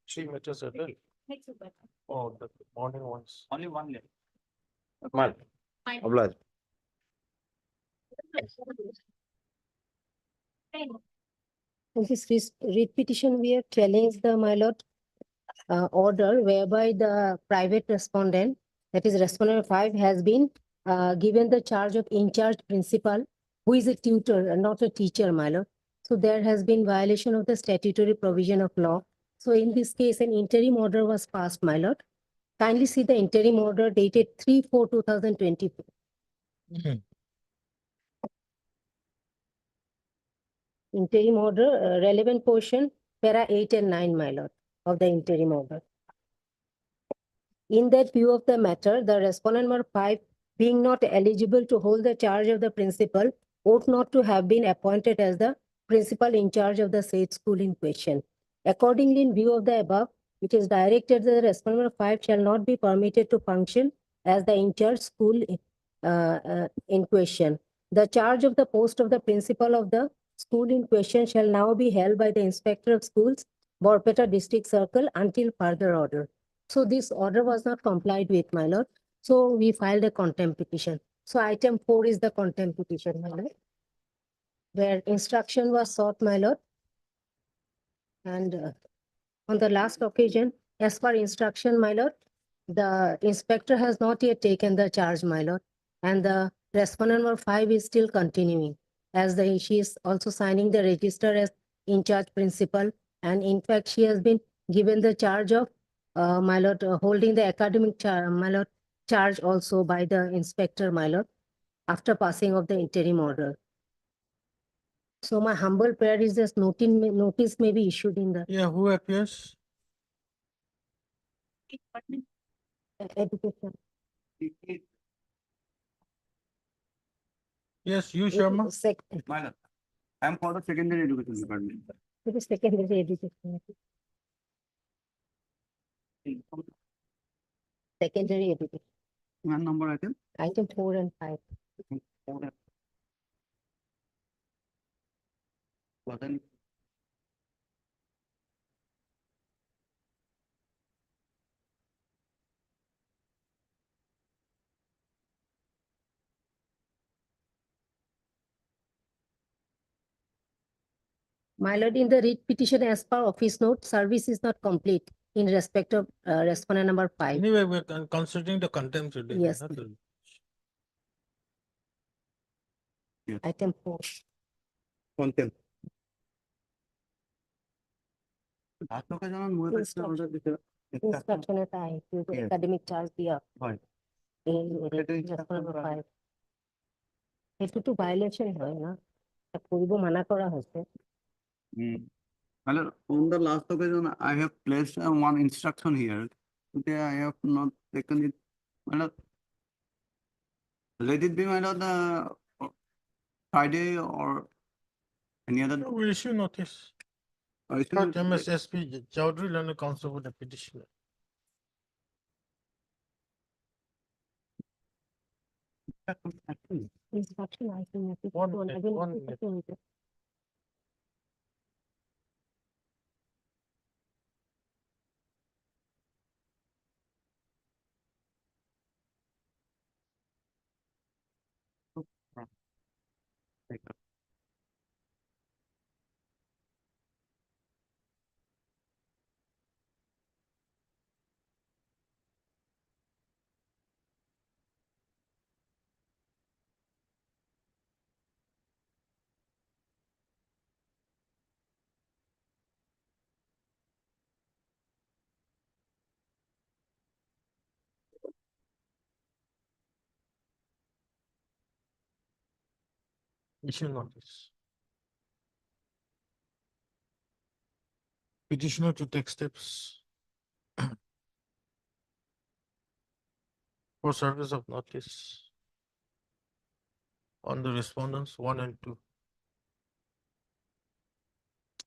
Three matters are done. Oh, the morning ones. Only one left. Mal. Obliged. In this writ petition, we have challenged the, my lord, order whereby the private respondent, that is respondent 5, has been given the charge of in-charge principal, who is a tutor and not a teacher, my lord. So there has been violation of the statutory provision of law. So in this case, an interim order was passed, my lord. Kindly see the interim order dated 3/4/2024. Interim order, relevant portion, para 8 and 9, my lord, of the interim order. In that view of the matter, the respondent number 5, being not eligible to hold the charge of the principal, ought not to have been appointed as the principal in charge of the said school in question. Accordingly, in view of the above, it is directed that the respondent number 5 shall not be permitted to function as the in charge school in question. The charge of the post of the principal of the school in question shall now be held by the inspector of schools, Borpeta District Circle, until further order. So this order was not complied with, my lord. So we filed a contempt petition. So item 4 is the contempt petition, my lord, where instruction was sought, my lord. And on the last occasion, as per instruction, my lord, the inspector has not yet taken the charge, my lord. And the respondent number 5 is still continuing, as she is also signing the register as in-charge principal. And in fact, she has been given the charge of, my lord, holding the academic my lord, charge also by the inspector, my lord, after passing of the interim order. So my humble prayer is this notice may be issued in the Yeah, who appears? education. Yes, you, Sharma. I am for the secondary education department. It is secondary education. Secondary education. One number item. Item 4 and 5. My lord, in the writ petition as per office note, service is not complete. in respect of respondent number 5. Anyway, we're considering the contempt today. Yes, not the- Item 4. Contempt. Instruction এটা academic charge দিয়া হয়। respondent number 5 এটা তো violation হয় না এটা করব মানা করা হয়েছে On the last occasion, I have placed one instruction here. Today I have not taken it. My lord, let it be, my lord, Friday or any other. We issue notice. But MSSP Chowdhury Learned Counsel with the petitioner. instruction item One minute. Issue notice. Petitioner to take steps for service of notice on the respondents 1 and 2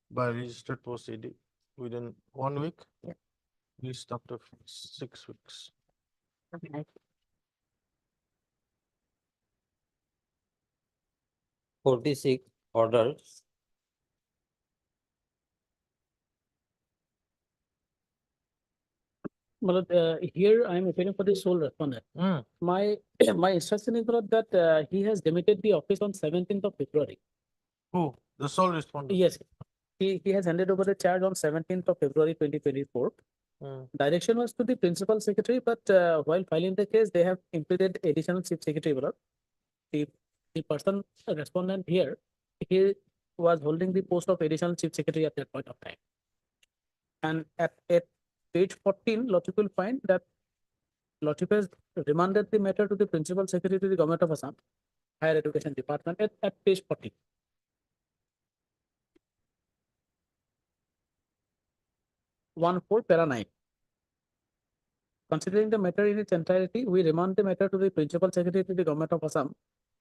by registered post AD within 1 week. List after 6 weeks. Okay. 46 orders. Here I am appealing for the sole respondent. My my instruction is not that he has demitted the office on 17th of February. Who? The sole respondent? Yes, he has handed over the charge on 17th of February 2024. Direction was to the principal secretary, but while filing the case, they have implicated additional chief secretary. The person respondent here, he was holding the post of additional chief secretary at that point of time. And at page 14, Lordship will find that Lordship has remanded the matter to the principal secretary to the Government of Assam, Higher Education Department at page 14. One 4 para 9. Considering the matter in its entirety, we remand the matter to the principal secretary to the Government of Assam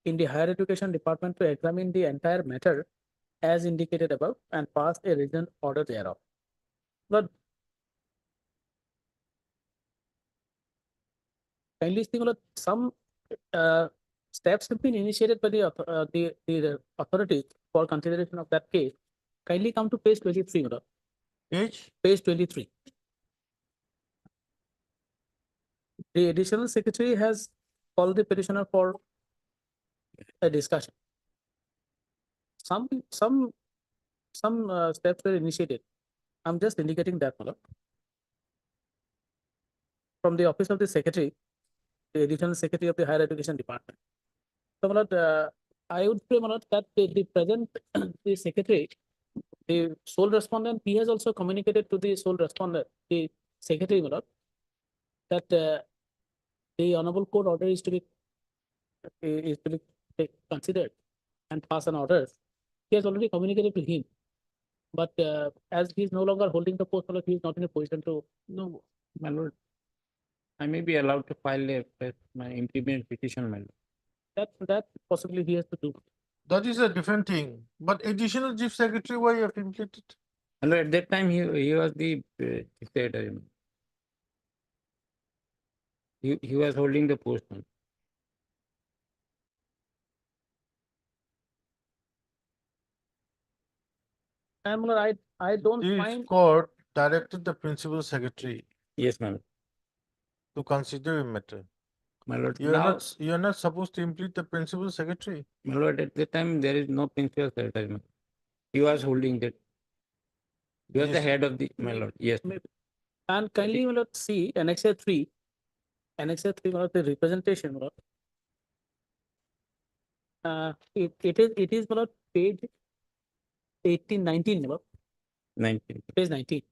in the Higher Education Department to examine the entire matter as indicated above and pass a written order thereof. But kindly think about some steps have been initiated by the authorities for consideration of that case. Kindly come to page 23. Page 23. The additional secretary has called the petitioner for a discussion. Some steps were initiated. I'm just indicating that, Malak. From the office of the secretary, the additional secretary of the Higher Education Department. So, Malak, I would say, Malak, that the present the secretary, the sole respondent, he has also communicated to the sole respondent, the secretary, Malak, that the honorable court order is to be considered and pass an order. He has already communicated to him, but as he is no longer holding the post, he is not in a position to. No, my lord. I may be allowed to file my implement petition, my lord. That possibly he has to do. That is a different thing. But additional chief secretary, why you have implemented? And at that time, he was the secretary. He was holding the post. I don't This find. court directed the principal secretary. Yes, ma'am. To consider a matter. My lord, You are not supposed to implicate the principal secretary. My lord, at that time there is no principal secretary. Ma'am. He was holding that. He was the head of the, my lord. Yes. And kindly, my lord, see annexure 3. Annexure 3, my lord, the representation, my lord. It is, my lord, page 18, 19, my lord. 19. Page 19.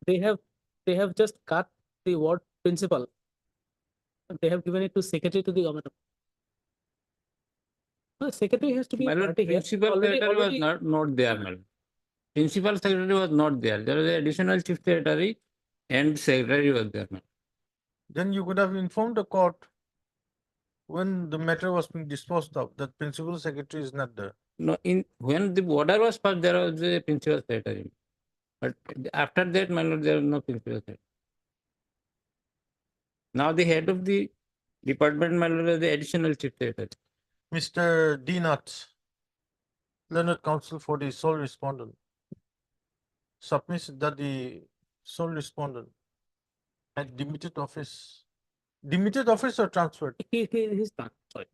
They have just cut the word principal. They have given it to secretary to the government. No, secretary has to be My lord, party here. principal Already- secretary was already- not there, my lord. Principal secretary was not there. There was an additional chief secretary and secretary was there, my lord. Then you could have informed the court when the matter was being disposed of, that principal secretary is not there. No, when the order was passed, there was a principal secretary. But after that, my lord, there was no principal secretary. Now the head of the department, my lord, is the additional chief secretary. Mr. D. Nuts, learned counsel for the sole respondent, submits that the sole respondent had demitted office or transferred? He's transferred.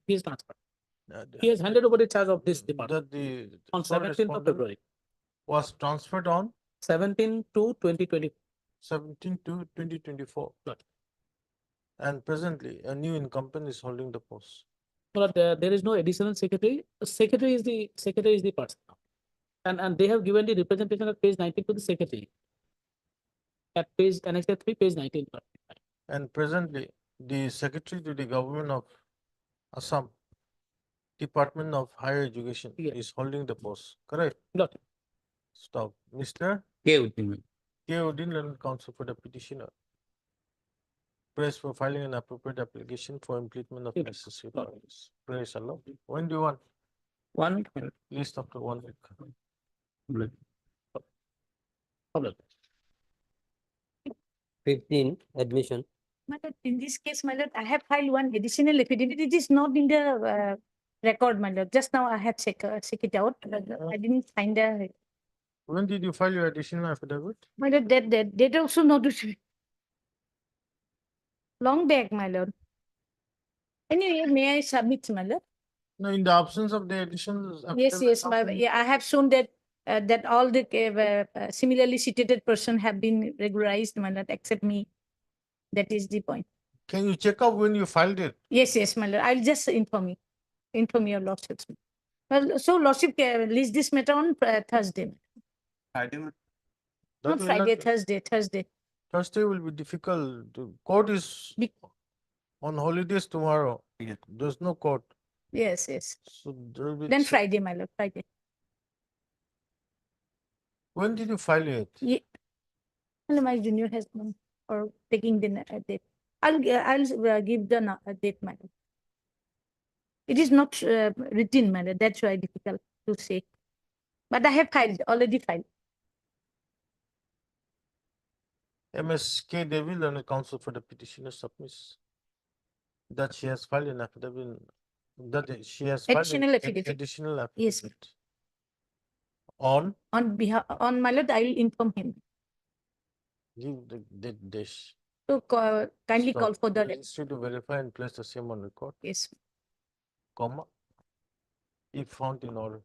He has handed over the charge of this department That the on sole 17th of respondent February, was transferred on 17 to 2020. 17 to 2024. Right. And presently, a new incumbent is holding the post. But there is no additional secretary. Secretary is the person. And they have given the representation at page 19 to the secretary. At page annexure 3, page 19. And presently, the secretary to the government of Assam, Department of Higher Education, is holding the post. Correct? Got it. Stop. Mr. K. Uddin. K. Udin, learned counsel for the petitioner. Praise for filing an appropriate application for implementation of necessary parties. Praise Allah. When do you want? 1 week, my lord. Least after 1 week. Problem. 15, admission. My lord, in this case, my lord, I have filed one additional affidavit. It is not in the record, my lord. Just now I have check it out. But I didn't find a. When did you file your additional affidavit? My lord, that also not long back, my lord. Anyway, may I submit, my lord? No, in the absence of the additional. Yes, yeah, I have shown that that all the similarly situated person have been regularized, my lord, except me. That is the point. Can you check out when you filed it? Yes, my lord. I'll just inform your lordships. Well, so lordship list this matter on Thursday. That Not will Friday, not- Thursday. Thursday will be difficult. The court is on holidays tomorrow. There's no court. Yes. So there will be. Then Friday, my lord, Friday. When did you file it? Yeah. And my junior has been or taking the date. I'll give the date, my lord. It is not written, my lord. That's why difficult to say. But I have already filed. MSK Devi, learned counsel for the petitioner, submits that she has filed an affidavit, that she has filed Additional an affidavit. additional Yes. affidavit. On my lord, I will inform him. Give the dish. So kindly call for the. Registry to verify and place the same on record. Yes. Comma. If found in order.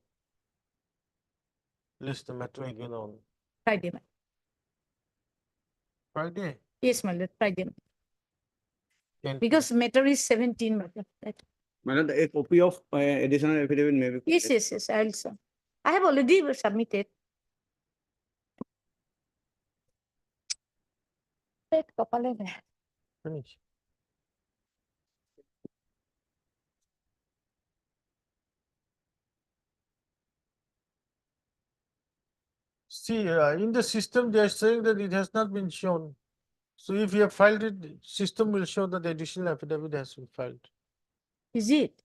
List the matter again on Friday, my. Friday. Yes, my lord, Friday. 10. Because matter is 17, my lord. Right. My lord, a copy of additional affidavit may be. Yes, I will send. I have already submitted. Finish. See, in the system, they are saying that it has not been shown. So if you have filed it, system will show that the additional affidavit has been filed. Is it?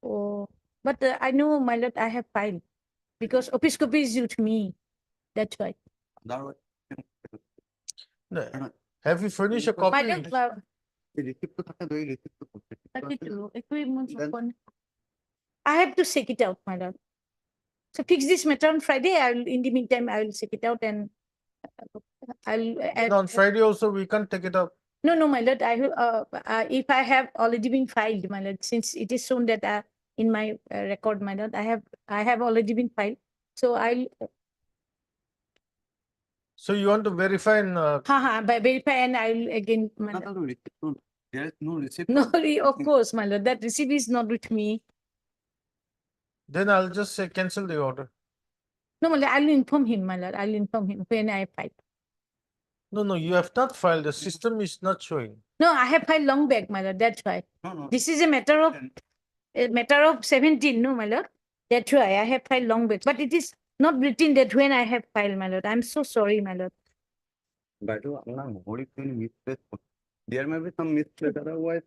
Oh, but I know, my lord, I have filed because office copy is due to me. That's why. No. Have you furnished a copy? My lord, 32, equipment upon- I have to check it out, my lord. So fix this matter on Friday. In the meantime, I will check it out and And on Friday also, we can't take it up. No, my lord. If I have already been filed, my lord, since it is shown that in my record, my lord, I have already been filed. So So you want to verify and By verify and I'll again. my No, lord. no, receipt, no, there is no receipt. No, of course, my lord, that receipt is not with me. then I'll just say cancel the order. No, my lord, I'll inform him, my lord, I'll inform him when I file. No, you have not filed. The system is not showing. No, I have filed long back, my lord, that's why. No, no. This is a matter of 17, no, my lord. That's why I have filed long back, but it is not written that when I have filed, my lord. I'm so sorry, my lord. But there may be some mistake, otherwise,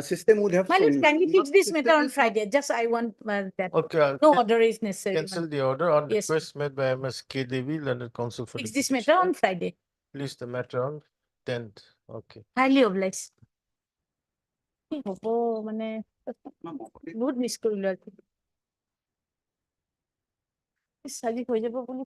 system would have. My lord, shown. can you fix this System matter on is not- Friday? Just I want that. Okay, No order is necessary. my cancel lord. the order on Yes. request made by MSK Devi, Learned Counsel for Fix the this matter on petitioner. Friday. Please the matter on 10th. Okay. Highly obliged. কি হ'ব মানে বহুত মিছ কৰিলো আজি হৈ যাব বুলি